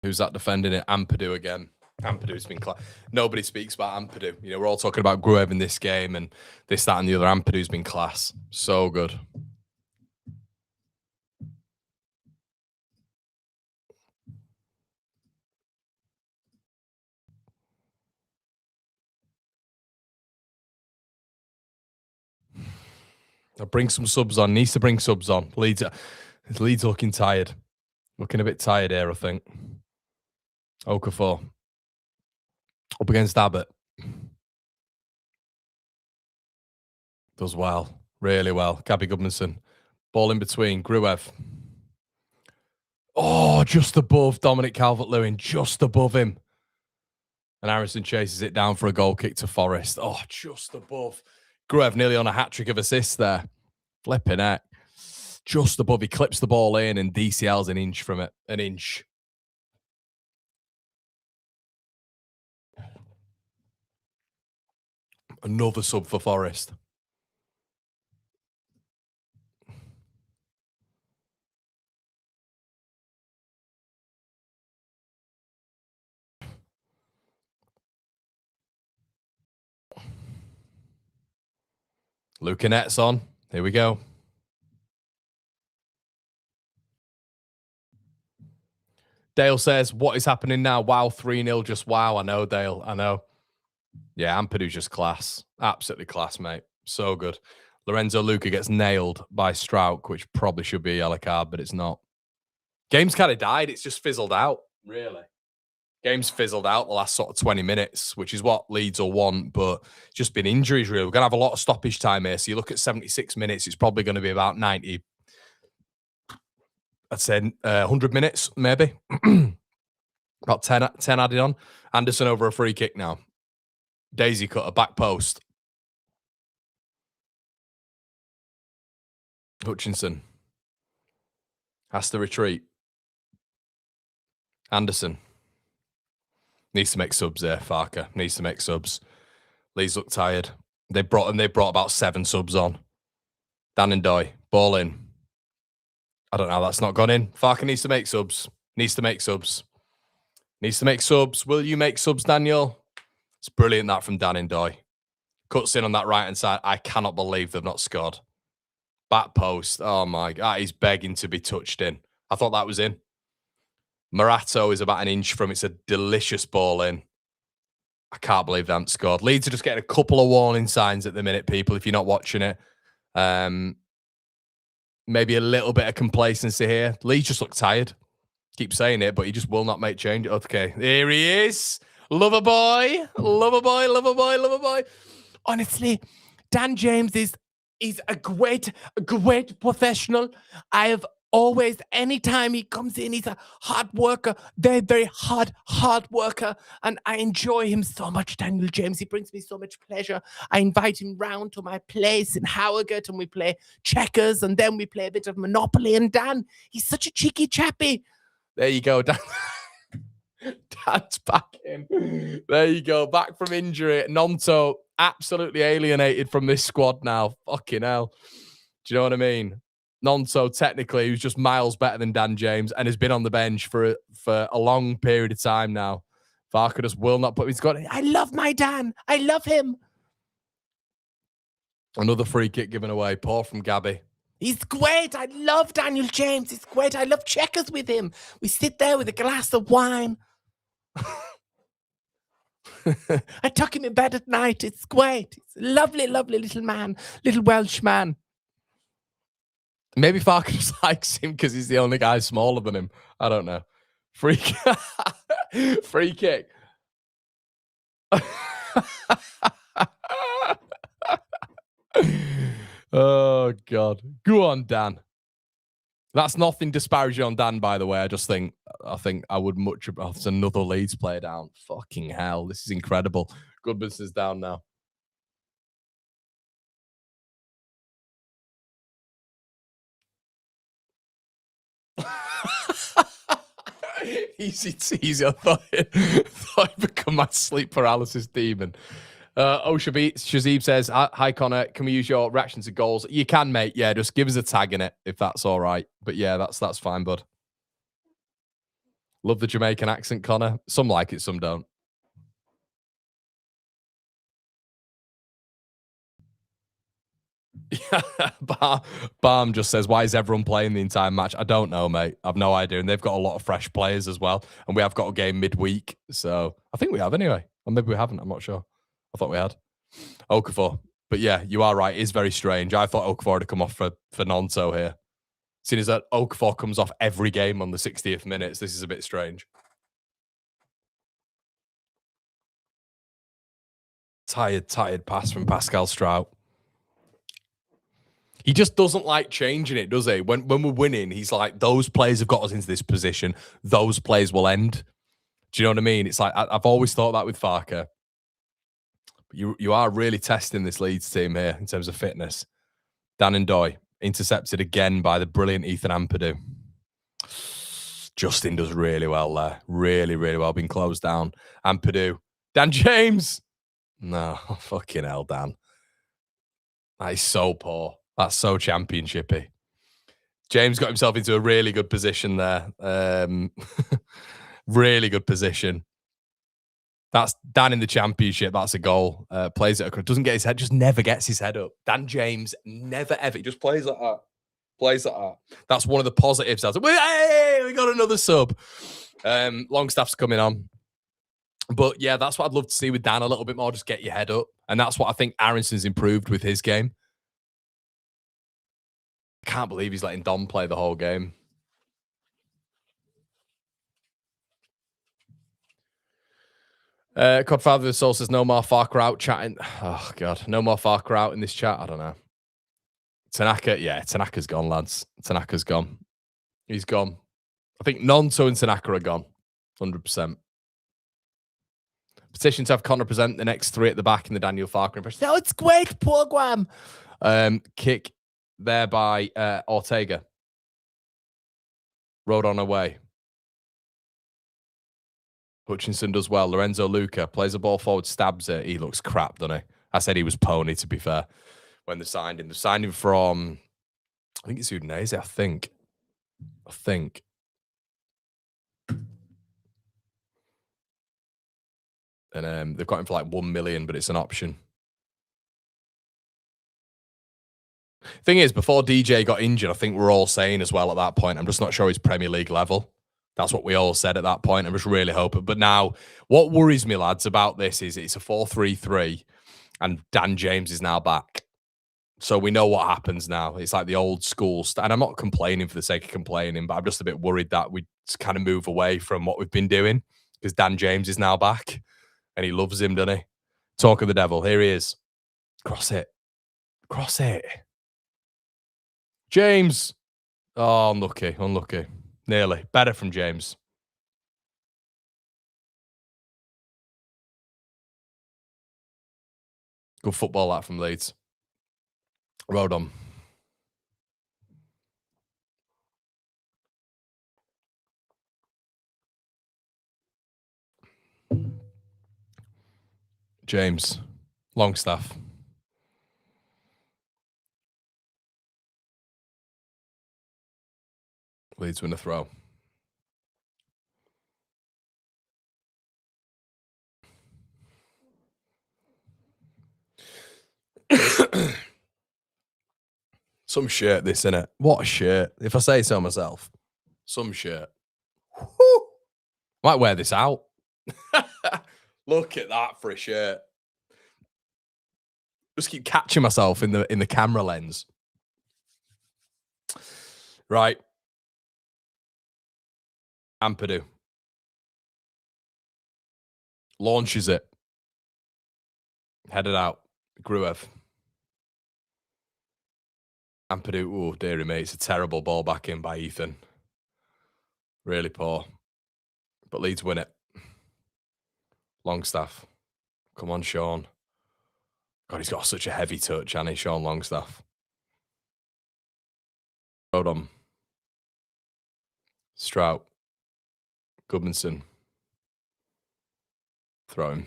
Who's that defending it? Ampadu again. Ampadu's been class. Nobody speaks about Ampadu. You know, we're all talking about Gruev in this game and this, that, and the other. Ampadu's been class. So good. I'll bring some subs on. Needs to bring subs on. Leeds looking tired. Looking a bit tired here, I think. Okafor. Up against Abbott. Does well. Really well. Gabby Gudmundsson. Ball in between. Gruev. Oh, just above Dominic Calvert-Lewin. Just above him. And Harrison chases it down for a goal kick to Forest. Oh, just above. Gruev nearly on a hat-trick of assists there. Flipping heck. Just above. He clips the ball in and DCL's an inch from it. An inch. Another sub for Forest. Lucanet's on. Here we go. Dale says, what is happening now? Wow, 3-0. Just wow. I know, Dale. I know. Yeah, Ampadu's just class. Absolutely class, mate. So good. Lorenzo Luca gets nailed by Strauch, which probably should be a yellow card, but it's not. Game's kind of died. It's just fizzled out, really. Game's fizzled out the last sort of 20 minutes, which is what Leeds will want, but just been injuries, really. We're going to have a lot of stoppage time here. So you look at 76 minutes, it's probably going to be about 90, I'd say 100 minutes, maybe. About 10 added on. Anderson over a free kick now. Daisy cutter, back post. Hutchinson has to retreat. Anderson needs to make subs there. Farker needs to make subs. Leeds look tired. They brought about 7 subs on. Dan and Doy, ball in. I don't know how that's not gone in. Farker needs to make subs. Needs to make subs. Needs to make subs. Will you make subs, Daniel? It's brilliant that from Dan and Doy. Cuts in on that right-hand side. I cannot believe they've not scored. Back post. Oh, my God. He's begging to be touched in. I thought that was in. Morato is about an inch from. It's a delicious ball in. I can't believe they haven't scored. Leeds are just getting a couple of warning signs at the minute, people, if you're not watching it. Maybe a little bit of complacency here. Leeds just look tired. Keep saying it, but he just will not make change. Okay, here he is. Lover boy. Lover boy, lover boy, lover boy. Honestly, Dan James is a great professional. I have always, anytime he comes in, he's a hard worker, very, very hard worker. And I enjoy him so much, Daniel James. He brings me so much pleasure. I invite him round to my place in Harrogate and we play checkers and then we play a bit of Monopoly. And Dan, he's such a cheeky chappy. There you go, Dan. Dan's back in. There you go. Back from injury. Nonto absolutely alienated from this squad now. Fucking hell. Do you know what I mean? Nonto, technically, who's just miles better than Dan James and has been on the bench for a long period of time now. Farker just will not put. He's got. I love my Dan. I love him. Another free kick given away. Poor from Gabby. He's great. I love Daniel James. He's great. I love checkers with him. We sit there with a glass of wine. I tuck him in bed at night. It's great. He's a lovely, lovely little man. Little Welsh man. Maybe Farker just likes him because he's the only guy smaller than him. I don't know. Free kick. Free kick. Oh, God. Go on, Dan. That's nothing disparaging on Dan, by the way. I think I would much. It's another Leeds player down. Fucking hell. This is incredible. Goodman's is down now. Easy. I thought I'd become my sleep paralysis demon. Shazib says, hi, Connor. Can we use your reactions to goals? You can, mate. Yeah, just give us a tag in it if that's all right. But yeah, that's fine, bud. Love the Jamaican accent, Connor. Some like it, some don't. Barm just says, why is everyone playing the entire match? I don't know, mate. I've no idea. And they've got a lot of fresh players as well. And we have got a game midweek. So I think we have anyway. Or maybe we haven't. I'm not sure. I thought we had. Okafor. But yeah, you are right. It is very strange. I thought Okafor had come off for Nonto here. Seeing as that Okafor comes off every game on the 60th minutes, this is a bit strange. Tired pass from Pascal Strout. He just doesn't like changing it, does he? When we're winning, he's like, those players have got us into this position. Those players will end. Do you know what I mean? It's like, I've always thought that with Farker. You are really testing this Leeds team here in terms of fitness. Dan and Doy intercepted again by the brilliant Ethan Ampadu. Justin does really well there. Really, really well. Been closed down. Ampadu. Dan James. No, fucking hell, Dan. That is so poor. That's so championshipy. James got himself into a really good position there. Really good position. That's Dan in the championship. That's a goal. Plays it across. Doesn't get his head. Just never gets his head up. Dan James never ever. He just plays like that. Plays like that. That's one of the positives. Hey, we got another sub. Longstaff's coming on. But yeah, that's what I'd love to see with Dan a little bit more. Just get your head up. And that's what I think Aronson's improved with his game. I can't believe he's letting Dom play the whole game. Codfather of the Soul says, no more Farker out chatting. Oh, God. No more Farker out in this chat. I don't know. Tanaka, yeah, Tanaka's gone, lads. Tanaka's gone. He's gone. I think Nonto and Tanaka are gone. 100%. Petition to have Connor present the next three at the back in the Daniel Farker impression. Oh, it's great program. Kick there by Ortega. Road on away. Hutchinson does well. Lorenzo Luca plays the ball forward, stabs it. He looks crap, doesn't he? I said he was pony, to be fair, when they signed him. They signed him from, I think it's Udinese, I think. And they've got him for like 1 million, but it's an option. Thing is, before DJ got injured, I think we're all saying as well at that point, I'm just not sure he's Premier League level. That's what we all said at that point. I'm just really hoping. But now, what worries me, lads, about this is it's a 4-3-3 and Dan James is now back. So we know what happens now. It's like the old school. And I'm not complaining for the sake of complaining, but I'm just a bit worried that we kind of move away from what we've been doing because Dan James is now back and he loves him, doesn't he? Talk of the devil. Here he is. Cross it. Cross it. James. Oh, unlucky. Nearly. Better from James. Good football, that from Leeds. Road on. James. Longstaff. Leeds win a throw. Some shit, this, innit? What a shit. If I say so myself. Some shit. Woo! Might wear this out. Look at that for a shirt. Just keep catching myself in the camera lens. Right. Ampadu. Launches it. Headed out. Gruev. Ampadu. Oh, dearie me. It's a terrible ball back in by Ethan. Really poor. But Leeds win it. Longstaff. Come on, Sean. God, he's got such a heavy touch, hasn't he, Sean Longstaff? Road on. Strout. Goodmanson. Throw him.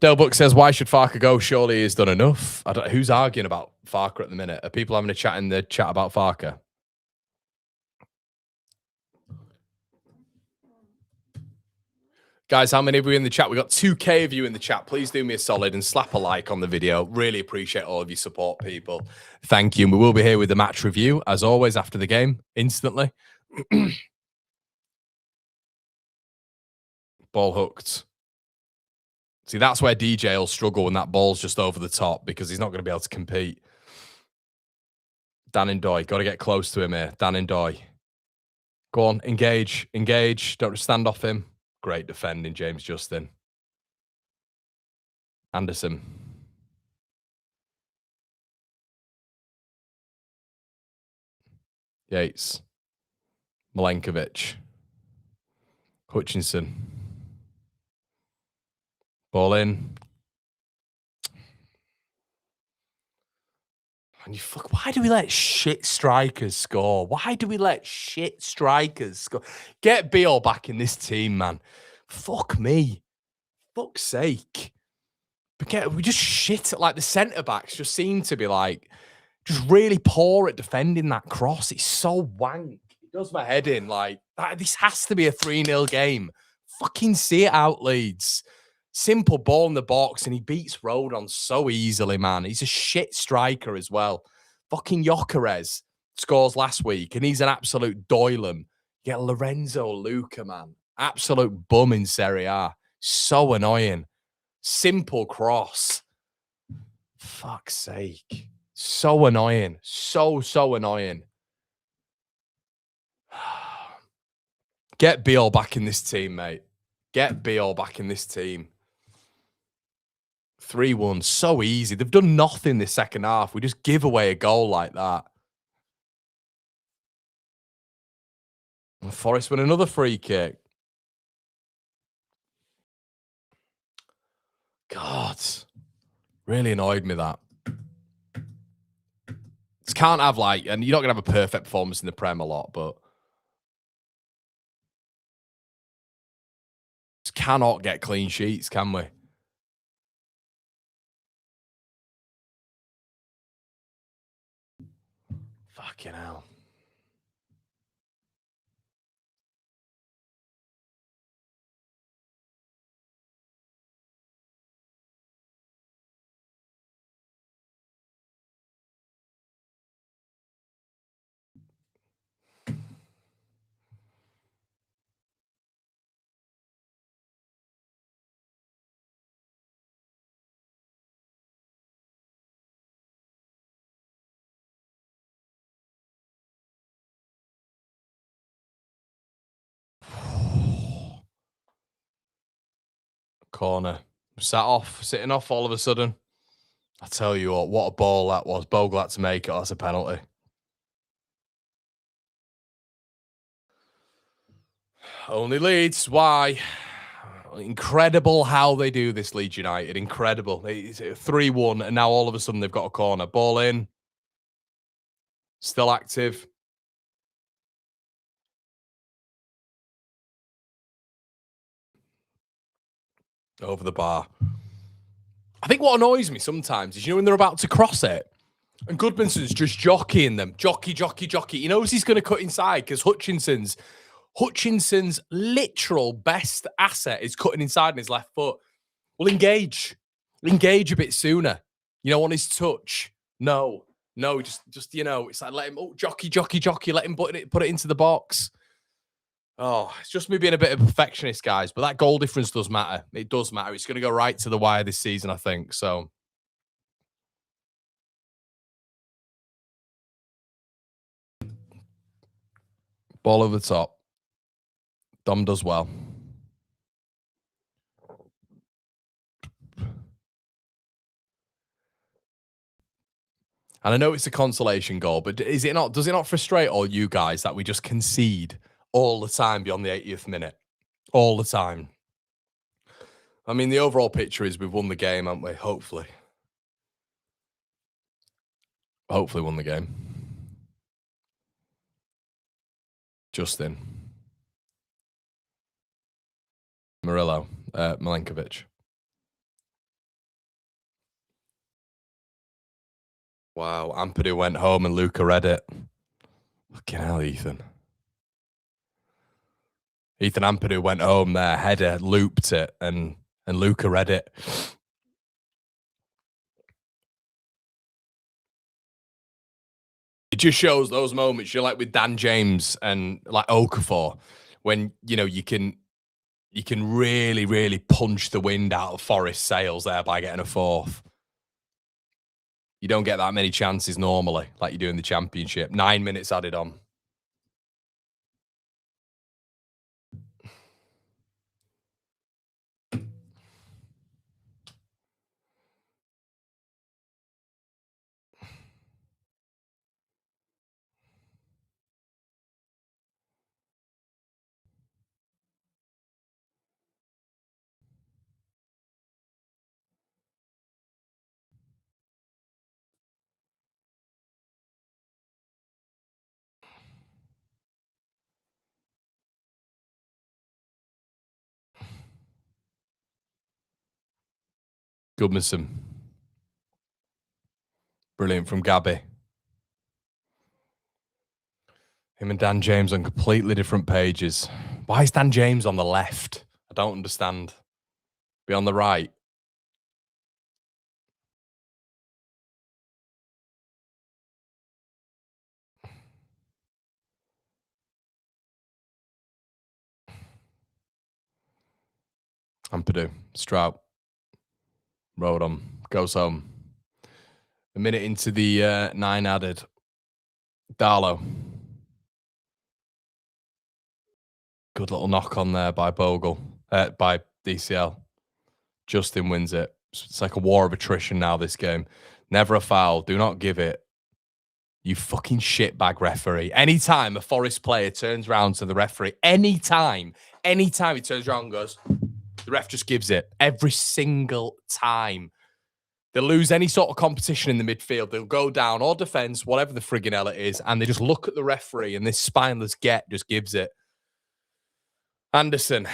Delbuck says, why should Farker go? Surely he's done enough. Who's arguing about Farker at the minute? Are people having a chat in the chat about Farker? Guys, how many of you in the chat? We got 2K of you in the chat. Please do me a solid and slap a like on the video. Really appreciate all of your support, people. Thank you. And we will be here with the match review, as always, after the game, instantly. Ball hooked. See, that's where DJ will struggle when that ball's just over the top, because he's not going to be able to compete. Dan and Doy. Got to get close to him here. Dan and Doy. Go on. Engage. Engage. Don't stand off him. Great defending, James Justin. Anderson. Yates. Milenkovic. Hutchinson. Ball in. And why do we let shit strikers score? Why do we let shit strikers score? Get Beal back in this team, man. Fuck me. Fuck's sake. But we just shit at, like, the centre-backs just seem to be, like, just really poor at defending that cross. It's so wank. It does my head in. Like, this has to be a 3-0 game. Fucking see it out, Leeds. Simple ball in the box, and he beats Road on so easily, man. He's a shit striker as well. Fucking Gyökeres scores last week, and he's an absolute doylem. You get Lorenzo Luca, man. Absolute bum in Serie A. So annoying. Simple cross. Fuck's sake. So annoying. So annoying. Get Beal back in this team, mate. Get Beal back in this team. 3-1, so easy. They've done nothing this second half. We just give away a goal like that. And Forest win another free kick. God, really annoyed me that. Just can't have, like, and you're not going to have a perfect performance in the Prem a lot, but just cannot get clean sheets, can we? Fucking hell. Corner. Sitting off all of a sudden. I tell you what a ball that was. Bogle had to make it. That's a penalty. Only Leeds. Why? Incredible how they do this, Leeds United. Incredible. It's 3-1, and now all of a sudden they've got a corner. Ball in. Still active. Over the bar. I think what annoys me sometimes is, when they're about to cross it, and Goodmanson's just jockeying them. Jockey. He knows he's going to cut inside because Hutchinson's literal best asset is cutting inside on his left foot. Well, engage a bit sooner. On his touch. No, just it's like let him jockey. Let him put it into the box. Oh, it's just me being a bit of a perfectionist, guys. But that goal difference does matter. It does matter. It's going to go right to the wire this season, I think. So. Ball over the top. Dom does well. And I know it's a consolation goal, but does it not frustrate all you guys that we just concede all the time beyond the 80th minute? All the time. I mean, the overall picture is we've won the game, haven't we? Hopefully. Hopefully won the game. Justin. Murillo. Milenkovic. Wow, Ampadu went home and Luca read it. Fucking hell, Ethan. Ethan Ampadu went home there, header, looped it, and Luca read it. It just shows those moments, like with Dan James and like Okafor, when you can really, really punch the wind out of Forest sails there by getting a fourth. You don't get that many chances normally, like you do in the Championship. 9 minutes added on. Goodmanson. Brilliant from Gabby. Him and Dan James on completely different pages. Why is Dan James on the left? I don't understand. Be on the right. Ampadu. Strout. Road on. Goes home. A minute into the 9 added. Darlow. Good little knock on there by Bogle. By DCL. Justin wins it. It's like a war of attrition now, this game. Never a foul. Do not give it. You fucking shitbag referee. Anytime a Forest player turns around to the referee, anytime he turns around and goes, the ref just gives it. Every single time. They lose any sort of competition in the midfield. They'll go down or defense, whatever the friggin' hell it is, and they just look at the referee, and this spineless get just gives it. Anderson.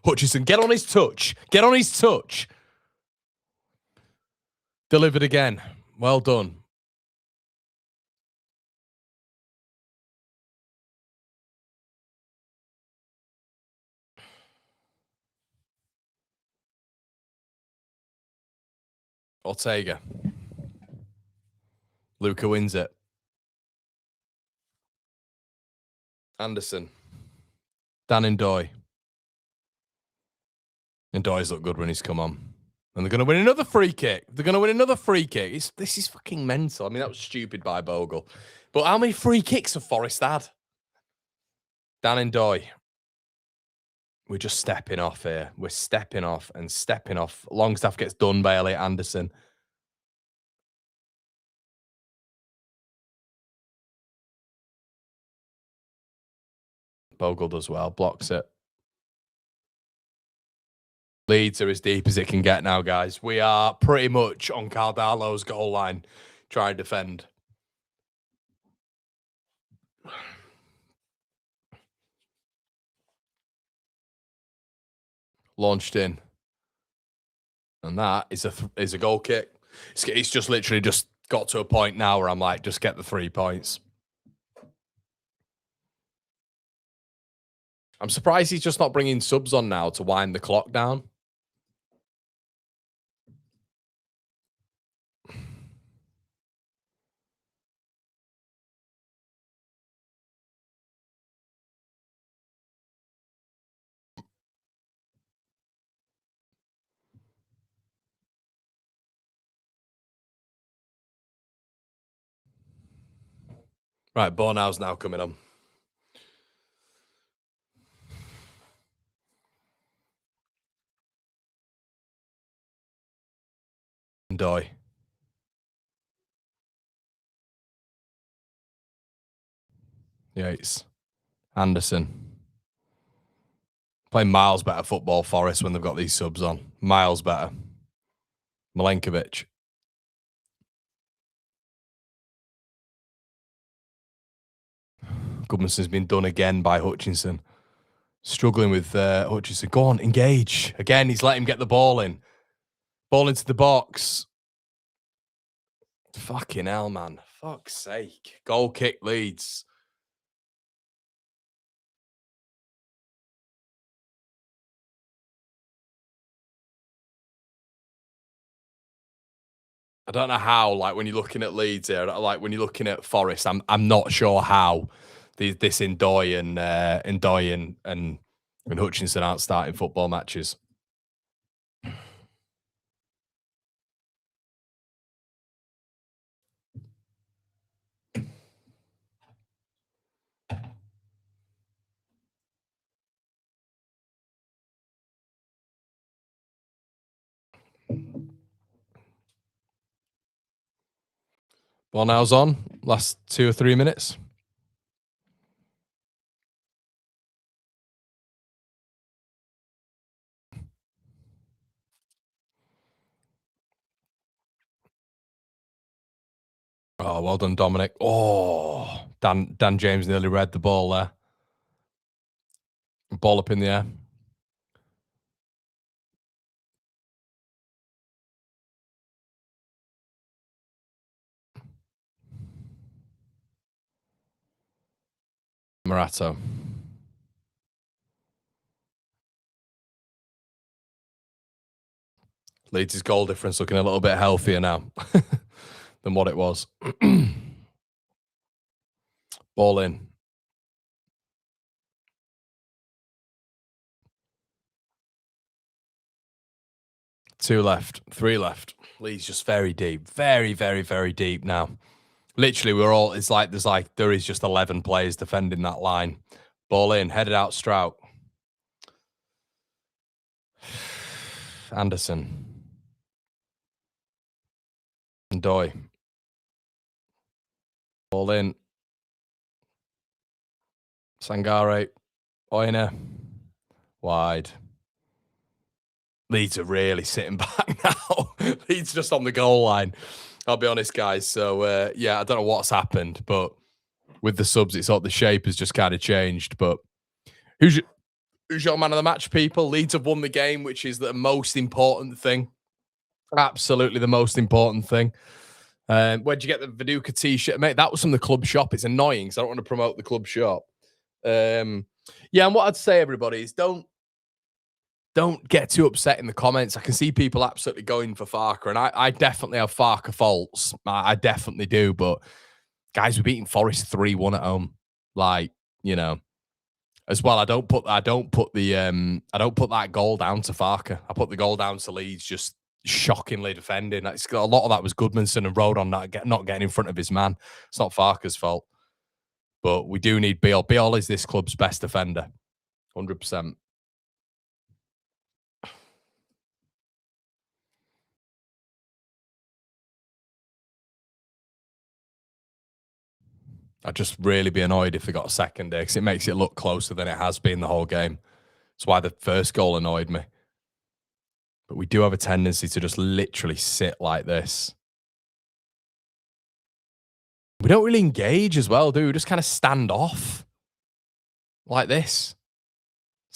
Hutchison, get on his touch. Get on his touch. Delivered again. Well done. Ortega. Luca wins it. Anderson. Dan Ndoye. Ndoye's look good when he's come on. And they're going to win another free kick. This is fucking mental. I mean, that was stupid by Bogle. But how many free kicks have Forest had? Dan Ndoye. We're just stepping off here. We're stepping off and stepping off. Longstaff gets done by Elliot Anderson. Bogle does well. Blocks it. Leeds are as deep as it can get now, guys. We are pretty much on Cardalo's goal line trying to defend. launched in. And that is a goal kick. It's just literally just got to a point now where I'm like, just get the 3 points. I'm surprised he's just not bringing subs on now to wind the clock down. Right, Bornau's now coming on. Doy. Yates. Anderson. Playing miles better football, Forest, when they've got these subs on. Miles better. Milenkovic. Goodmanson's been done again by Hutchinson. Struggling with Hutchinson. Go on, engage. Again, he's let him get the ball in. Ball into the box. Fucking hell, man. Fuck's sake. Goal kick Leeds. I don't know how, like, when you're looking at Leeds here, like, when you're looking at Forest, I'm not sure how this Ndoye and Hutchinson aren't starting football matches. Well, now's on. Last 2 or 3 minutes. Oh, well done, Dominic. Oh, Dan James nearly read the ball there. Ball up in the air. Morato. Leeds' goal difference looking a little bit healthier now than what it was. Ball in. Two left, 3 left. Leeds just very deep, very, very, very deep now. Literally, there is just 11 players defending that line. Ball in, headed out, Strout. Anderson. Ndoye. Ball in. Sangare. Oina. Wide. Leeds are really sitting back now. Leeds just on the goal line. I'll be honest, guys. So, yeah, I don't know what's happened, but with the subs, it's the shape has just kind of changed. But who's your man of the match, people? Leeds have won the game, which is the most important thing. Absolutely the most important thing. Where'd you get the Viduka t-shirt? Mate, that was from the club shop. It's annoying, so I don't want to promote the club shop. Yeah, and what I'd say, everybody, is don't get too upset in the comments. I can see people absolutely going for Farke, and I definitely have Farke faults. I definitely do, but guys, we're beating Forest 3-1 at home. Like, you know, as well, I don't put that goal down to Farke. I put the goal down to Leeds just shockingly defending. A lot of that was Goodmanson and Road on not getting in front of his man. It's not Farke's fault. But we do need Beal. Beal is this club's best defender. 100%. I'd just really be annoyed if they got a second there because it makes it look closer than it has been the whole game. That's why the first goal annoyed me. But we do have a tendency to just literally sit like this. We don't really engage as well, do we? We just kind of stand off like this.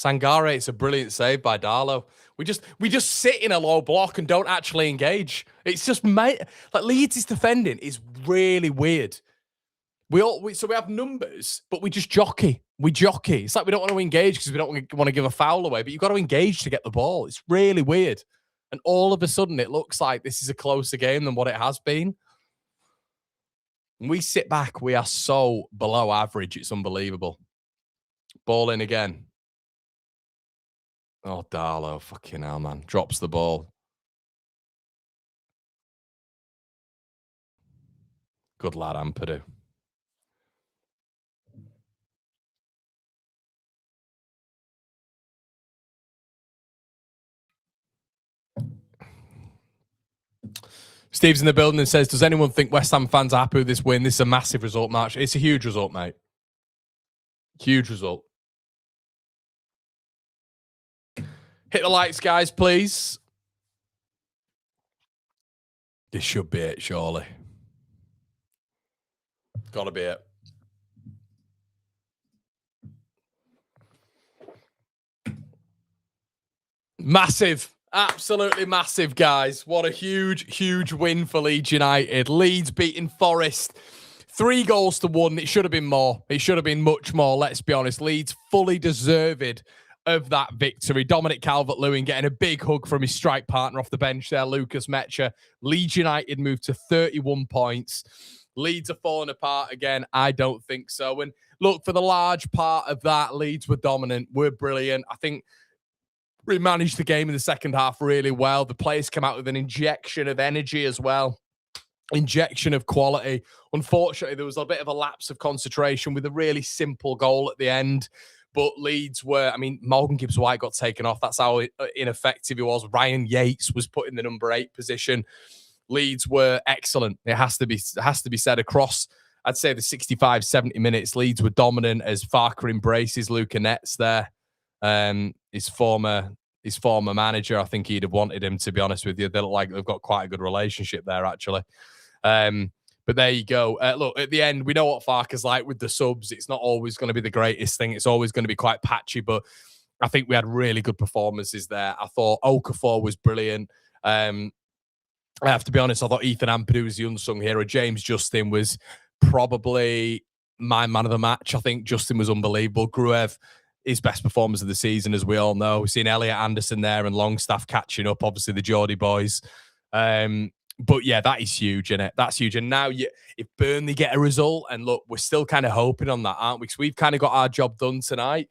Sangare, it's a brilliant save by Darlow. We just sit in a low block and don't actually engage. It's just like Leeds' defending is really weird. So we have numbers, but we just jockey. We jockey. It's like we don't want to engage because we don't want to give a foul away, but you've got to engage to get the ball. It's really weird. And all of a sudden, it looks like this is a closer game than what it has been. When we sit back, we are so below average. It's unbelievable. Ball in again. Oh, Darlow, fucking hell, man. Drops the ball. Good lad, Ampadu. Steve's in the building and says, does anyone think West Ham fans are happy with this win? This is a massive result, March. It's a huge result, mate. Huge result. Hit the lights, guys, please. This should be it, surely. Gotta be it. Massive. Absolutely massive, guys. What a huge, huge win for Leeds United. Leeds beating Forest 3-1. It should have been more. It should have been much more, let's be honest. Leeds fully deserved of that victory. Dominic Calvert-Lewin getting a big hug from his strike partner off the bench there, Lucas Mecha. Leeds United moved to 31 points. Leeds are falling apart again. I don't think so. And look, for the large part of that, Leeds were dominant, were brilliant. I think we managed the game in the second half really well. The players came out with an injection of energy as well. Injection of quality. Unfortunately, there was a bit of a lapse of concentration with a really simple goal at the end. But Leeds were, I mean, Morgan Gibbs-White got taken off. That's how ineffective he was. Ryan Yates was put in the number 8 position. Leeds were excellent. It has to be said across, I'd say, the 65, 70 minutes. Leeds were dominant as Farker embraces Luca Netz there. His former manager, I think he'd have wanted him, to be honest with you. They look like they've got quite a good relationship there, actually. But there you go. Look, at the end, we know what Farker's like with the subs. It's not always going to be the greatest thing. It's always going to be quite patchy, but I think we had really good performances there. I thought Okafor was brilliant. I have to be honest, I thought Ethan Ampadu was the unsung hero. James Justin was probably my man of the match. I think Justin was unbelievable. Gruev, his best performance of the season, as we all know. We've seen Elliot Anderson there and Longstaff catching up, obviously the Geordie boys. But yeah, that is huge, isn't it? That's huge. And now if Burnley get a result, and look, we're still kind of hoping on that, aren't we? Because we've kind of got our job done tonight.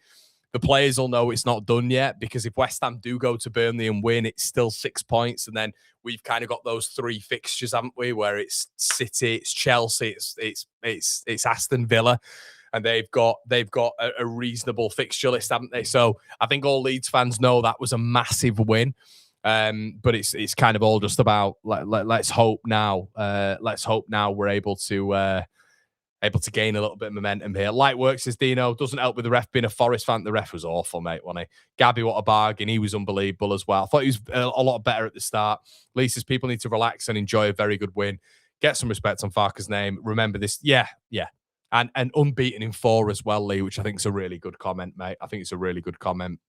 The players will know it's not done yet, because if West Ham do go to Burnley and win, it's still 6 points. And then we've kind of got those 3 fixtures, haven't we? Where it's City, it's Chelsea, it's Aston Villa. And they've got a reasonable fixture list, haven't they? So I think all Leeds fans know that was a massive win. But it's kind of all just about let's hope now. Let's hope now we're able to gain a little bit of momentum here. Light work, says Dino. Doesn't help with the ref being a Forest fan. The ref was awful, mate, wasn't he? Gabby, what a bargain. He was unbelievable as well. I thought he was a lot better at the start. Lee says people need to relax and enjoy a very good win. Get some respect on Farker's name. Remember this. Yeah. And unbeaten in 4 as well, Lee, which I think is a really good comment, mate. I think it's a really good comment.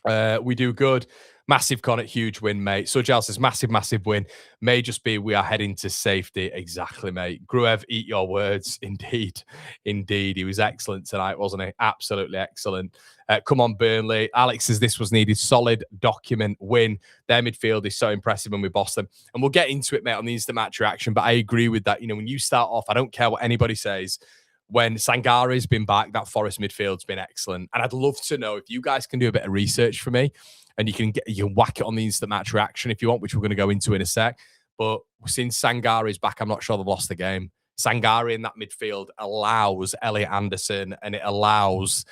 We do good. Massive Connacht, huge win, mate. Sujal says, massive win. May just be we are heading to safety. Exactly, mate. Gruev, eat your words. Indeed. He was excellent tonight, wasn't he? Absolutely excellent. Come on, Burnley. Alex says this was needed. Solid document win. Their midfield is so impressive when we boss them. And we'll get into it, mate, on the instant match reaction. But I agree with that. You know, when you start off, I don't care what anybody says. When Sangari's been back, that Forest midfield's been excellent. And I'd love to know if you guys can do a bit of research for me, and you can whack it on the instant match reaction if you want, which we're going to go into in a sec. But since Sangari's back, I'm not sure they've lost the game. Sangari in that midfield allows Elliot Anderson, and it allows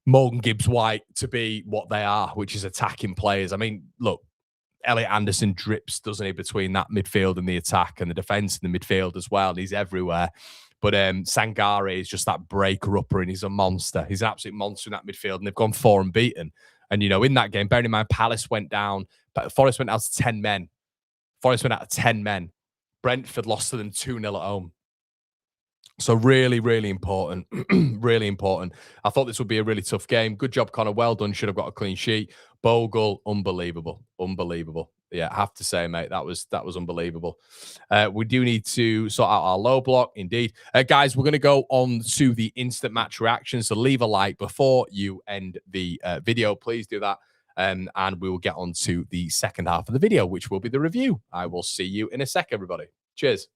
Morgan Gibbs-White to be what they are, which is attacking players. I mean, look, Elliot Anderson drips, doesn't he, between that midfield and the attack and the defence and the midfield as well. And he's everywhere. But Sangare is just that breaker-upper, and he's a monster. He's an absolute monster in that midfield, and they've gone 4 unbeaten. And, you know, in that game, bearing in mind, Palace went down, but Forest went out to 10 men. Brentford lost to them 2-0 at home. So really, really important. Really important. I thought this would be a really tough game. Good job, Connor. Well done. Should have got a clean sheet. Bogle, unbelievable. Unbelievable. Yeah, I have to say, mate, that was unbelievable. We do need to sort out our low block, indeed. Guys, we're going to go on to the instant match reaction. So leave a like before you end the video. Please do that. And we will get on to the second half of the video, which will be the review. I will see you in a sec, everybody. Cheers.